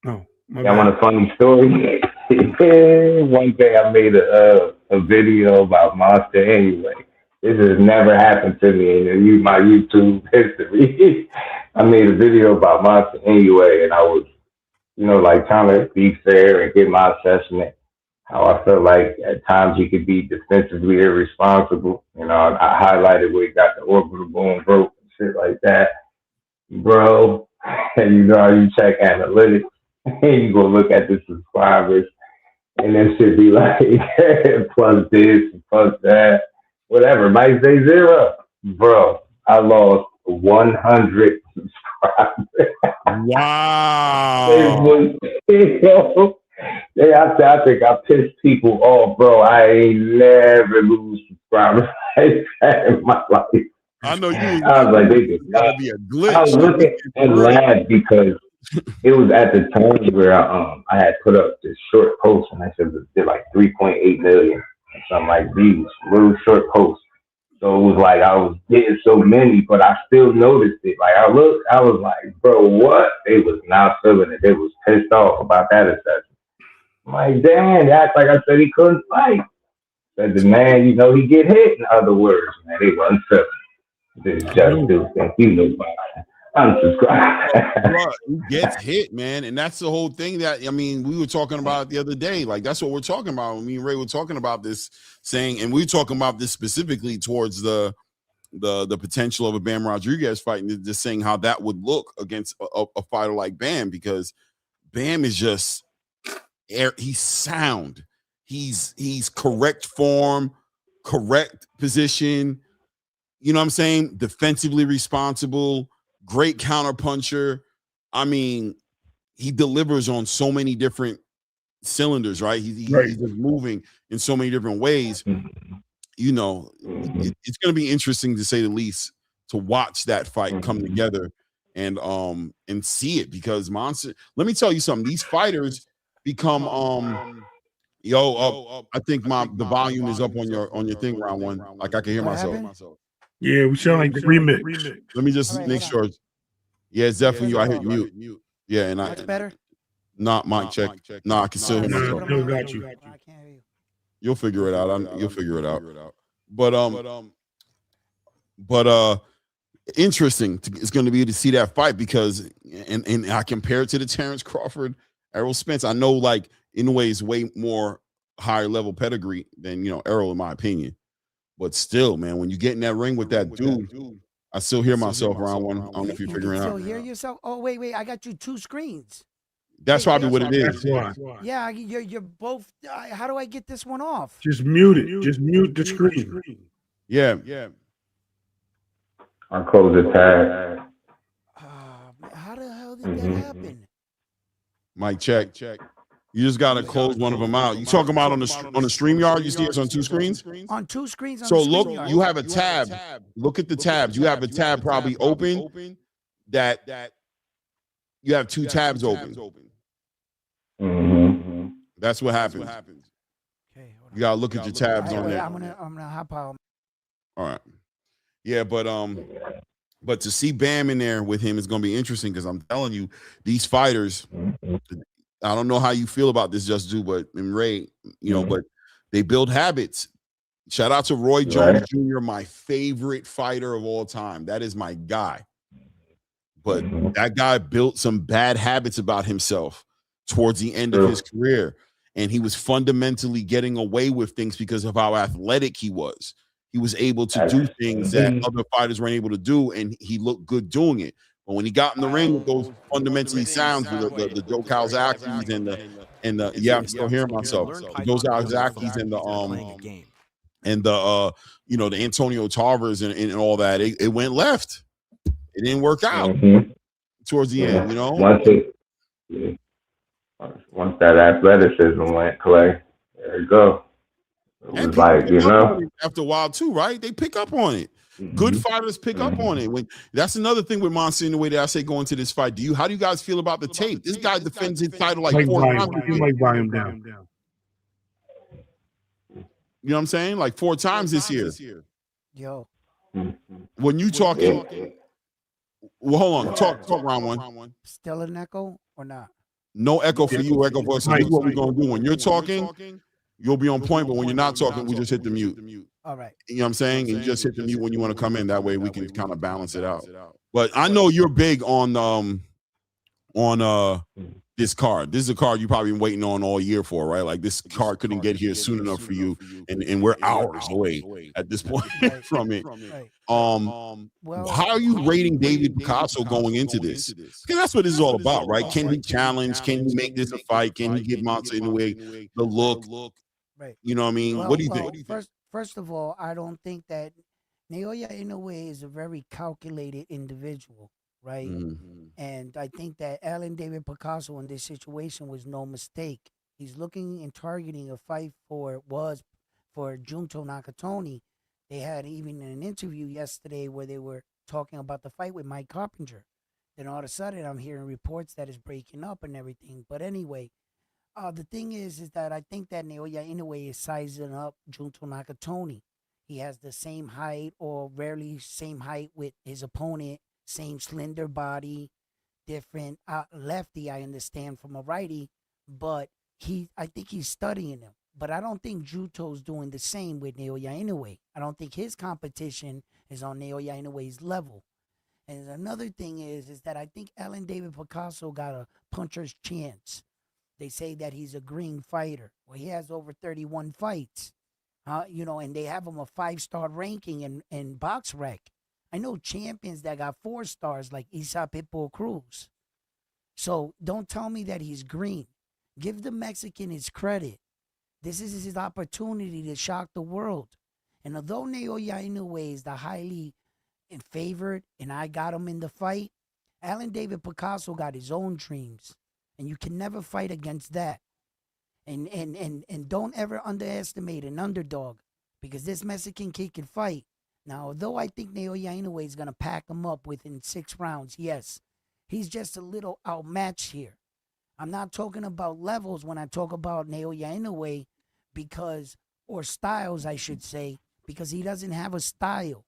No, my I want bad. a funny story. One day I made a video about Monster anyway. This has never happened to me in my YouTube history. I made a video about Monster anyway, and I was, like trying to be fair and get my assessment. How I felt like at times he could be defensively irresponsible. I highlighted where he got the orbital bone broke and shit like that, bro. And you check analytics and you go look at the subscribers, and then shit be like plus this, plus that, whatever. Might say zero, bro. I lost 100 subscribers. Wow. I think I pissed people off, bro. I ain't never lose subscribers like that in my life. I know you. I was like, they gotta be a glitch. I was looking and laughed because it was at the time where I had put up this short post, and I said it did like 3.8 million or something like these little short posts. So it was like I was getting so many, but I still noticed it. Like I was like, bro, what? They was not feeling it. They was pissed off about that assessment. I'm like, damn, act like I said he couldn't fight. Said the man, he get hit. In other words, man, they wasn't feeling. This just do think unsubscribe. He gets hit, man, and that's the whole thing that we were talking about the other day. Like that's what we're talking about. Me and Ray were talking about this, saying, and we were talking about this specifically towards the potential of a Bam Rodriguez fight, and just saying how that would look against a fighter like Bam, because Bam is just he's sound. He's correct form, correct position. You know what I'm saying? Defensively responsible, great counterpuncher. He delivers on so many different cylinders, right? He's just moving in so many different ways. It's going to be interesting, to say the least, to watch that fight come together and see it, because Monster. Let me tell you something. These fighters become I think the volume is up on your thing, round one. Like I can hear myself. Yeah, we sound like the remix. Let me just make sure. Yeah, it's definitely you. I hit mute. Yeah, and Much better. Not mic check. No, I can still hear myself. Still got you. I can't hear you. You'll figure it out. You'll figure it out. But interesting. It's going to be to see that fight, because and I compare it to the Terrence Crawford, Errol Spence. I know, like, Inoue is way more higher level pedigree than Errol, in my opinion. But still, man, when you get in that ring with that dude, I still hear myself round one. I don't know if you're figuring it out. You still hear yourself? Oh, wait. I got you two screens. That's probably what it is. That's why. Yeah, you're both. How do I get this one off? Just mute it. Just mute the screen. Yeah. I'll close the tab. How the hell did that happen? Mic check. You just gotta close one of them out. You talking about on the StreamYard? You see us on two screens? On two screens. So look, you have a tab. Look at the tabs. You have a tab probably open that you have two tabs open. Mm-hmm. That's what happens. Okay, You gotta look at your tabs on there. I'm gonna hop out. All right. Yeah, but to see Bam in there with him is gonna be interesting, because I'm telling you, these fighters. I don't know how you feel about this, Just Do, but and Ray, but they build habits. Shout out to Roy Jones Jr., my favorite fighter of all time. That is my guy. But that guy built some bad habits about himself towards the end of his career. And he was fundamentally getting away with things because of how athletic he was. He was able to do things that other fighters weren't able to do, and he looked good doing it. But when he got in the ring with those fundamentally sounds, with the Joe Calzakis and the I'm still hearing myself. Those Calzakis and the the Antonio Tarvers and all that, it went left. It didn't work out towards the end, Once that athleticism went, Clay, there you go. It And was people like, pick up on it after a while too, right? They pick up on it. Good fighters pick up on it. When that's another thing with Monson in the way that I say go into this fight. How do you guys feel about the tape? This guy defends his title like 4 times. You might buy him down. You know what I'm saying? Like 4 times this year. Yo, When you talking, well, hold on. Talk round one. still an echo or not? No echo for you, echo for us. This is what we're gonna do. When you're talking, you'll be on point, but when you're not talking, we just hit the mute. All right. You know what I'm saying? And you just hit the mute when you want to come in. That way we can kind of balance it out. But I know you're big on this card. This is a card you probably been waiting on all year for, right? Like this card couldn't get here soon enough for you, and we're hours away at this point from it. Well, How are you rating David Picasso going into this? Because that's what this is all about, right? Can he challenge? Can he make this a fight? Can he give Monster Inoue the look? right. You know what I mean? Well, What do you think? First of all, I don't think that Naoya Inoue is a very calculated individual, right? And I think that Alan David Picasso in this situation was no mistake. He's looking and targeting a fight for Junto Nakatani. They had even an interview yesterday where they were talking about the fight with Mike Carpenter. Then all of a sudden, I'm hearing reports that it's breaking up and everything. But anyway, the thing is that I think that Naoya Inoue is sizing up Junto Nakatani. He has the same height or rarely same height with his opponent, same slender body, different lefty, I understand, from a righty, but I think he's studying him. But I don't think Junto's doing the same with Naoya Inoue. I don't think his competition is on Naoya Inoue's level. And another thing is that I think Alan David Picasso got a puncher's chance. They say that he's a green fighter. Well, he has over 31 fights. And they have him a 5-star ranking in BoxRec. I know champions that got 4 stars like Isa Pitbull Cruz. So don't tell me that he's green. Give the Mexican his credit. This is his opportunity to shock the world. And although Naoya Inoue is the highly favored and I got him in the fight, Alan David Picasso got his own dreams. And you can never fight against that. And don't ever underestimate an underdog because this Mexican kid can fight. Now, although I think Naoya Inoue is going to pack him up within 6 rounds, yes, he's just a little outmatched here. I'm not talking about levels when I talk about Naoya Inoue or styles, I should say, because he doesn't have a style.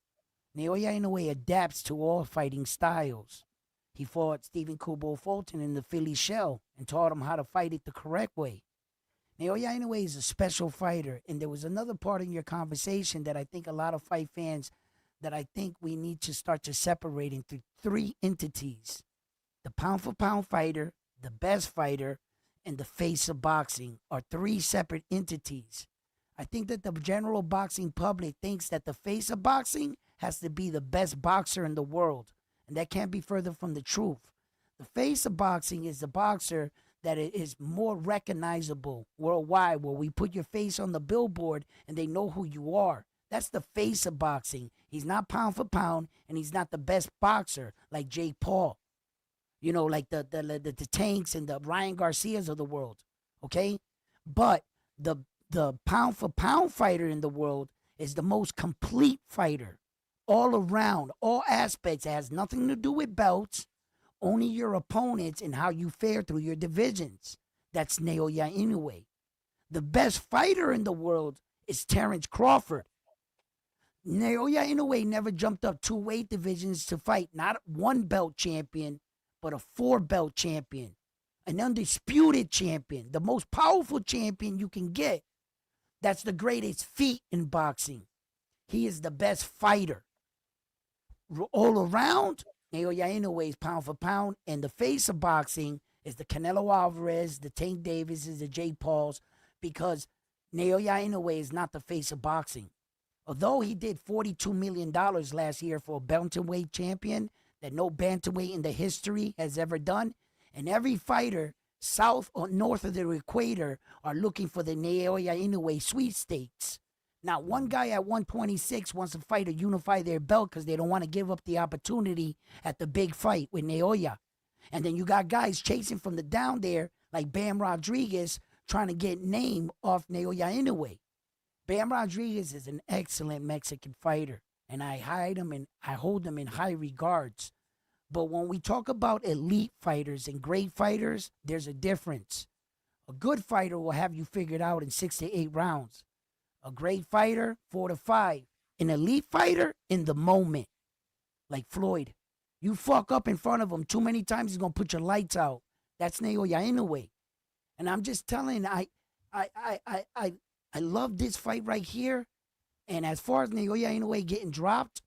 Naoya Inoue adapts to all fighting styles. He fought Stephen Kubo Fulton in the Philly Shell and taught him how to fight it the correct way. Naoya Inoue is a special fighter, and there was another part in your conversation that I think a lot of fight fans that I think we need to start to separate into 3 entities. The pound-for-pound fighter, the best fighter, and the face of boxing are 3 separate entities. I think that the general boxing public thinks that the face of boxing has to be the best boxer in the world, and that can't be further from the truth. The face of boxing is the boxer that it is more recognizable worldwide, where we put your face on the billboard and they know who you are. That's the face of boxing. He's not pound for pound, and he's not the best boxer like Jake Paul. Like the Tanks and the Ryan Garcias of the world, okay? But the pound for pound fighter in the world is the most complete fighter, all around, all aspects. It has nothing to do with belts. Only your opponents and how you fare through your divisions. That's Naoya Inoue. The best fighter in the world is Terrence Crawford. Naoya Inoue never jumped up 2 weight divisions to fight not 1 belt champion, but a 4 belt champion, an undisputed champion, the most powerful champion you can get. That's the greatest feat in boxing. He is the best fighter. All around, Naoya Inoue is pound for pound, and the face of boxing is the Canelo Alvarez, the Tank Davises, the Jake Pauls, because Naoya Inoue is not the face of boxing. Although he did $42 million last year for a bantamweight champion that no bantamweight in the history has ever done, and every fighter south or north of the equator are looking for the Naoya Inoue sweepstakes. Now, one guy at 126 wants to fight or unify their belt because they don't want to give up the opportunity at the big fight with Naoya. And then you got guys chasing from the down there like Bam Rodriguez trying to get name off Naoya Inoue. Bam Rodriguez is an excellent Mexican fighter, and I hold him in high regards. But when we talk about elite fighters and great fighters, there's a difference. A good fighter will have you figured out in 6 to 8 rounds. A great fighter, 4 to 5. An elite fighter, in the moment, like Floyd. You fuck up in front of him too many times, he's gonna put your lights out. That's Naoya Inoue. And I'm just telling, I love this fight right here. And as far as Naoya Inoue getting dropped,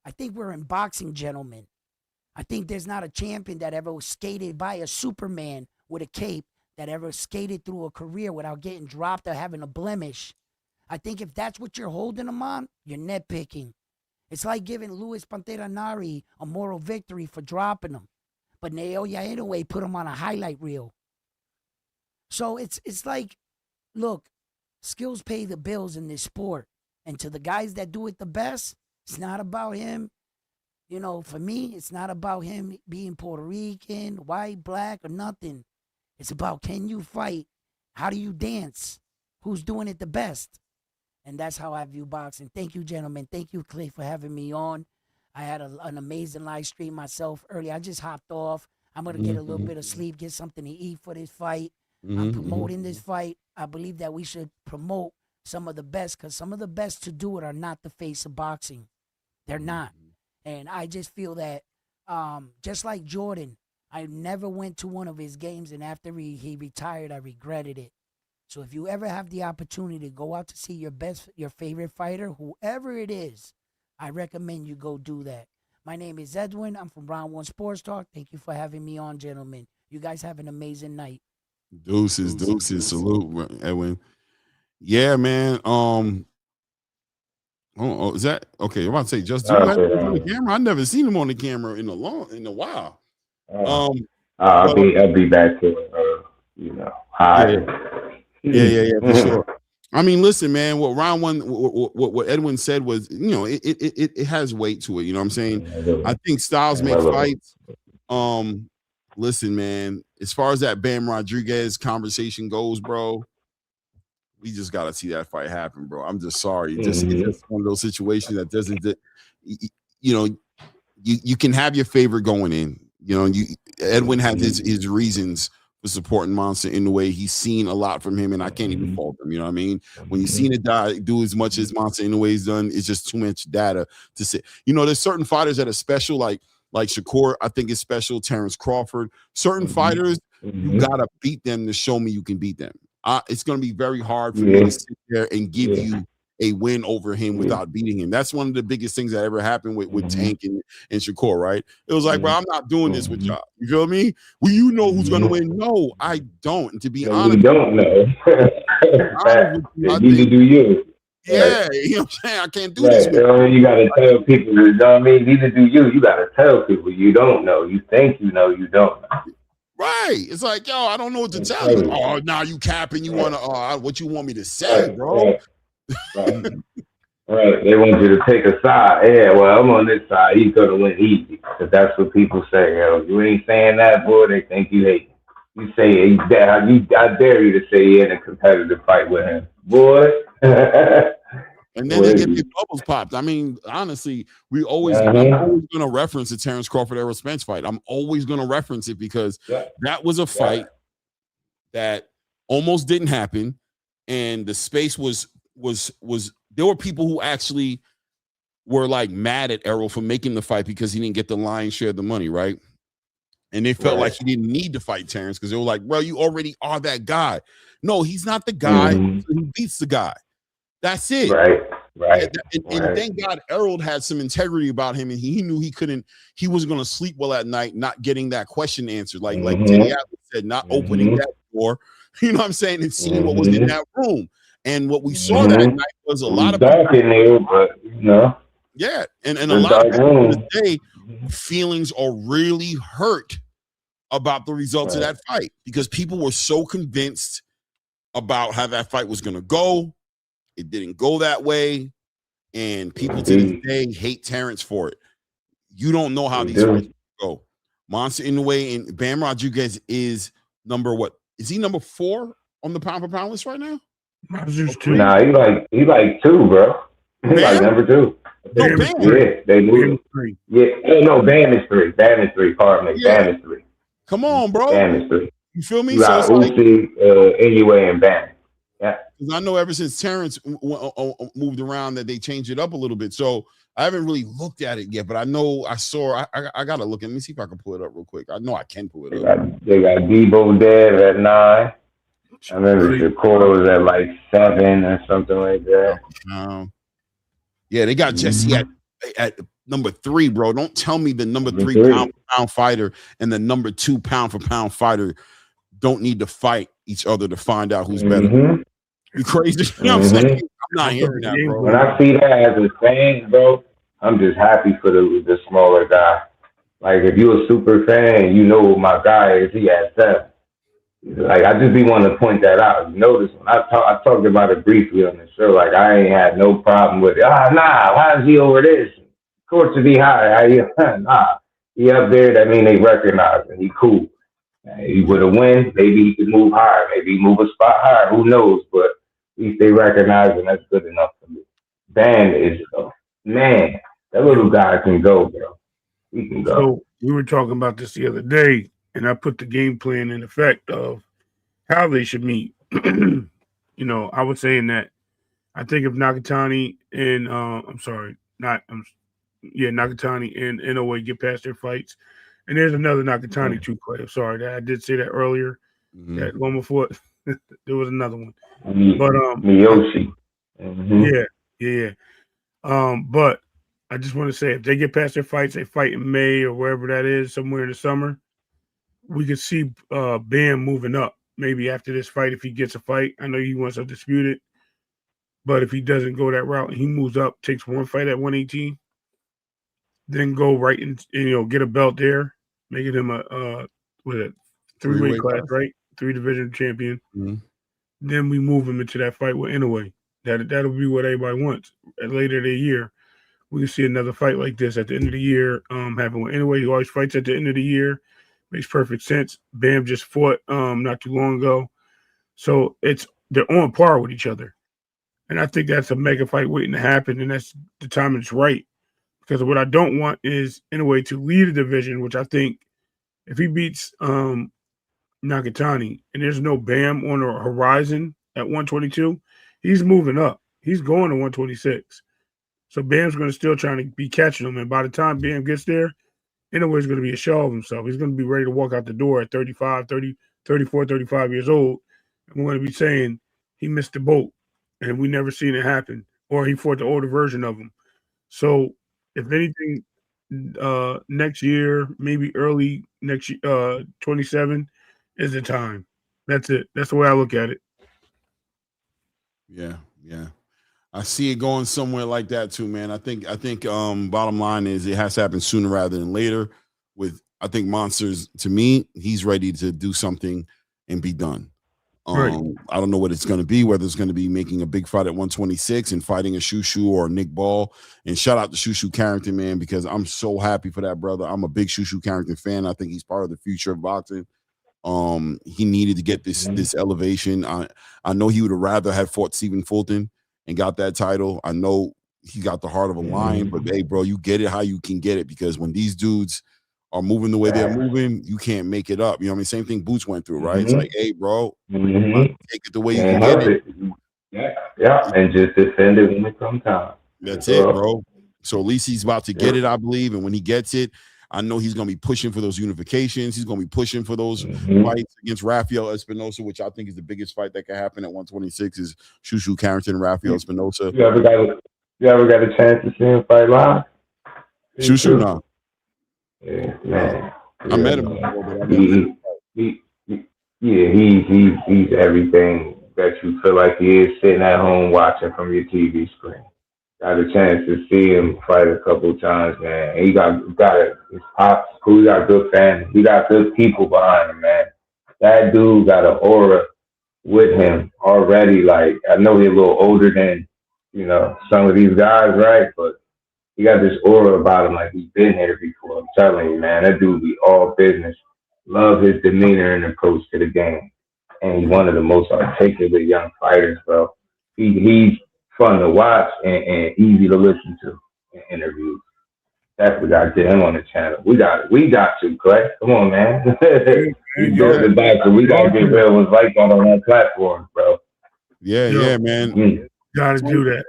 I think we're in boxing, gentlemen. I think there's not a champion that ever was skated by a Superman with a cape that ever skated through a career without getting dropped or having a blemish. I think if that's what you're holding him on, you're nitpicking. It's like giving Luis Pantera Nari a moral victory for dropping him. But Naoya Inoue put him on a highlight reel. So it's like, look, skills pay the bills in this sport. And to the guys that do it the best, it's not about him. You know, for me, it's not about him being Puerto Rican, white, black, or nothing. It's about, can you fight? How do you dance? Who's doing it the best? And that's how I view boxing. Thank you, gentlemen. Thank you, Clay, for having me on. I had an amazing live stream myself earlier. I just hopped off. I'm going to get a little bit of sleep, get something to eat for this fight. I'm promoting this fight. I believe that we should promote some of the best, because some of the best to do it are not the face of boxing. They're not. And I just feel that, just like Jordan, I never went to one of his games, and after he retired, I regretted it. So if you ever have the opportunity to go out to see your favorite fighter, whoever it is, I recommend you go do that. My name is Edwin. I'm from Round One Sports Talk. Thank you for having me on, gentlemen. You guys have an amazing night. Deuces. Salute, Edwin. Yeah, man. Is that okay? I'm about to say, just do that on the camera. I never seen him on the camera in a while. I'll be back to hi. Yeah, for sure. I mean, listen, man. What round one, what Edwin said was, it has weight to it. You know what I'm saying? I think styles make fights. Listen, man. As far as that Bam Rodriguez conversation goes, bro, we just got to see that fight happen, bro. I'm just sorry. It's just one of those situations that doesn't, you can have your favorite going in. Edwin has his reasons for supporting Monster in the way. He's seen a lot from him, and I can't even fault him. You know what I mean? When you've seen a guy do as much as Monster in the way he's done, it's just too much data to say. There's certain fighters that are special, like Shakur, I think is special. Terrence Crawford. Certain fighters, you gotta beat them to show me you can beat them. It's going to be very hard for me to sit there and give you a win over him without beating him. That's one of the biggest things that ever happened with Tank and Shakur, right? It was like, bro, I'm not doing this with y'all. You feel me? Well, you know who's going to win. No, I don't. And to be honest, you don't know. Neither do you. Yeah, you know what I'm saying? I can't do this. You got to tell people, you know what I mean? Neither do you. You got to tell people you don't know. You think you know, you don't know. Right. It's like, yo, I don't know what to tell you. Oh, now you capping. You want to, what you want me to say, bro? Right. They want you to take a side. Yeah, well, I'm on this side. He's going to win easy. Because that's what people say. You ain't saying that, boy. They think you hate him. You say, I dare you to say you're in a competitive fight with him. Boy. And then they get their bubbles popped. I mean, honestly, I'm always going to reference the Terrence Crawford Errol Spence fight. I'm always going to reference it because that was a fight that almost didn't happen, and the space was there were people who actually were like mad at Errol for making the fight because he didn't get the lion's share of the money, right? And they felt like he didn't need to fight Terrence because they were like, well, you already are that guy. No, he not the guy. He beats the guy. That's it. Right. And thank God Errol had some integrity about him, and he knew he wasn't going to sleep well at night, not getting that question answered. Like Teddy Atlas said, not opening that door, you know what I'm saying, and seeing what was in that room. And what we saw that night was a lot of people in there, but yeah, and a lot of people today feelings are really hurt about the results of that fight because people were so convinced about how that fight was going to go. It didn't go that way, and people to this day hate Terrence for it. You don't know how these fights go. Monster Inoue and Bam Rodriguez is number what? Is he number 4 on the pound for pound list right now? Monsters 2. Nah, he like 2, bro. He like Bam? number 2. No, Bam is Bam. 3. Yeah, they Bam moved. is 3. Yeah, oh no, Bam is 3. Bam is 3. Pardon me, Yeah. Bam is 3. Come on, bro. Bam is 3. You feel me? You So got it's like, Uzi, Inoue, and Bam. Yeah. because I know ever since Terrence moved around that they changed it up a little bit. So I haven't really looked at it yet, but I know I saw. I gotta look. Let me see if I can pull it up real quick. I know I can pull it up. They got Debo Dev at 9. I remember Shakur was at like 7 or something like that. Yeah, they got Jesse at number 3, bro. Don't tell me the number 3 pound for pound fighter and the number 2 pound for pound fighter don't need to fight each other to find out who's better. You crazy? You know what I'm saying? I'm not hearing that, bro. When I see that as a fan, bro, I'm just happy for the smaller guy. Like, if you're a super fan, you know what my guy is. He has 7. Like, I just be wanting to point that out. You notice when I talked about it briefly on the show. Like, I ain't had no problem with it. Nah, why is he over this? Of course, to be high. Nah, he up there. That mean they recognize him. He cool. He would have win. Maybe he could move higher. Maybe he move a spot higher. Who knows? But at least they recognize him. That's good enough for me. Bam is, man, that little guy can go, bro. He can go. So we were talking about this the other day, and I put the game plan in effect of how they should meet. You know, I was saying that I think if Nakatani and Nakatani and Inoue get past their fights, and there's another Nakatani too, Clay. I'm sorry, I did say that earlier. That one before there was another one, but Miyoshi. Yeah. But I just want to say, if they get past their fights, they fight in May or wherever that is, somewhere in the summer, we could see Bam moving up. Maybe after this fight, if he gets a fight. I know he wants to dispute it, but if he doesn't go that route, he moves up, takes one fight at 118, then go right and get a belt there, making him a 3-weight class, right? 3 division champion. Then we move him into that fight with Inoue. That'll be what everybody wants. Later in the year, we can see another fight like this at the end of the year. Having with Inoue, he always fights at the end of the year. Makes perfect sense. Bam just fought not too long ago. So they're on par with each other. And I think that's a mega fight waiting to happen, and that's the time it's right. Because what I don't want is Inoue to lead a division, which I think if he beats Nakatani and there's no Bam on the horizon at 122, he's moving up. He's going to 126. So Bam's going to still trying to be catching him. And by the time Bam gets there, Inoue's going to be a shell of himself. He's going to be ready to walk out the door at 34, 35 years old. And we're going to be saying he missed the boat and we never seen it happen. Or he fought the older version of him. So if anything, next year, maybe early next year, 27 is the time. That's it. That's the way I look at it. Yeah. I see it going somewhere like that too, man. I think bottom line is it has to happen sooner rather than later. I think Monsters, to me, he's ready to do something and be done. Right. I don't know what it's going to be, whether it's going to be making a big fight at 126 and fighting a Shushu or Nick Ball. And shout out to Shushu Carrington, man, because I'm so happy for that brother. I'm a big Shushu Carrington fan. I think he's part of the future of boxing. He needed to get this elevation. I know he would have rather have fought Stephen Fulton and got that title. I know he got the heart of a lion, but hey, bro, you get it how you can get it, because when these dudes are moving the way they're moving, you can't make it up. You know what I mean? Same thing Boots went through, right? It's like, hey, bro, take it the way you can get it. Yeah, and just defend it when it comes time. That's it, bro. So at least he's about to get it, I believe. And when he gets it, I know he's going to be pushing for those unifications. He's going to be pushing for those fights against Rafael Espinosa, which I think is the biggest fight that could happen at 126 is Shushu Carrington, Rafael Espinosa. You ever got a chance to see him fight live? Shushu, no. Yeah, man. I met him before, but he's everything that you feel like he is sitting at home watching from your TV screen. Got a chance to see him fight a couple of times, man. He got his pops, he got good family. He got good people behind him, man. That dude got an aura with him already. Like, I know he's a little older than, some of these guys, right? But he got this aura about him like he's been here before. I'm telling you, man, that dude be all business. Love his demeanor and approach to the game. and he's one of the most articulate young fighters, bro. He's fun to watch and easy to listen to in interviews. Definitely got to get him on the channel. We got to, Clay. Come on, man. We built the back, so we got to get real ones like that on that platform, bro. Yeah, man. Got to do that.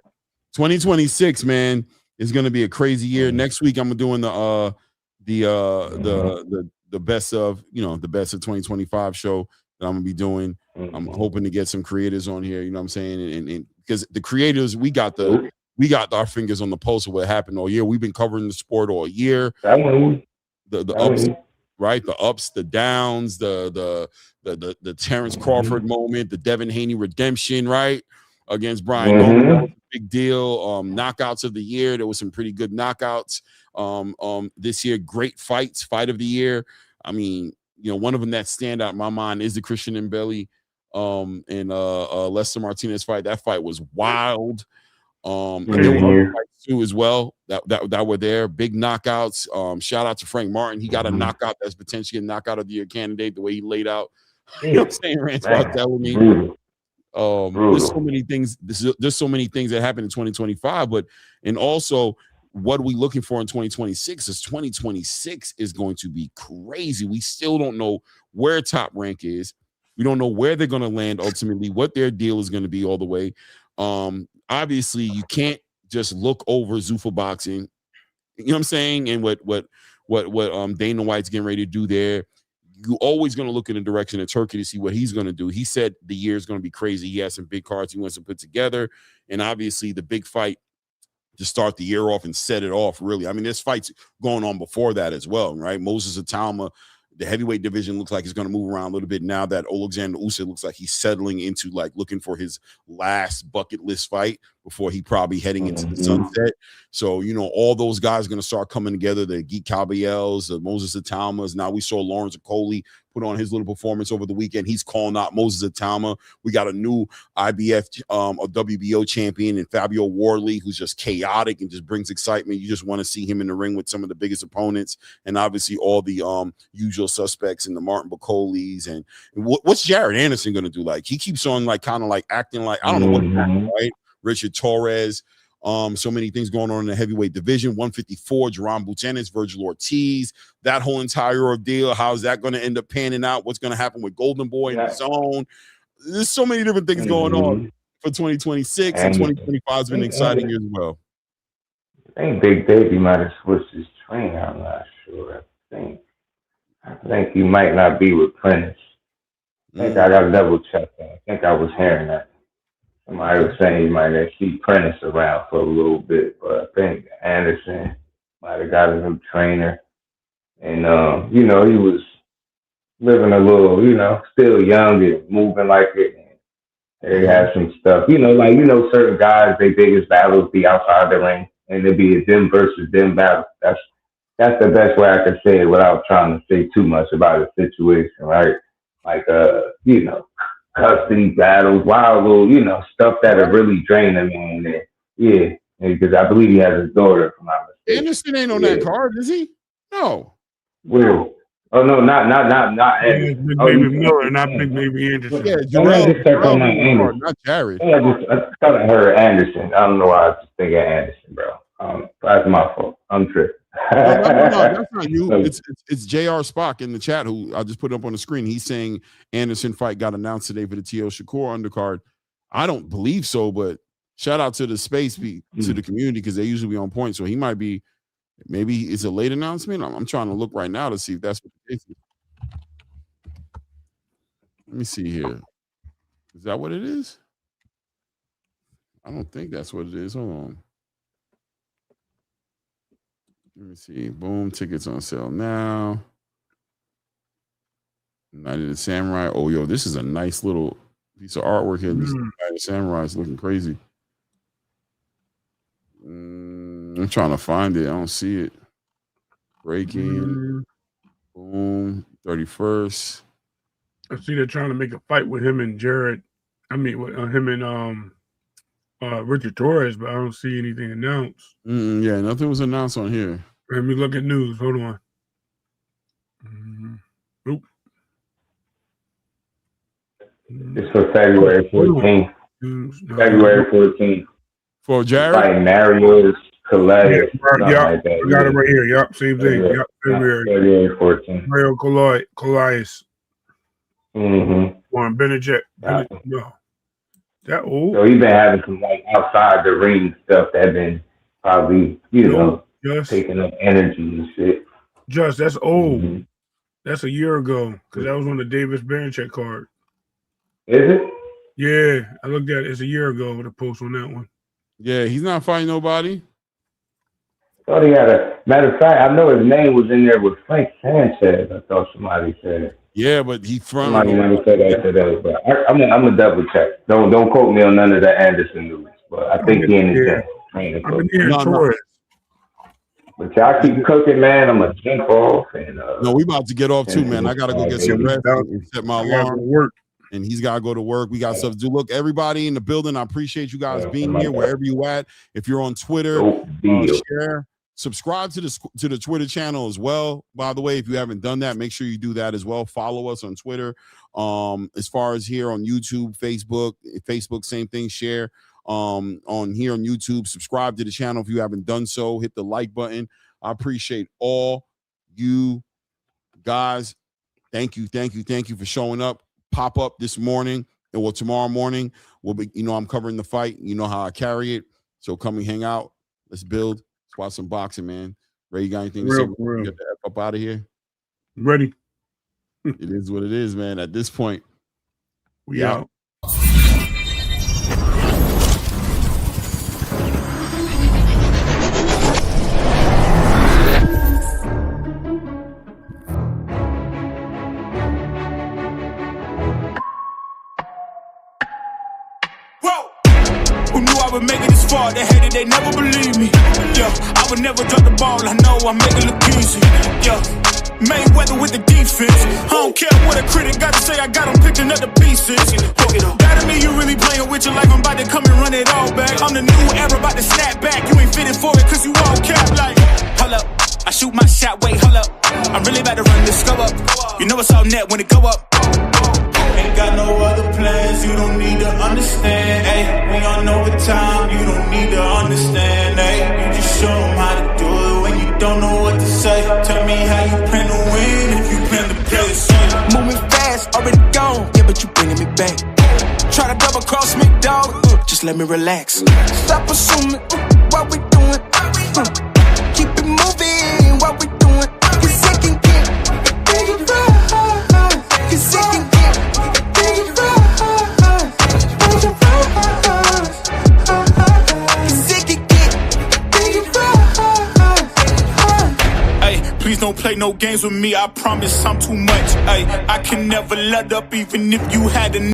2026, man, is going to be a crazy year. Next week, I'm doing the best of the best of 2025 show that I'm gonna be doing. I'm hoping to get some creators on here. You know what I'm saying? And because the creators, we got our fingers on the pulse of what happened all year. We've been covering the sport all year. The ups, right? The ups, the downs, the Terrence Crawford moment, the Devin Haney redemption, right? Against Brian Norman, big deal. Knockouts of the year. There was some pretty good knockouts. This year, great fights, fight of the year. I mean, one of them that stand out in my mind is the Christian Mbele and Lester Martinez fight. That fight was wild. And there were other fights too as well that were there. Big knockouts. Shout out to Frank Martin. He got a knockout that's potentially a knockout of the year candidate. The way he laid out, you know what I'm saying? Rance Barthélemy. There's so many things. There's so many things that happened in 2025, and also what are we looking for in 2026? Is 2026 is going to be crazy. We still don't know where Top Rank is. We don't know where they're going to land ultimately, what their deal is going to be all the way. Obviously, you can't just look over Zuffa Boxing. You know what I'm saying? And what Dana White's getting ready to do there. You're always going to look in the direction of Turkey to see what he's going to do. He said the year is going to be crazy. He has some big cards he wants to put together. And obviously the big fight to start the year off and set it off, really. I mean, there's fights going on before that as well, right? Moses Atalma, the heavyweight division looks like it's going to move around a little bit now that Alexander Usyk looks like he's settling into like looking for his last bucket list fight before he probably heading into the sunset. So, all those guys are going to start coming together. The Geek Cabiels, the Moses Atalmas. Now we saw Lawrence Okoli put on his little performance over the weekend. He's calling out Moses Atalma. We got a new IBF or WBO champion in Fabio Wardley, who's just chaotic and just brings excitement. You just want to see him in the ring with some of the biggest opponents, and obviously all the usual suspects and the Martin Bacolis. And what's Jared Anderson going to do? Like, he keeps on like kind of like acting like I don't know what happened, right? Richard Torres. So many things going on in the heavyweight division. 154, Jerome Buchanan, Virgil Ortiz, that whole entire ordeal. How's that going to end up panning out? What's going to happen with Golden Boy in the zone? There's so many different things going on for 2026, and 2025 has been exciting as well. I think Big Baby might have switched his trainer. I'm not sure. I think he might not be with Prentice. I think I got to double check that. I think I was hearing that. Somebody was saying he might have keep Prentice around for a little bit, but I think Anderson might have got a new trainer. And, he was living a little, still young and moving like it. And they had some stuff, certain guys, their biggest battles be outside the ring, and it'd be a them versus them battle. That's the best way I can say it without trying to say too much about the situation, right? Like, custody battles, wild little, stuff that'll really drain him. And yeah, because I believe he has his daughter. From my mistake. Anderson ain't on that card, is he? No. Well, oh no, not Anderson. Maybe Miller, not maybe Anderson. Yeah, Jarrell, not Jared. I thought I heard Anderson. I don't know why I was just thinking Anderson, bro. That's my fault. I'm tripping. No, that's not you. It's J.R. Spock in the chat who I just put up on the screen. He's saying Anderson fight got announced today for the T.O. Shakur undercard. I don't believe so, but shout out to the space to the community because they usually be on point. So he might be, maybe it's a late announcement. I'm trying to look right now to see if that's what the case is. Let me see here. Is that what it is? I don't think that's what it is. Hold on. Let me see. Boom. Tickets on sale now. Night of the Samurai. Oh, yo, this is a nice little piece of artwork here. This Night of the Samurai is looking crazy. I'm trying to find it. I don't see it. Breaking. Boom. 31st. I see they're trying to make a fight with him and Jared. I mean, with him and Richard Torres, but I don't see anything announced. Yeah, nothing was announced on here. Let me look at news. Hold on. It's for February 14th. February 14th. For Jared? Like Marius, Colette, something like that. I got it right here. Yep, same thing. Yep, February 14th. Mario Calais. On Benedict. No. That old. So he's been having some like outside the ring stuff that been probably, taking up energy and shit. That's old. That's a year ago because that was on the Davis Baranchek card. Is it? Yeah, I looked at it. It's a year ago with a post on that one. Yeah, he's not fighting nobody. Thought he had a matter of fact. I know his name was in there with Frank Sanchez. I thought somebody said. Yeah, but he somebody never said that today. But I'm gonna double check. Don't quote me on none of the Anderson news. But I think he in his no. But y'all keep cooking, man. I'm gonna jump off and. No, we about to get off too, man. I gotta go get some rest and set my alarm. Work. And he's got to go to work. We got stuff to do. Look, everybody in the building, I appreciate you guys being here wherever you at. If you're on Twitter, share, subscribe to the Twitter channel as well. By the way, if you haven't done that, make sure you do that as well. Follow us on Twitter. As far as here on YouTube, Facebook, same thing. Share on here on YouTube. Subscribe to the channel if you haven't done so. Hit the like button. I appreciate all you guys. Thank you for showing up. Pop up this morning or tomorrow morning. We'll be, I'm covering the fight. You know how I carry it. So come and hang out. Let's build. Let's watch some boxing, man. Ray, you got anything to say? Get the F up out of here. Ready. It is what it is, man. At this point, we out. Would make it this far, they hated, they never believe me. Yeah, I would never drop the ball, I know I make it look easy. Yeah, Mayweather with the defense. I don't care what a critic got to say, I got them picking up the pieces. That to me, you really playing with your life, I'm about to come and run it all back. I'm the new era, about to snap back. You ain't fitting for it, cause you all cap like. Hold up, I shoot my shot, wait, hold up. I'm really about to run this go up. You know it's all net when it go up. Ain't got no other plans, you don't need to understand, ayy. We on overtime, you don't need to understand, ayy. You just show them how to do it when you don't know what to say. Tell me how you plan to win if you plan to play the same. Moving fast, already gone, yeah, but you bringing me back. Try to double cross me, dog, just let me relax. Stop assuming what we doing, keep it moving, what we doing. You second get big right, you second get big right, you second get big right. Ay, please don't play no games with me, I promise I'm too much. Ay, I can never let up even if you had enough.